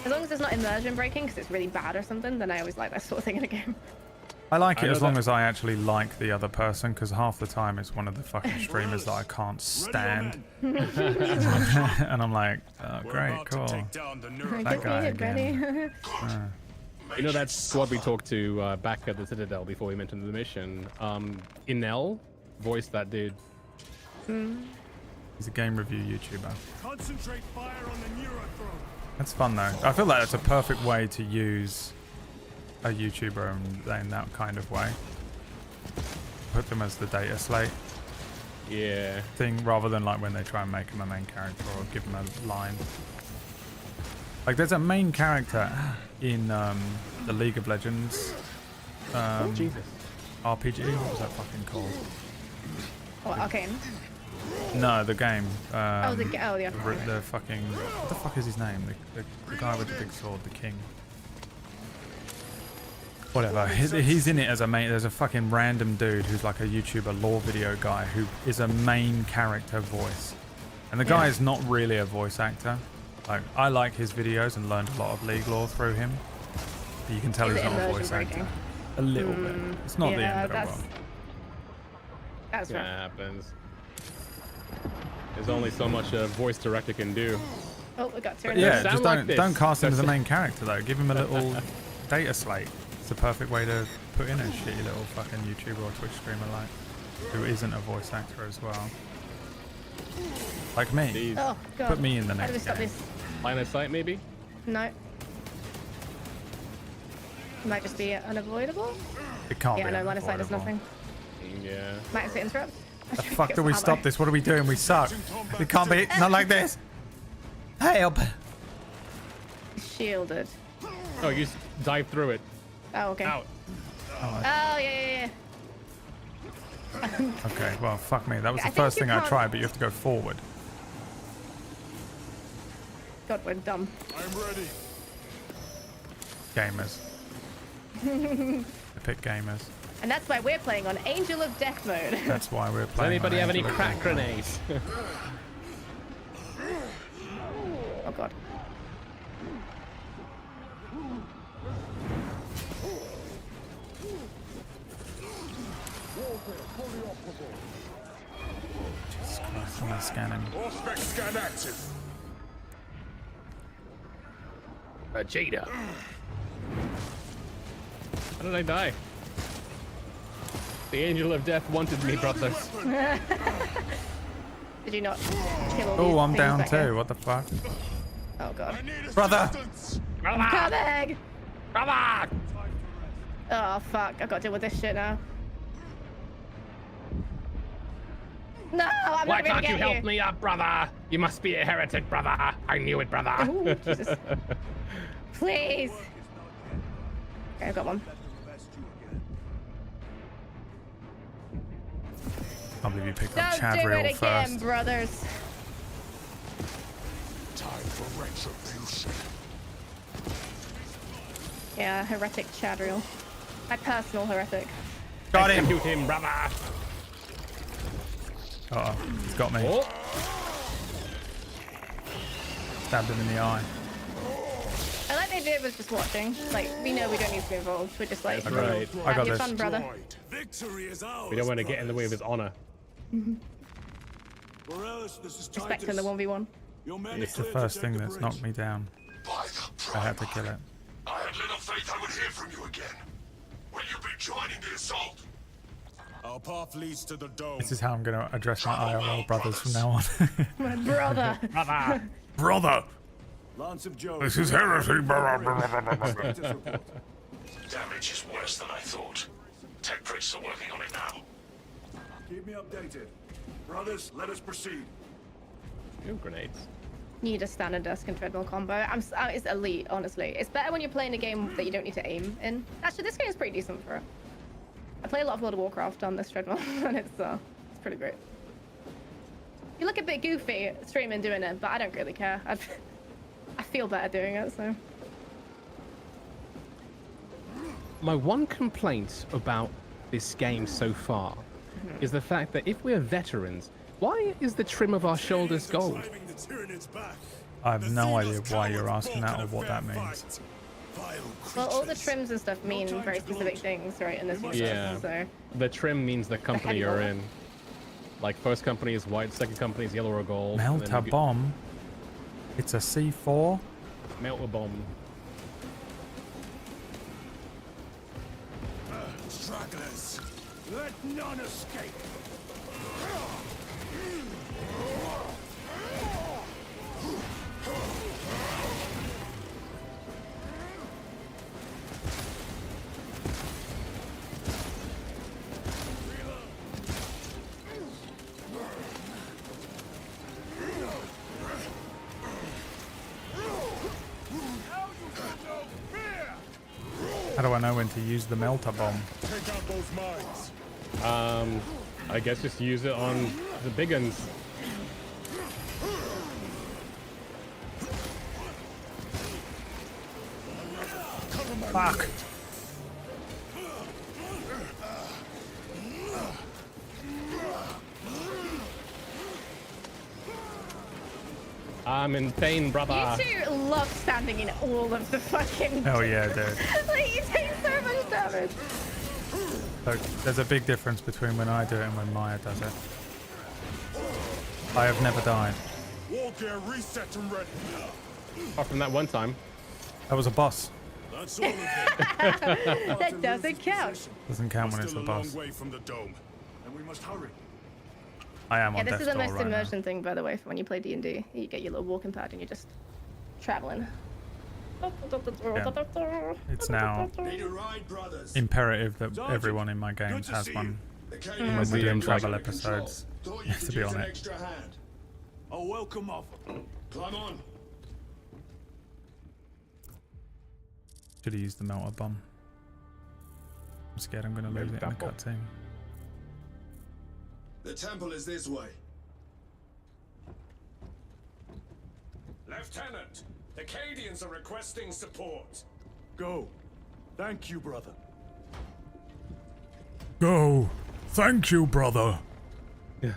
As long as it's not immersion breaking because it's really bad or something, then I always like that sort of thing in a game. I like it I as know long that- as I actually like the other person, because half the time it's one of the fucking streamers that I can't stand. And I'm like, oh, great, cool. That guy again. You know that squad we talked to back at the Citadel before we mentioned the mission? Inel voiced that dude. He's a game review YouTuber. Concentrate fire on the neurothrone. That's fun though. I feel like that's a perfect way to use a YouTuber in that kind of way. Put them as the data slate Yeah. thing, rather than like when they try and make him a main character or give him a line. Like, there's a main character in the League of Legends Jesus. RPG. What was that fucking called? What, Arcane? No, the game. The fucking. What the fuck is his name? The guy with the big sword, the king. Whatever. He's in it as a main. There's a fucking random dude who's like a YouTuber lore video guy who is a main character voice. And the guy is not really a voice actor. Like, I like his videos and learned a lot of League lore through him. But you can tell he's not a voice actor. A little bit. It's not the end of the world. That's That right. happens. There's only so much a voice director can do. Oh, we got But two. yeah, just like don't this. cast him as a main character though. Give him a little data slate. It's the perfect way to put in a shitty little fucking YouTuber or Twitch streamer like who isn't a voice actor as well. Like me. Jeez. Oh, God. Put me in the How do we next stop game. this? Line of sight, maybe? No. Might just be unavoidable. It can't Yeah, be. no, line of sight does unavoidable. nothing. Yeah. Might have to interrupt. The fuck do we stop this? What are we doing? We suck. It can't be. Not like this. Help. Shielded. Oh, you just dive through it. Oh, okay. Out. Oh, yeah. Okay, well, fuck me. That was I the think first you thing I can't- tried, but you have to go forward. God, we're dumb. I'm ready. Gamers. Epic gamers. And that's why we're playing on Angel of Death mode. That's why we're Does playing. anybody on have any Angel of crack Death. grenades? Oh, God. Jesus Christ, I'm not scanning. Auspex scan active. Vegeta. How did I die? The Angel of Death wanted me, brothers. Did you not kill all Oh, these I'm things down that too. go- What the fuck? Oh, God. Brother! I'm coming! Brother! Oh, fuck. I've got to deal with this shit now. No, I'm Why not going can't to you get help me up, brother? You must be a heretic, brother. I knew it, brother. Ooh, Jesus. Please. Okay, I've got one. I can't believe you picked up Don't do it Chadriel again, first. brothers. Time for retribution. Yeah, heretic Chadriel. My personal heretic. Got him! Execute him, brother. Uh-oh, he's got me. Oh. Stabbed him in the eye. I like the idea of us just watching. Like, we know we don't need to be involved. We're just like, That's right. I have got your this. fun, brother. Victory is ours. We don't want to get in the way of his honor. Morales, this is Respecting the 1v1. Your men It's are the clear to first take thing the that's bridge. knocked me down. By the I had to kill it. I had little faith I would hear from you again. Will you be joining the assault? Our path leads to the dome. This is how I'm going to address my IRL brothers from now on. My brother. Brother. Brother! Lance of Joe. This is heresy! Damage is worse than I thought. Tech priests are working on it now. Keep me updated. Brothers, let us proceed. Ooh, grenades. Need a standard desk and treadmill combo. It's elite, honestly. It's better when you're playing a game that you don't need to aim in. Actually, this game is pretty decent for it. I play a lot of World of Warcraft on this treadmill, and it's pretty great. You look a bit goofy streaming doing it, but I don't really care. I feel better doing it, so. My one complaint about this game so far is the fact that if we're veterans, why is the trim of our shoulders gold? I have no idea why you're asking that or what that means. Well, all the trims and stuff mean very specific things, right, in this universe, Yeah. so. The trim means the company you're in. Like, first company is white, second company is yellow or gold. and Melt then a you- bomb? It's a C4? Melt a bomb. Stragglers, let none escape. How do I know when to use the melter bomb? Take out those mines. I guess just use it on the big guns. Fuck. I'm in pain, brother. You two love standing in all of the fucking... Hell yeah, dude. Like, you take so much damage. Look, there's a big difference between when I do it and when Maya does it. I have never died. War gear reset and ready. Apart from that one time. That was a boss. That's all of it. That doesn't count. Doesn't count when it's Still a a long boss. way from the dome, and we must hurry. I am Yeah, on this death's is the door most right now. immersion thing, by the way, for when you play D&D. You get your little walking pad and you're just traveling. It's now Need a ride, brothers. imperative that everyone in my games has one. And when we're doing travel episodes, you have to be on it. A welcome offer. Climb on. Should have used the melter bomb. I'm scared I'm going to lose it in the cutscene. The temple is this way. Lieutenant, the Cadians are requesting support. Go. Thank you, brother. Go. Thank you, brother. Yeah.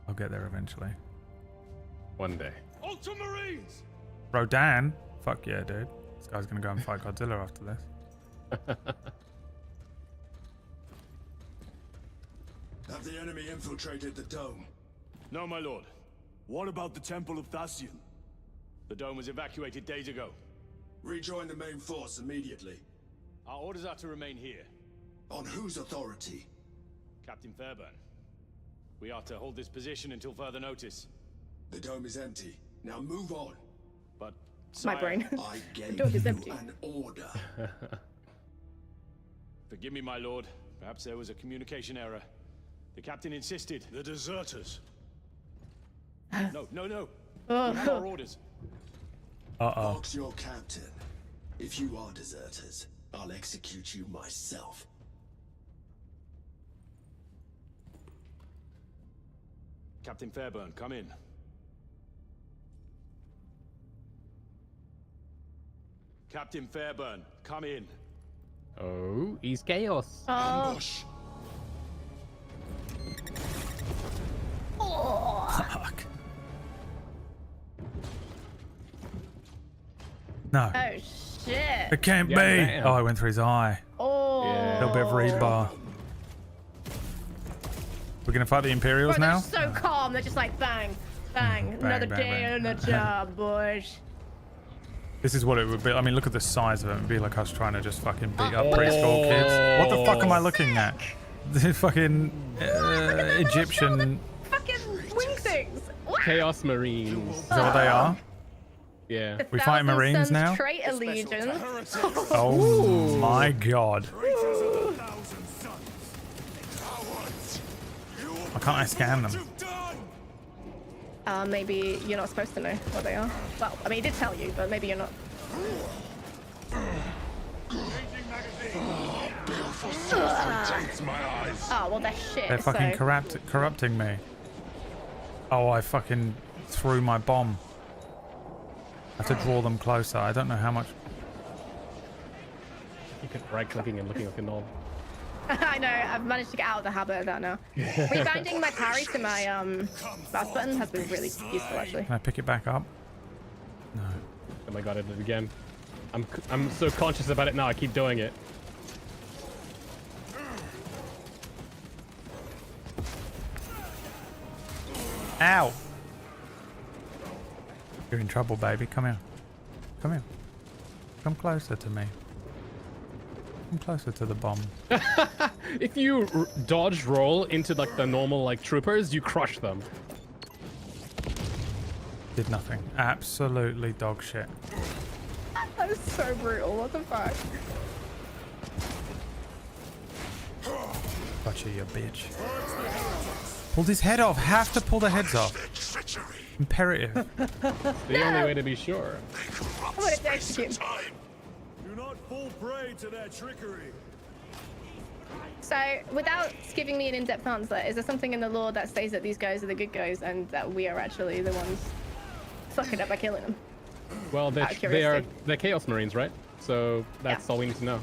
I'll get there eventually. One day. Ultramarines! Rodan? Fuck yeah, dude. This guy's going to go and fight Godzilla after this. Have the enemy infiltrated the dome? No, my lord. What about the Temple of Thasian? The dome was evacuated days ago. Rejoin the main force immediately. Our orders are to remain here. On whose authority? Captain Fairburn. We are to hold this position until further notice. The dome is empty. Now move on. But, My brain. I gave The dome is you empty. an order. Forgive me, my lord. Perhaps there was a communication error. The captain insisted. The deserters. No. We have our orders. Uh-oh. Ask your captain. If you are deserters, I'll execute you myself. Captain Fairburn, come in. Captain Fairburn, come in. Oh, he's chaos. Ambush. Fuck. No. Oh, shit. It can't be. damn. Oh, I went through his eye. Oh. Yeah. Little bit of rebar. We're going to fight the Imperials Bro, they're now? so calm. They're just like, bang, bang. Another bang, day bang. on the job, boys. This is what it would be. I mean, look at the size of it. It would be like us trying to just fucking beat up preschool kids. What the fuck am I looking at? The fucking Egyptian... Fucking wing things. What? Chaos Marines. Is that what they are? Yeah. We fight Thousand Marines Sons now? Traitor Legion. Oh my god. Why can't I scan them? Maybe you're not supposed to know what they are. Well, I mean, he did tell you, but maybe you're not. Oh, well, they're shit. They're fucking so... corrupting me. Oh, I fucking threw my bomb. I have to draw them closer. I don't know how much... You keep right-clicking and looking like a knob. I know, I've managed to get out of the habit of that now. Rebinding my parry to my mouse button has been really useful, actually. Can I pick it back up? No. Oh my god, I did it again. I'm so conscious about it now, I keep doing it. Ow! You're in trouble, baby. Come here. Come here. Come closer to me. Come closer to the bomb. If you dodge roll into like the normal like troopers, you crush them. Did nothing. Absolutely dog shit. That was so brutal, what the fuck? Gotcha, you bitch. Pulled his head off. Have to pull the heads off. Imperative. The only way to be sure. I'm gonna execute. Do not to their trickery. So, without giving me an in-depth answer, is there something in the lore that says that these guys are the good guys and that we are actually the ones fucking up by killing them? Well, they're Chaos Marines, right? So that's all we need to know.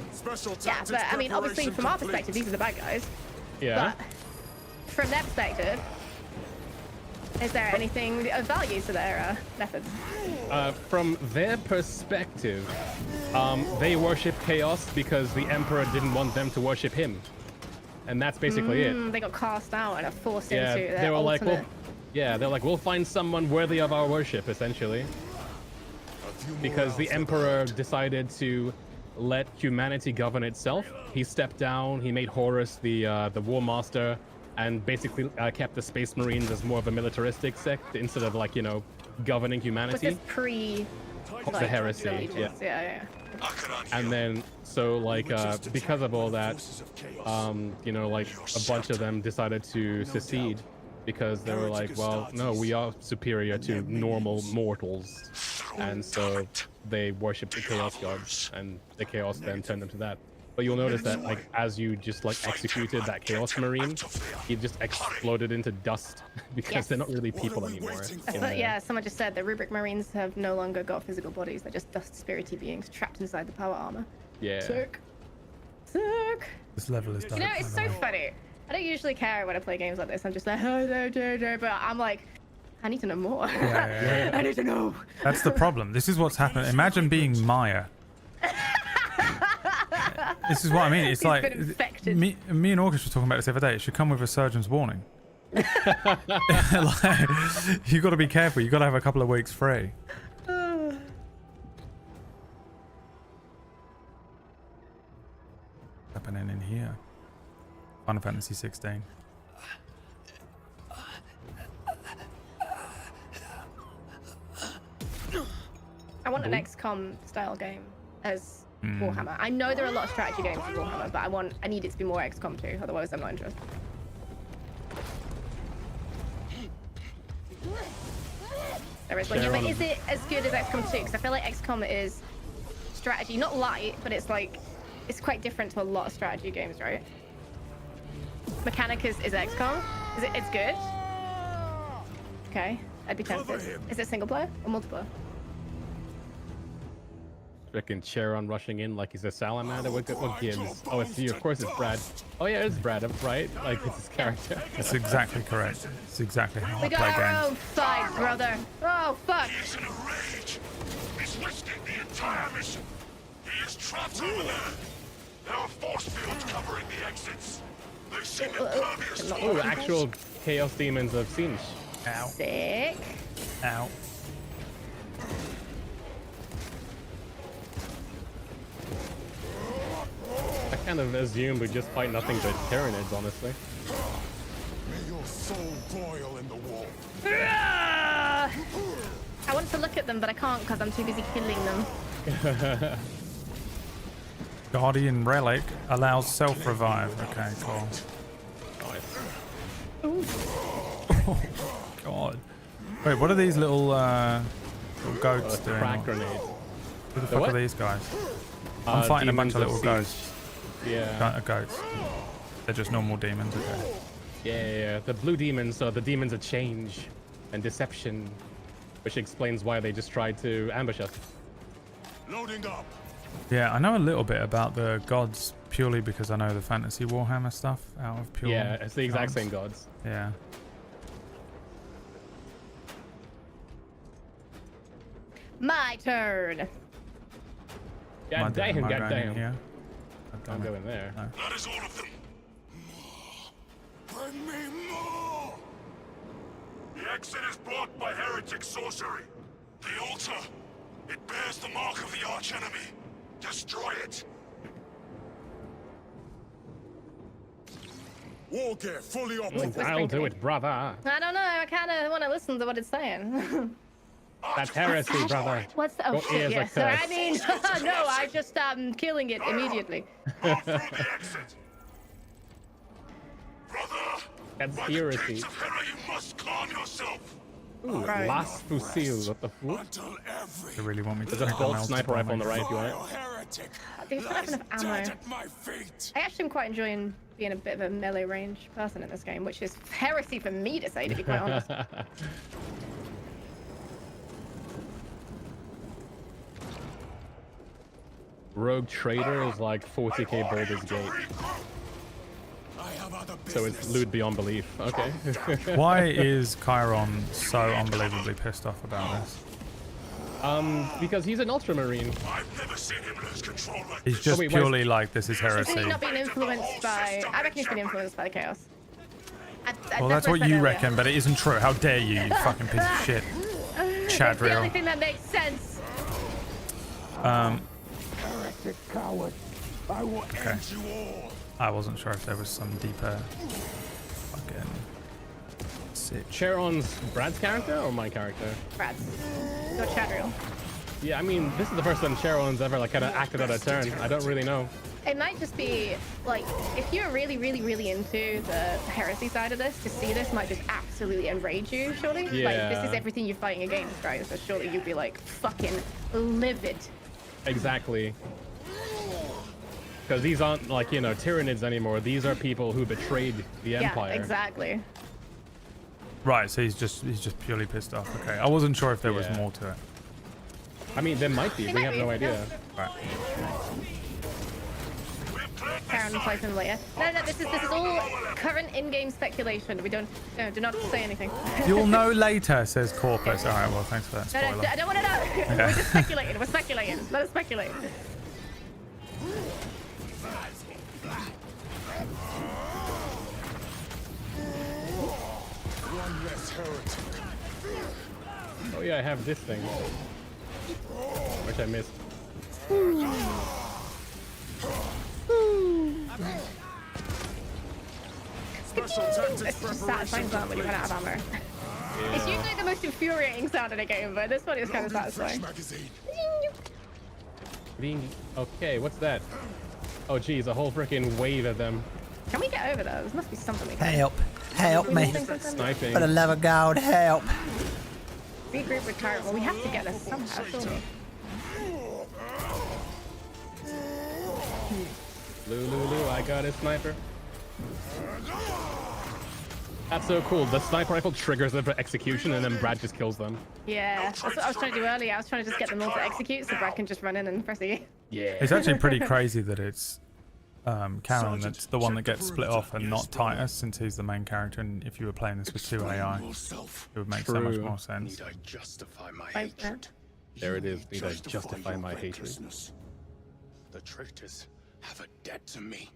Yeah, but I mean, obviously, from our perspective, these are the bad guys. Yeah. But from their perspective, is there anything of value to their methods? From their perspective, they worship Chaos because the Emperor didn't want them to worship him. And that's basically it. They got cast out and are forced into their they were like, alternate... they're like, we'll find someone worthy of our worship, essentially. Because the Emperor decided to let humanity govern itself. He stepped down, he made Horus the War Master, and basically kept the Space Marines as more of a militaristic sect instead of, like, you know, governing humanity. Was this pre... the heresy, yeah. And then, so, like, because of all that, you know, like, a bunch of them decided to secede because they were like, well, no, we are superior to normal mortals. And so they worship the Chaos Gods, and the Chaos then turned them to that. But you'll notice that, like, as you just, like, executed that Chaos Marine, he just exploded into dust because they're not really people anymore. Yeah, someone just said the Rubric Marines have no longer got physical bodies. They're just dust spirity beings trapped inside the power armor. Yeah. Sick. This level is done. You know, it's so funny. I don't usually care when I play games like this. I'm just like, oh, no, but I'm like, I need to know more. Yeah. I need to know. That's the problem. This is what's happened. Imagine being Maya. This is what I mean. It's like me and August were talking about this the other day. It should come with a surgeon's warning. Like, you got to be careful. You got to have a couple of weeks free. Happening in here. Final Fantasy 16. I want an XCOM style game as Warhammer. I know there are a lot of strategy games in Warhammer, but I need it to be more XCOM too. Otherwise, I'm not interested. There is one. Yeah, but is it as good as XCOM 2? Because I feel like XCOM is strategy, not light, but it's like it's quite different to a lot of strategy games, right? Mechanicus is XCOM. It's good. Okay, I'd be tempted. Is it single player or multiplayer? Freaking Charon rushing in like he's a salamander. What gives? Oh, it's you. Of course it's Brad. Oh yeah, it's Brad, right? Like it's his character. That's exactly correct. It's exactly how I play games. We got our own fight, brother. Oh fuck. He's in a rage. He's risking the entire mission. He is trapped over there. There are force fields covering the exits. They seem impervious. Oh, actual Chaos Demons of Sinch. Ow. Sick. Ow. I kind of assumed we'd just fight nothing but Tyranids, honestly. May your soul boil in the wall. I want to look at them, but I can't because I'm too busy killing them. Guardian Relic allows self-revive. Okay, cool. Nice. Oh, God. Wait, what are these little goats doing? Crack grenade. Who the fuck are these guys? I'm fighting a bunch of little ghosts. Yeah. Goats. They're just normal demons, okay. Yeah. The blue demons are the demons of change and deception, which explains why they just tried to ambush us. Loading up. Yeah, I know a little bit about the gods purely because I know the fantasy Warhammer stuff out of pure. Yeah, it's the exact same gods. Yeah. My turn. God damn. Yeah. Don't go in there. No. That is all of them. Bring me more. The exit is blocked by heretic sorcery. The altar, it bears the mark of the archenemy. Destroy it. War gear fully operational. I'll do it, brother. I don't know. I kind of want to listen to what it's saying. That's heresy, brother. What's the... Oh, shit, yes. So, I mean, no, I just killing it immediately. Go through the exit. Brother, That's by the heresy. gates of Hera, you must calm yourself. Ooh, Right. Last Fusil, what the fuck? Until every They really want me to There's a take gold them out sniper for rifle on me. the right, you want it? heretic heretic. I don't have enough ammo. Dead at my feet. I actually am quite enjoying being a bit of a melee range person in this game, which is heresy for me to say, to be quite honest. Rogue Trader is like 40k Baldur's Gate. So it's loot beyond belief. Okay. Why is Chiron so unbelievably pissed off about this? Because he's an Ultramarine. I've never seen him lose control like He's just purely like, this is heresy. He's not being influenced by... I reckon he's been influenced by the chaos. Well, that's what you reckon, but it isn't true. How dare you, you fucking piece of shit. That's the only Chadriel. thing that makes sense. heretic coward. I will end you all. I wasn't sure if there was some deeper fucking sit. Charon's Brad's character or my character? Brad's. Go Chadriel. Yeah, I mean, this is the first time Charon's ever like kind of acted out a turn. I don't really know. It might just be like, if you're really, really, really into the heresy side of this, to see this might just absolutely enrage you, surely. Yeah. Like, this is everything you're fighting against, right? So surely you'd be like fucking livid. Exactly. Because these aren't like, you know, Tyranids anymore. These are people who betrayed the Empire. Yeah, exactly. Right, so he's just purely pissed off. Okay, I wasn't sure if there was more to it. I mean, there might be. We have no idea. Right. Karen plays him later. No, this is all current in-game speculation. We do not say anything. You'll know later, says Corpus. All right, well, thanks for that No, spoiler. I don't want to know. Yeah. We're just speculating. We're speculating. Let us speculate. One less heretic. Oh yeah, I have this thing. Which I missed. Special tactics It's just satisfying sound when you run out of ammo. It's usually the most infuriating sound in a game, but this one is kind of satisfying. Okay, what's that? Oh geez, a whole freaking wave of them. Can we get over there? There must be something we can. Help. Help We me. missing something? Sniping. For the love of God, help. Regroup with turret. Well, we have to get this somehow, surely. Lulu, I got a sniper. That's so cool. The sniper rifle triggers them for execution, and then Brad just kills them. Yeah, that's what I was trying to do earlier. I was trying to just get them all to execute so Brad can just run in and press E. Yeah. It's actually pretty crazy that it's Karen that's the one that gets split off and not Titus, since he's the main character, and if you were playing this with 2 AI, it would make so much more sense. Need I justify my hatred? There it is. Need I justify my hatred? The traitors have a debt to me.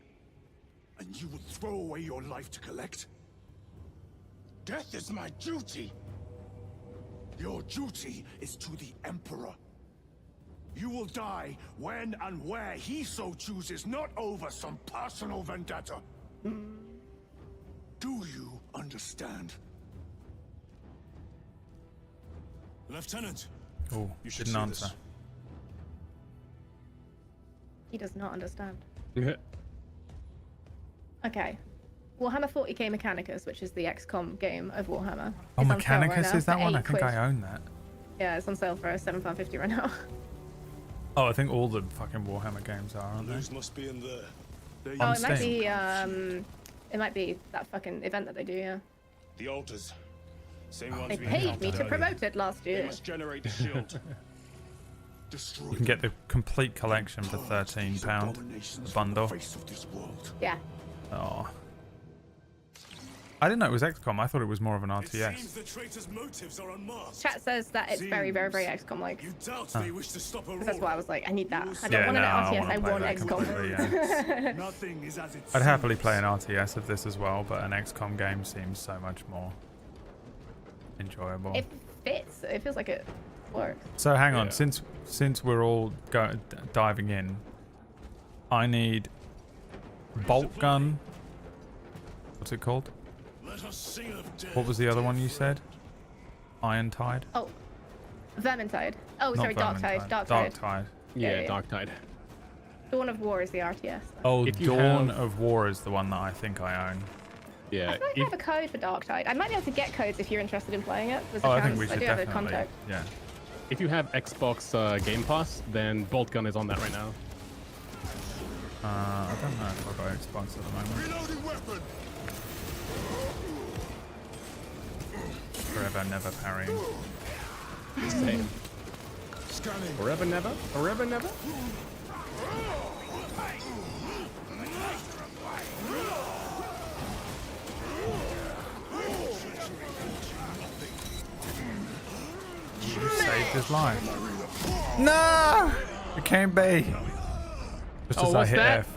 And you would throw away your life to collect? Death is my duty. Your duty is to the Emperor. You will die when and where he so chooses, not over some personal vendetta. Do you understand? Lieutenant. Oh, You should didn't see answer. this. He does not understand. Okay. Warhammer 40k Mechanicus, which is the XCOM game of Warhammer. Oh, is on sale right Mechanicus now is that for one? I £8. think I own that. Yeah, it's on sale for £7.50 right now. Oh, I think all the fucking Warhammer games are, aren't they? News must be in there. There you Oh, On it might Steam. be might be that fucking event that they do, yeah. The altars. Same ones They we paid encountered me to earlier. promote it last They year. must generate the shield. You can get the complete collection for £13 bundle. Yeah. Oh. I didn't know it was XCOM. I thought it was more of an Seems RTS. the traitor's motives are unmasked. Chat says that it's very, very, very XCOM-like. You doubt they wish to stop a That's why I was like, I need that. I don't Yeah, want no, an I RTS, wanna I play want that completely, XCOM. Nothing is as it I'd happily play an RTS of this as well, but an XCOM game seems so much more enjoyable. It fits. It feels like it works. So hang on, since we're all diving in, I need bolt gun. What's it called? Let us sing of death. What was the other one you said? Iron Tide? Oh, Vermintide. Oh, sorry, Not Darktide. Vermintide. Darktide. Darktide. Yeah, Darktide. Dawn of War is the RTS. Oh, If you Dawn have- of War is the one that I think I own. Yeah. I feel like I have a code for Darktide. I might be able to get codes if you're interested in playing it. There's a Oh, I chance. think we should do have a definitely. contact. Yeah. If you have Xbox Game Pass, then Bolt Gun is on that right now. I don't know if I've got Xbox at the moment. Reloading weapon. Forever, never parrying. Same. Scanning. Forever, never? Forever, never? You saved his life. No! It can't be. Just as I hit F.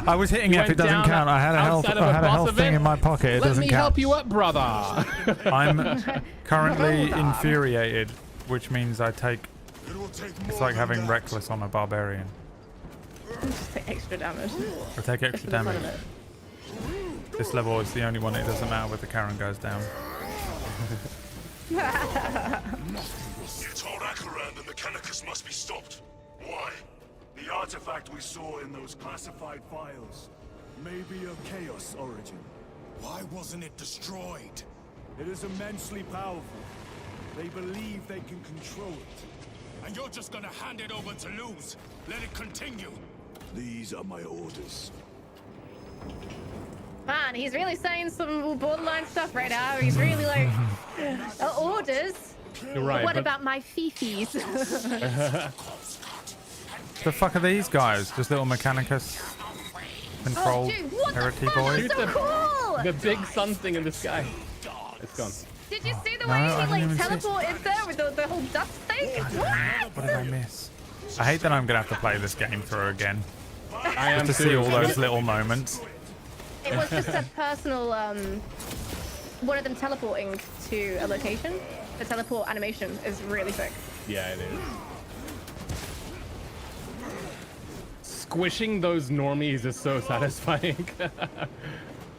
I was hitting F, it doesn't count. I had a health thing in my pocket, it doesn't count. Let me help you up, brother. I'm currently infuriated, which means I take... It's like having reckless on a barbarian. Just take extra damage. I take extra damage. This level is the only one it doesn't matter where the Karen goes down. You told Akaran the Mechanicus must be stopped. Why? The artifact we saw in those classified files may be of Chaos origin. Why wasn't it destroyed? It is immensely powerful. They believe they can control it. And you're just gonna hand it over to lose. Let it continue. These are my orders. Man, he's really saying some borderline stuff right now. He's really like, orders? You're right. What about my fifis? The fuck are these guys? Just little Mechanicus controlled heritage boys? So cool! The big sun thing in the sky. It's gone. Did you see the way he like teleported there with the whole dust thing? What did I miss? I hate that I'm gonna have to play this game through again. I am to see all those little moments. It was just a personal, one of them teleporting to a location. The teleport animation is really sick. Yeah, it is. Squishing those normies is so satisfying.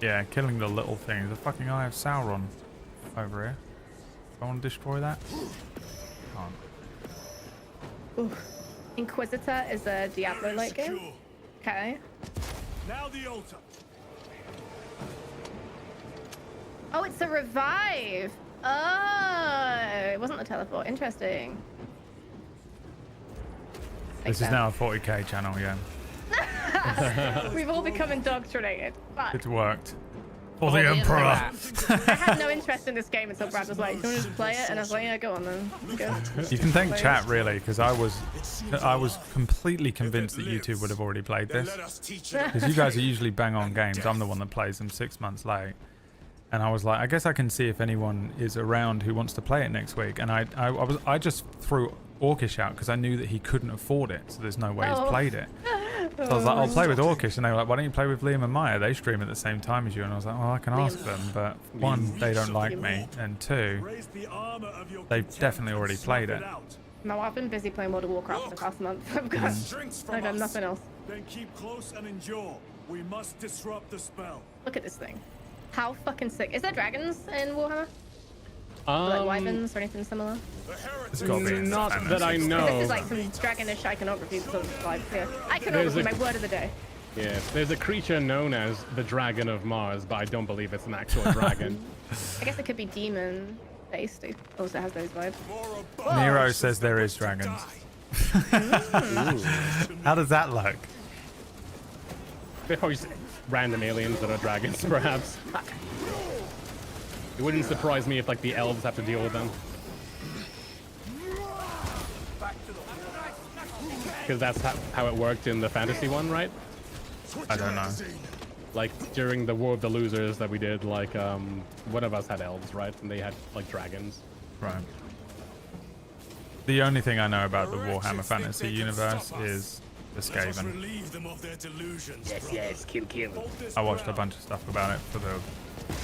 Yeah, killing the little things. The fucking Eye of Sauron over here. I want to destroy that. Can't. Ooh. Inquisitor is a Diablo-like game. Okay. Now the altar. Oh, it's a revive. Oh, it wasn't the teleport. Interesting. This is now a 40k channel, yeah. We've all become indoctrinated. Fuck. It's worked. For the Emperor. I had no interest in this game until Brad was like, "Do you want to just play it?" And I was like, "Yeah, go on then." Go. You can thank chat really, because I was completely convinced that YouTube would have already played this. Because you guys are usually bang on games. I'm the one that plays them 6 months late. And I was like, I guess I can see if anyone is around who wants to play it next week. And I just threw Orcish out because I knew that he couldn't afford it, so there's no way he's played it. So I was like, I'll play with Orcish, and they were like, why don't you play with Liam and Maya? They stream at the same time as you. And I was like, well, I can ask them, but one, they don't like me, and two, they've definitely already played it. No, I've been busy playing World of Warcraft for the past month. I've got nothing else. Then keep close and endure. We must disrupt the spell. Look at this thing. How fucking sick. Is there dragons in Warhammer? Like wyverns or anything similar? It's got to be not that I know. This is like some dragonish iconography sort of vibe here. Iconography, my word of the day. Yeah, there's a creature known as the Dragon of Mars, but I don't believe it's an actual dragon. I guess it could be demon based. It also has those vibes. Nero says there is dragons. How does that look? They're always random aliens that are dragons, perhaps. Fuck. It wouldn't surprise me if like the elves have to deal with them. Because that's how it worked in the fantasy one, right? I don't know. Like during the War of the Losers that we did, like one of us had elves, right? And they had like dragons. Right. The only thing I know about the Warhammer Fantasy universe is the Skaven. Yes, kill. I watched a bunch of stuff about it for the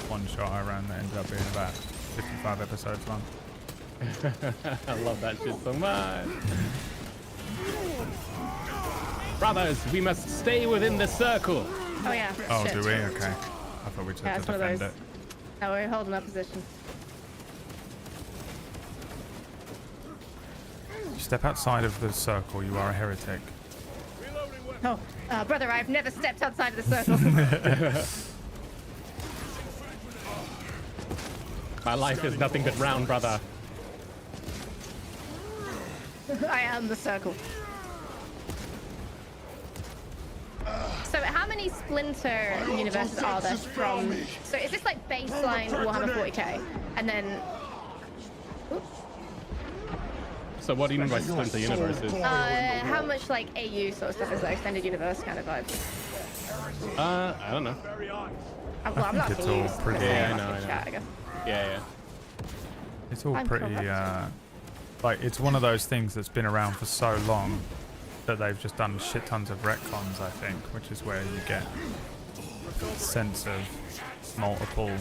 one shot I ran that ended up being about 55 episodes long. I love that shit so much. Brothers, we must stay within the circle. Oh yeah. Oh, shit. do we? Okay. I thought we just had to defend it. No, we're holding our position. You step outside of the circle, you are a heretic. Oh, brother, I've never stepped outside of the circle. My life is nothing but round, brother. I am the circle. many splinter universes are there from? So is this like baseline Warhammer 40k, and then? Oops. So what do you mean by splinter universes? How much like AU sort of stuff is there? Extended universe kind of vibe. I don't know. Well, I'm not it's asking you. all pretty. Yeah, I know. Chat, I guess. Yeah. It's all I'm pretty. Like it's one of those things that's been around for so long that they've just done shit tons of retcons, I think, which is where you get a sense of multiple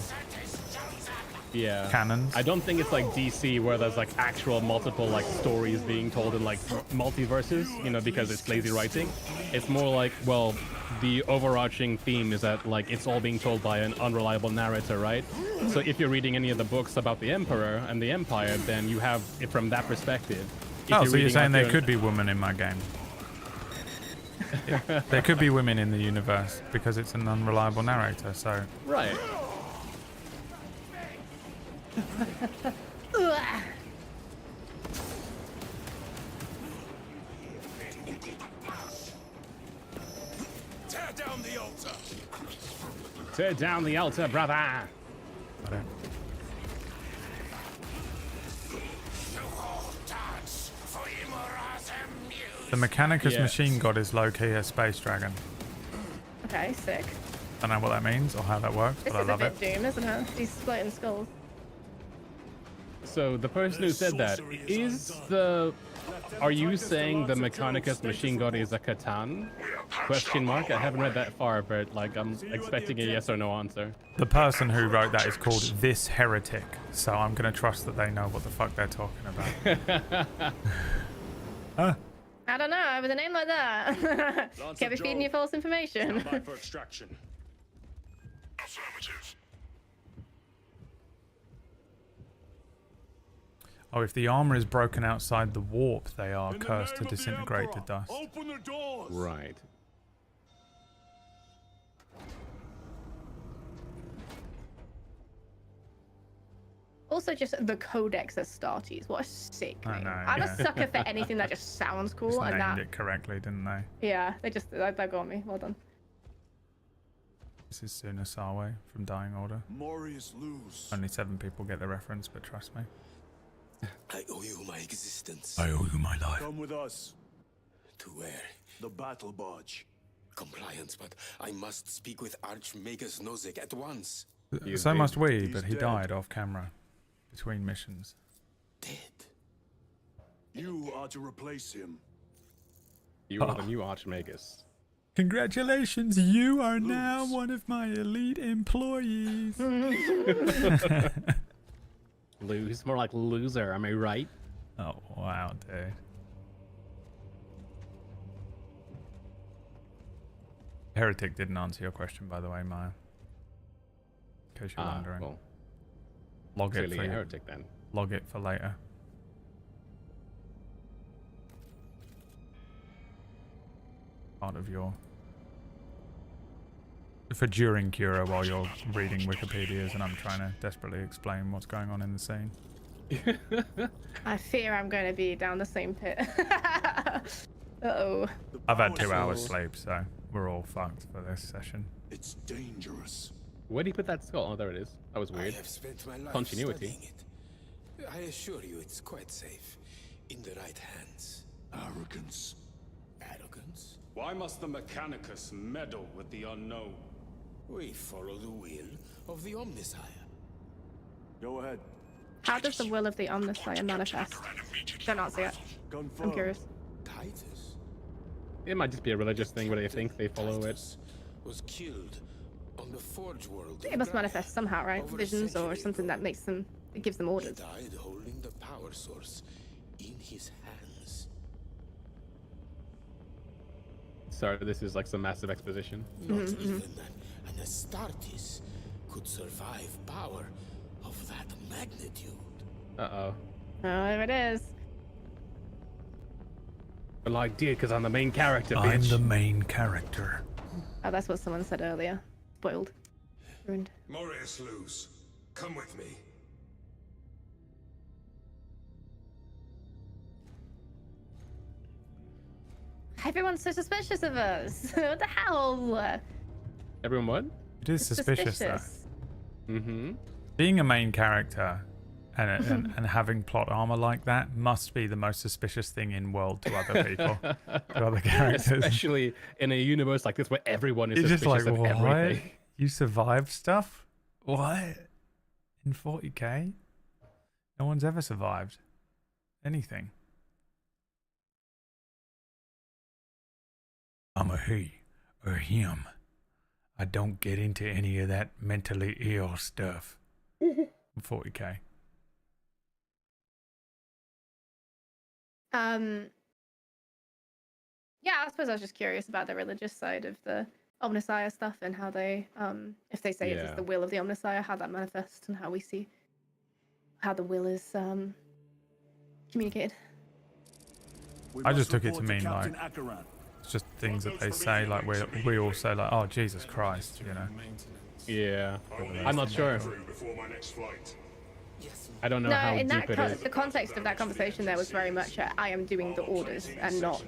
canons. I don't think it's like DC where there's like actual multiple like stories being told in like multiverses, you know, because it's lazy writing. It's more like, well, the overarching theme is that like it's all being told by an unreliable narrator, right? So if you're reading any of the books about the Emperor and the Empire, then you have it from that perspective. Oh, so you're saying there could be women in my game? There could be women in the universe because it's an unreliable narrator, so... Right. Tear down the altar. Tear down the altar, brother. The Mechanicus machine god is low-key a space dragon. Okay, sick. Don't know what that means or how that works, This but I is a love bit it. Doom, isn't it? These floating skulls. So the person who said that is the... Are you saying the Mechanicus machine god is a Catan? Question mark? I haven't read that far, but like I'm expecting a yes or no answer. The person who wrote that is called This Heretic, so I'm going to trust that they know what the fuck they're talking about. I don't know, with a name like that. Can't be feeding you false information. For extraction. Affirmative. Oh, if the armor is broken outside the warp, they are cursed to disintegrate to dust. Open the doors. Right. Also, just the Codex Astartes. What a sick I name. know, I'm a sucker for anything that just sounds cool. Just And named that, it correctly, didn't they? yeah, they got me. Well done. This is Sunasawe from Dying Order. Morius lose. Only 7 people get the reference, but trust me. I owe you my existence. I owe you my life. Come with us. To where? The battle barge. Compliance, but I must speak with Archmagus Nozick at once. So must we, He's but he dead. died off camera between missions. Dead. You are to replace him. You are the new Archmagus. Congratulations, you are now one of my elite employees. Lose, more like loser, am I right? Oh, wow, dude. Heretic didn't answer your question, by the way, Maya. In case you're wondering. Well, Log it clearly for a heretic then. Log it for later. Part of your... For during Cura while you're reading Wikipedias and I'm trying to desperately explain what's going on in the scene. I fear I'm going to be down the same pit. Uh-oh. I've had 2 hours sleep, so we're all fucked for this session. It's dangerous. Where do you put that skull? Oh, there it is. That was I weird. have spent my life Continuity. studying it. I assure you it's quite safe. In the right hands. Arrogance. Arrogance? Why must the Mechanicus meddle with the unknown? We follow the will of the Omnissiah. Go ahead. How does the will of the Omnissiah manifest? Don't answer yet. I'm curious. Titus It might just be a religious thing where they think they follow it. was killed on the Forge World. It must manifest somehow, right? Visions or something that makes them, it gives them He orders. died holding the power source in his hands. Sorry, this is like some massive exposition. Not even an Astartes could survive power of that magnitude. Uh-oh. Oh, there it is. Well, I did because I'm the main character, bitch. I'm the main character. Oh, that's what someone said earlier. Spoiled. Ruined. Morius lose. Come with me. Everyone's so suspicious of us. What the hell? Everyone what? It is suspicious, though. Mm-hmm. Being a main character and having plot armor like that must be the most suspicious thing in world to other people, to other characters. Especially in a universe like this where everyone is You're just suspicious like, of what? everything. You survived stuff? What? In 40k? No one's ever survived anything. I'm a he or him. I don't get into any of that mentally ill stuff. 40k. Yeah, I suppose I was just curious about the religious side of the Omnissiah stuff and how they, if they say it is the will of the Omnissiah, how that manifests and how we see how the will is communicated. I just took it to mean like it's just things that they say, like we all say like, oh Jesus Christ, you know. Yeah, I'm not sure. I don't know how in deep that it is. the context of that conversation there was very much I am doing the orders and not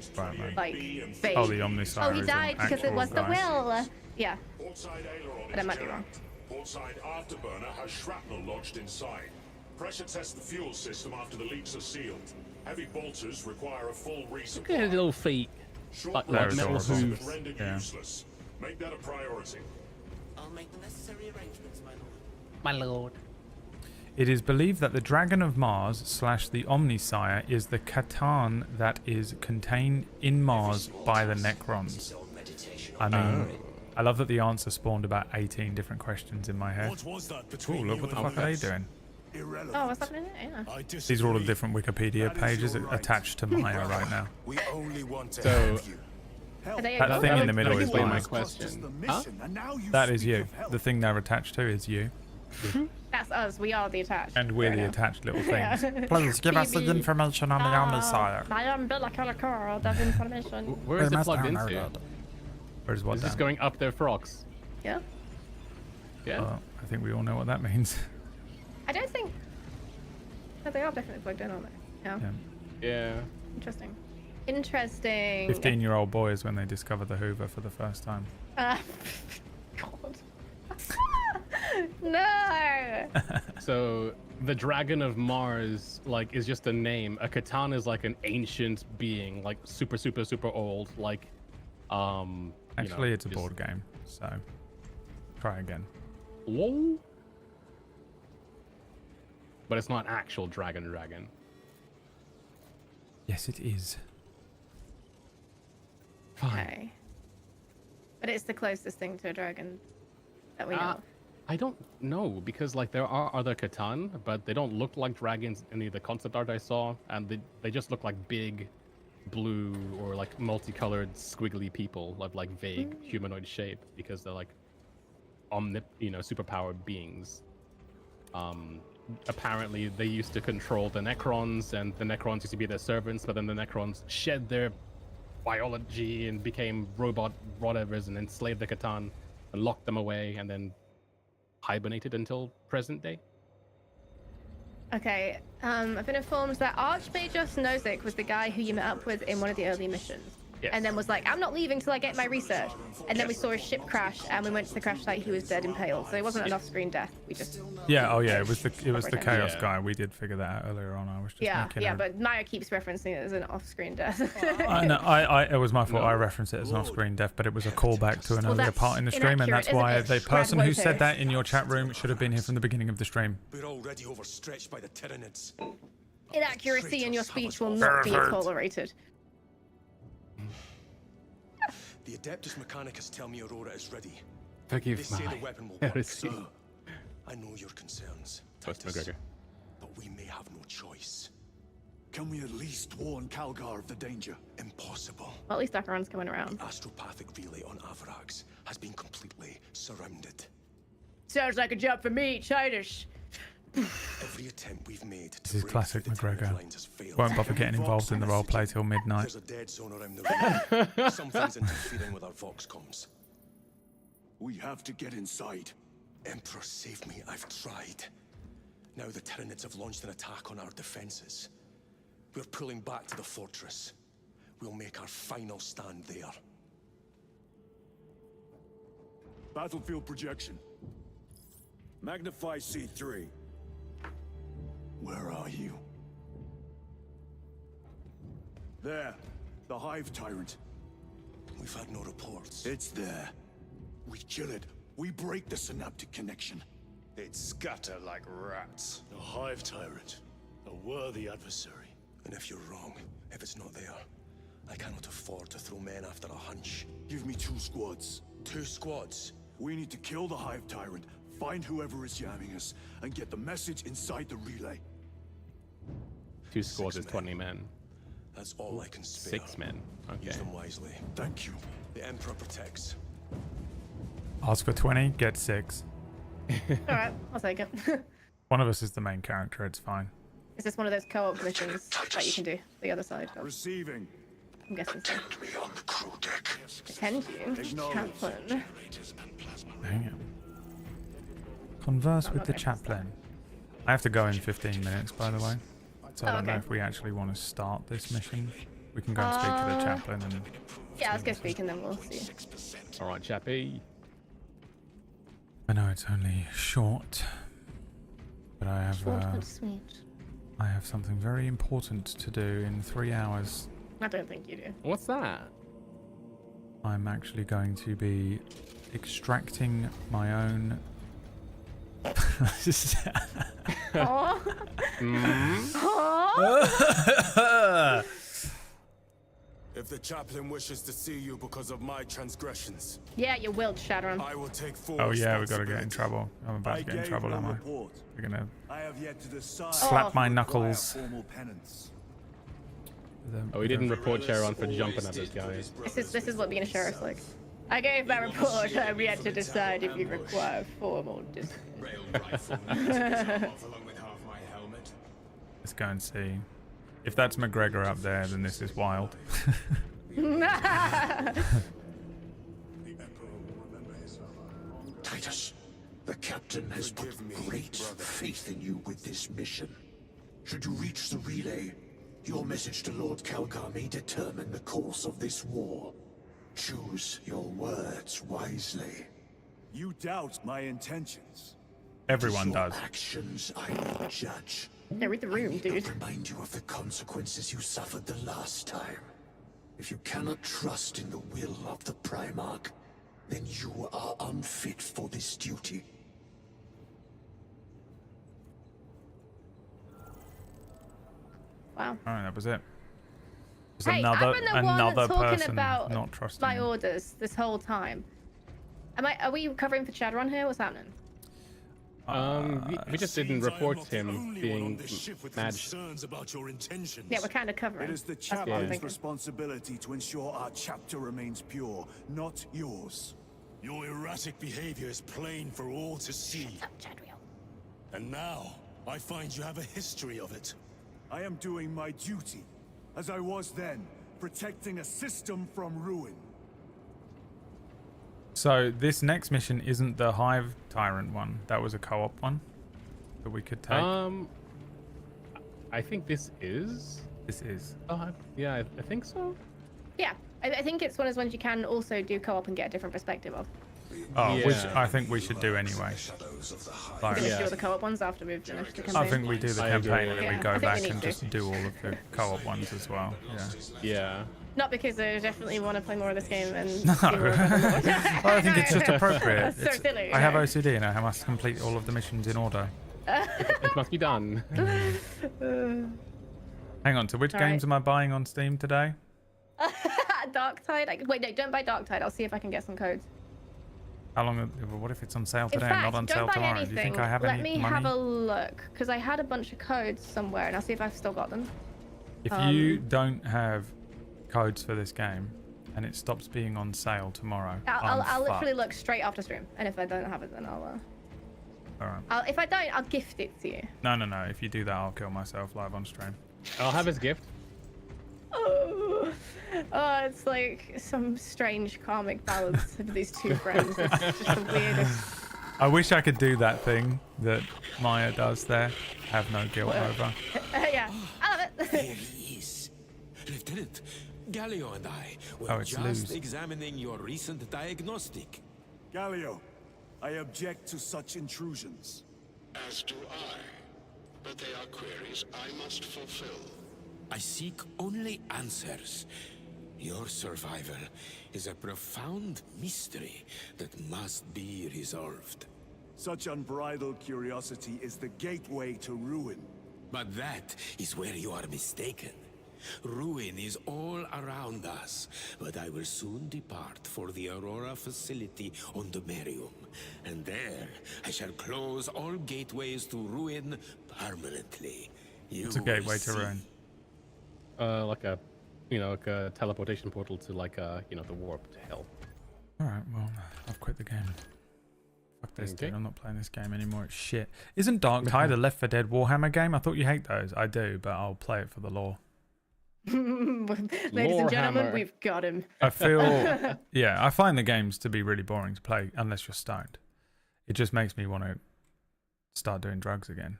like vague. Oh, the Omnissiah. Oh, he died because it was the will. Yeah. But I might be wrong. Portside afterburner has shrapnel lodged inside. Pressure test the fuel system after the leaks are sealed. Heavy bolters require a full resupply. Look at his little feet. Like metal hooves. Rendered useless. Make that a priority. I'll make the necessary arrangements, my lord. My lord. It is believed that the Dragon of Mars / the Omnissiah is the Catan that is contained in Mars by the Necrons. I mean, I love that the answer spawned about 18 different questions in my head. Ooh, look, what the fuck are they doing? Oh, what's happening here? Yeah. These are all the different Wikipedia pages attached to Maya right now. So, that thing in the middle is my mine. question. Huh? That is you. The thing they're attached to is you. That's us. We are the attached. And we're the attached little things. Please give us the information on the Omnissiah. I am umbilical of information. Where is it plugged into? Where's what Is this down? going up there for rocks? Yeah. Yeah. I think we all know what that means. I don't think. No, they are definitely plugged in, aren't they? Yeah. Yeah. Interesting. Interesting. 15-year-old boys when they discover the Hoover for the first time. God. No. So the Dragon of Mars, like, is just a name. A Catan is like an ancient being, like super old. Like, Actually, it's a board game, so try again. Whoa. But it's not actual dragon. Yes, it is. Fine. Okay. But it's the closest thing to a dragon that we know. I don't know, because like there are other Catan, but they don't look like dragons in any of the concept art I saw, and they just look like big blue or like multicolored squiggly people of like vague humanoid shape, because they're like superpowered beings. Apparently they used to control the Necrons, and the Necrons used to be their servants, but then the Necrons shed their biology and became robot whatevers and enslaved the Catan and locked them away and then hibernated until present day. Okay, I've been informed that Archmagus Nozick was the guy who you met up with in one of the early missions. Yes. And then was like, I'm not leaving till I get my research. And then we saw his ship crash, and we went to the crash site. He was dead impaled, so it wasn't an off-screen death. We just It was the Chaos guy. We did figure that out earlier on. I was just making but Maya keeps referencing it as an off-screen death. No, it was my fault. I referenced it as an off-screen death, but it was a callback to an earlier part in the stream, and that's why the person who said that in your chat room should have been here from the beginning of the stream. We're already overstretched by the Tyranids. Inaccuracy in your speech will not be tolerated. The Adeptus Mechanicus tell me Aurora is ready. Forgive They say my the weapon will work, heresy. sir. I know your concerns, Titus, but we may have no choice. Can we at least warn Calgar of the danger? Impossible. Well, at least Acheron's coming around. The astropathic relay on Avarax has been completely surrounded. Sounds like a job for me, Titus. Every attempt we've made to This is break classic through the McGregor. Tyrant lines has failed. Won't bother getting involved in the roleplay till midnight. There's a dead zone around the relay. Something's interfering with our Vox comms. We have to get inside. Emperor, save me. I've tried. Now the Tyranids have launched an attack on our defenses. We're pulling back to the fortress. We'll make our final stand there. Battlefield projection. Magnify C3. Where are you? There. The Hive Tyrant. We've had no reports. It's there. We kill it. We break the synaptic connection. It scatter like rats. The Hive Tyrant. A worthy adversary. And if you're wrong, if it's not there, I cannot afford to throw men after a hunch. Give me 2 squads. 2 squads? We need to kill the Hive Tyrant, find whoever is jamming us, and get the message inside the relay. 2 squads is 20 men. That's all I can spare. 6 men. Okay. Use them wisely. Thank you. The Emperor protects. Ask for 20, get 6. Alright, I'll take it. One of us is the main character, it's fine. Is this one of those co-op missions that you can do? The other side of? Receiving. I'm guessing so. Attend you, chaplain. Dang it. Converse with the chaplain. I have to go in 15 minutes, by the way. So I don't know if we actually want to start this mission. We can go and speak to the chaplain and... Yeah, let's go speak and then we'll see. Alright, chappy. I know it's only short, but I have Short but sweet. I have something very important to do in 3 hours. I don't think you do. What's that? I'm actually going to be extracting my own... Oh. If the chaplain wishes to see you because of my transgressions, Yeah, you will, Shadowrun. I will take full Oh yeah, we gotta get in trouble. I'm about to get in trouble, am I? report. We're gonna I have yet to decide. slap my knuckles. Formal penance. Oh, we didn't report Sharon for jumping at this guy. This is what being a sheriff's like. I gave my report. I have yet to decide if you require formal discipline. Let's go and see. If that's McGregor up there, then this is wild. Titus, the captain has put great faith in you with this mission. Should you reach the relay, your message to Lord Calgar may determine the course of this war. Choose your words wisely. You doubt my intentions. Everyone does. Actions I will judge. Yeah, read the room, dude. Remind you of the consequences you suffered the last time. If you cannot trust in the will of the Primarch, then you are unfit for this duty. Wow. Alright, that was it. Hey, I've been the one that's talking person about not trusting my him. orders this whole time. Are we covering for Shadowrun here? What's happening? We just didn't report him being mad. About your intentions. Yeah, we're kind of covering. It is the That's what I'm chaplain's thinking. responsibility to ensure our chapter remains pure, not yours. Your erratic behavior is plain for all to see. And now, I find you have a history of it. I am doing my duty, as I was then, protecting a system from ruin. So this next mission isn't the Hive Tyrant one. That was a co-op one that we could take. I think this is. This is. Yeah, I think so. Yeah, I think it's one of those ones you can also do co-op and get a different perspective of. Oh, Yeah. which I think we should do anyway. Like, Finish do all the co-op ones after we've finished the campaign. I think we do the campaign and then Yeah, we I go think we back need and to. just do all of the co-op ones as well. Yeah. Yeah. Not because I definitely want to play more of this game and No. see more of it. Well, I think it's just appropriate. That's so It's- silly. I have OCD and I must complete all of the missions in order. It must be done. Hang on, to which Alright. games am I buying on Steam today? Darktide? Wait, no, don't buy Darktide. I'll see if I can get some codes. How long? What if it's on sale In today fact, and not on don't sale buy tomorrow? anything. Do you think I have Let any me money? have a look, because I had a bunch of codes somewhere, and I'll see if I've still got them. If you don't have codes for this game and it stops being on sale tomorrow, I'll literally look straight after stream, and if I don't have it, then All right. if I don't, I'll gift it to you. No. If you do that, I'll kill myself live on stream. I'll have his gift. Oh, it's like some strange karmic balance of these two friends. It's just the weirdest. I wish I could do that thing that Maya does there. Have no guilt over. Yeah, I love it. There he is. Lieutenant, Galileo and I were Oh, it's just Luz. examining your recent diagnostic. Galio, I object to such intrusions. As do I. But they are queries I must fulfill. I seek only answers. Your survival is a profound mystery that must be resolved. Such unbridled curiosity is the gateway to ruin. But that is where you are mistaken. Ruin is all around us, but I will soon depart for the Aurora facility on the Merium. And there, I shall close all gateways to ruin permanently. It's a gateway to ruin. Like a, like a teleportation portal to like the warp to hell. Alright, well, I've quit the game. Fuck this, dude. I'm not playing this game anymore. It's shit. Isn't Dark Tide a Left 4 Dead Warhammer game? I thought you hate those. I do, but I'll play it for the lore. Ladies and gentlemen, we've got him. I feel, yeah, I find the games to be really boring to play unless you're stoned. It just makes me want to start doing drugs again.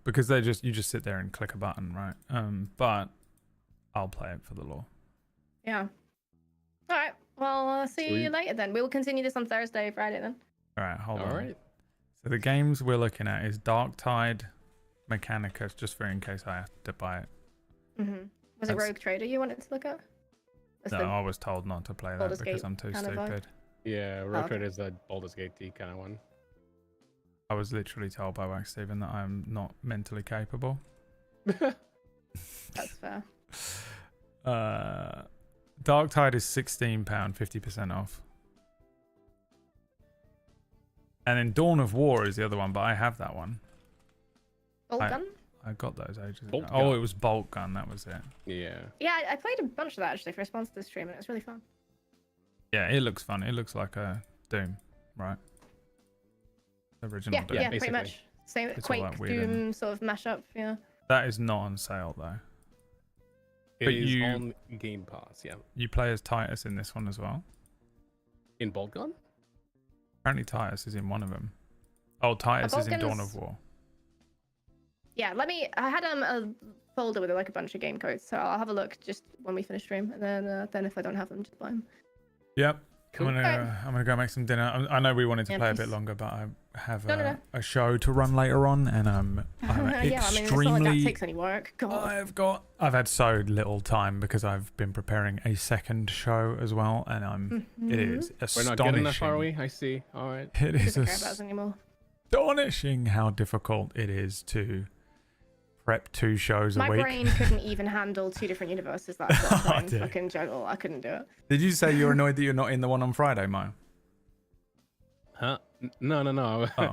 Because you just sit there and click a button, right? But I'll play it for the lore. Yeah. All right. Well, I'll see you later then. We will continue this on Thursday, Friday then. All right, hold on. All right. So the games we're looking at is Dark Tide, Mechanicus, just for in case I have to buy it. Was it Rogue Trader you wanted to look at? No, I was told not to play that Baldur's because Gate I'm too kind of vibe? stupid. Yeah, Rogue Trader is a Baldur's Gate kind of one. I was literally told by Wax Steven that I'm not mentally capable. That's fair. Dark Tide is £16, 50% off. And then Dawn of War is the other one, but I have that one. Bolt Gun? I got those ages ago. Bolt Oh, Gun. it was Bolt Gun, that was it. Yeah. Yeah, I played a bunch of that actually for response to the stream, and it was really fun. Yeah, it looks fun. It looks like a Doom, right? Original Doom. Yeah, pretty much. Same It's all Quake, that weird Doom and- sort of mashup, yeah. That is not on sale though. It But is you- on Game Pass, yeah. You play as Titus in this one as well. In Bolt Gun? Apparently Titus is in one of them. Oh, Titus is in Dawn Vulcan's- of War. Yeah, I had a folder with like a bunch of game codes, so I'll have a look just when we finish stream, and then if I don't have them, just buy them. Yep. Cool. I'm gonna go make some dinner. I know we wanted to Yeah, play a please. bit longer, but I have No. a show to run later on, and I'm Yeah, I mean, it's not like that takes any work. God. I've had so little time because I've been preparing a second show as well, and it is We're astonishing. not good enough, are we? I see. All right. It is Doesn't care about us anymore. astonishing how difficult it is to prep 2 shows My a week. brain couldn't even handle 2 different universes that I've got to try and dear. fucking juggle. I couldn't do it. Did you say you're annoyed that you're not in the one on Friday, Mo? Huh? No. Oh.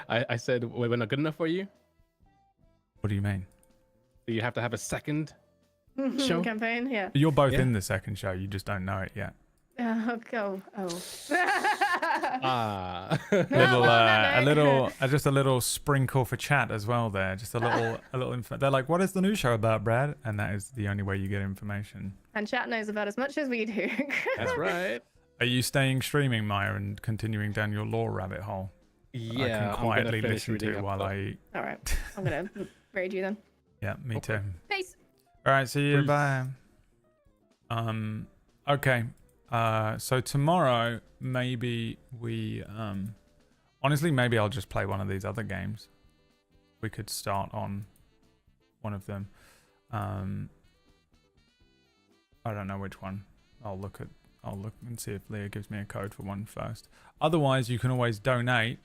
I said we're not good enough for you. What do you mean? Do you have to have a second show? Campaign, yeah. You're both Yeah. in the second show. You just don't know it yet. Oh, go. Oh. Ah. Just a little sprinkle for chat as well there. Just a little info. They're like, what is the new show about, Brad? And that is the only way you get information. And chat knows about as much as we do. That's right. Are you staying streaming, Maya, and continuing down your lore rabbit hole? Yeah, I can I'm gonna quietly finish listen to reading up while the- I eat. All right. I'm going to raid you then. Yeah, me too. Peace. All right, see you. Peace. Bye. Okay. So tomorrow, maybe we, honestly, maybe I'll just play one of these other games. We could start on one of them. I don't know which one. I'll look and see if Leah gives me a code for one first. Otherwise, you can always donate,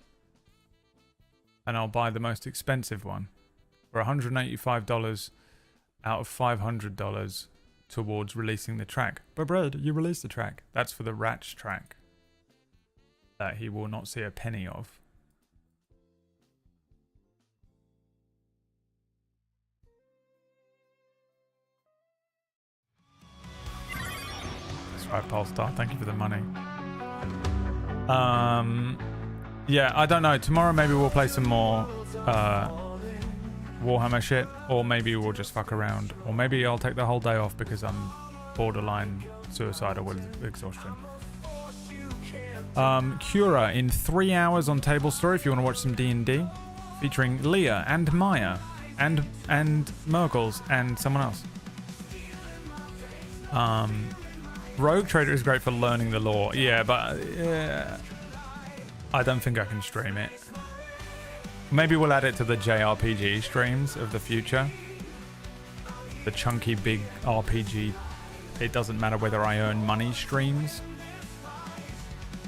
and I'll buy the most expensive one for $185 out of $500 towards releasing the track. But Brad, you released the track. That's for the Ratch track that he will not see a penny of. That's right, Polestar. Thank you for the money. Yeah, I don't know. Tomorrow maybe we'll play some more Warhammer shit, or maybe we'll just fuck around, or maybe I'll take the whole day off because I'm borderline suicidal with exhaustion. Cura in 3 hours on Table Story if you want to watch some D&D, featuring Leah and Maya and Mergles and someone else. Rogue Trader is great for learning the lore. Yeah, but I don't think I can stream it. Maybe we'll add it to the JRPG streams of the future. The chunky big RPG. It doesn't matter whether I earn money streams.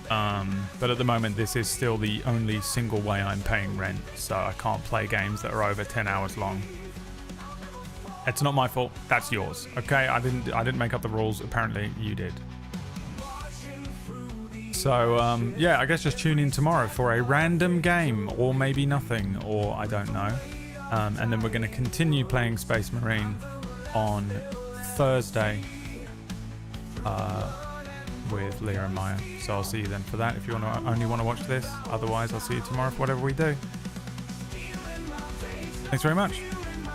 But at the moment, this is still the only single way I'm paying rent, so I can't play games that are over 10 hours long. It's not my fault. That's yours. Okay, I didn't make up the rules. Apparently, you did. So yeah, I guess just tune in tomorrow for a random game, or maybe nothing, or I don't know. And then we're going to continue playing Space Marine on Thursday with Leah and Maya. So I'll see you then for that if you only want to watch this. Otherwise, I'll see you tomorrow for whatever we do. Thanks very much.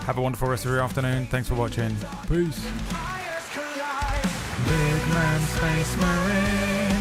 Have a wonderful rest of your afternoon. Thanks for watching. Peace. Big Man Space Marine.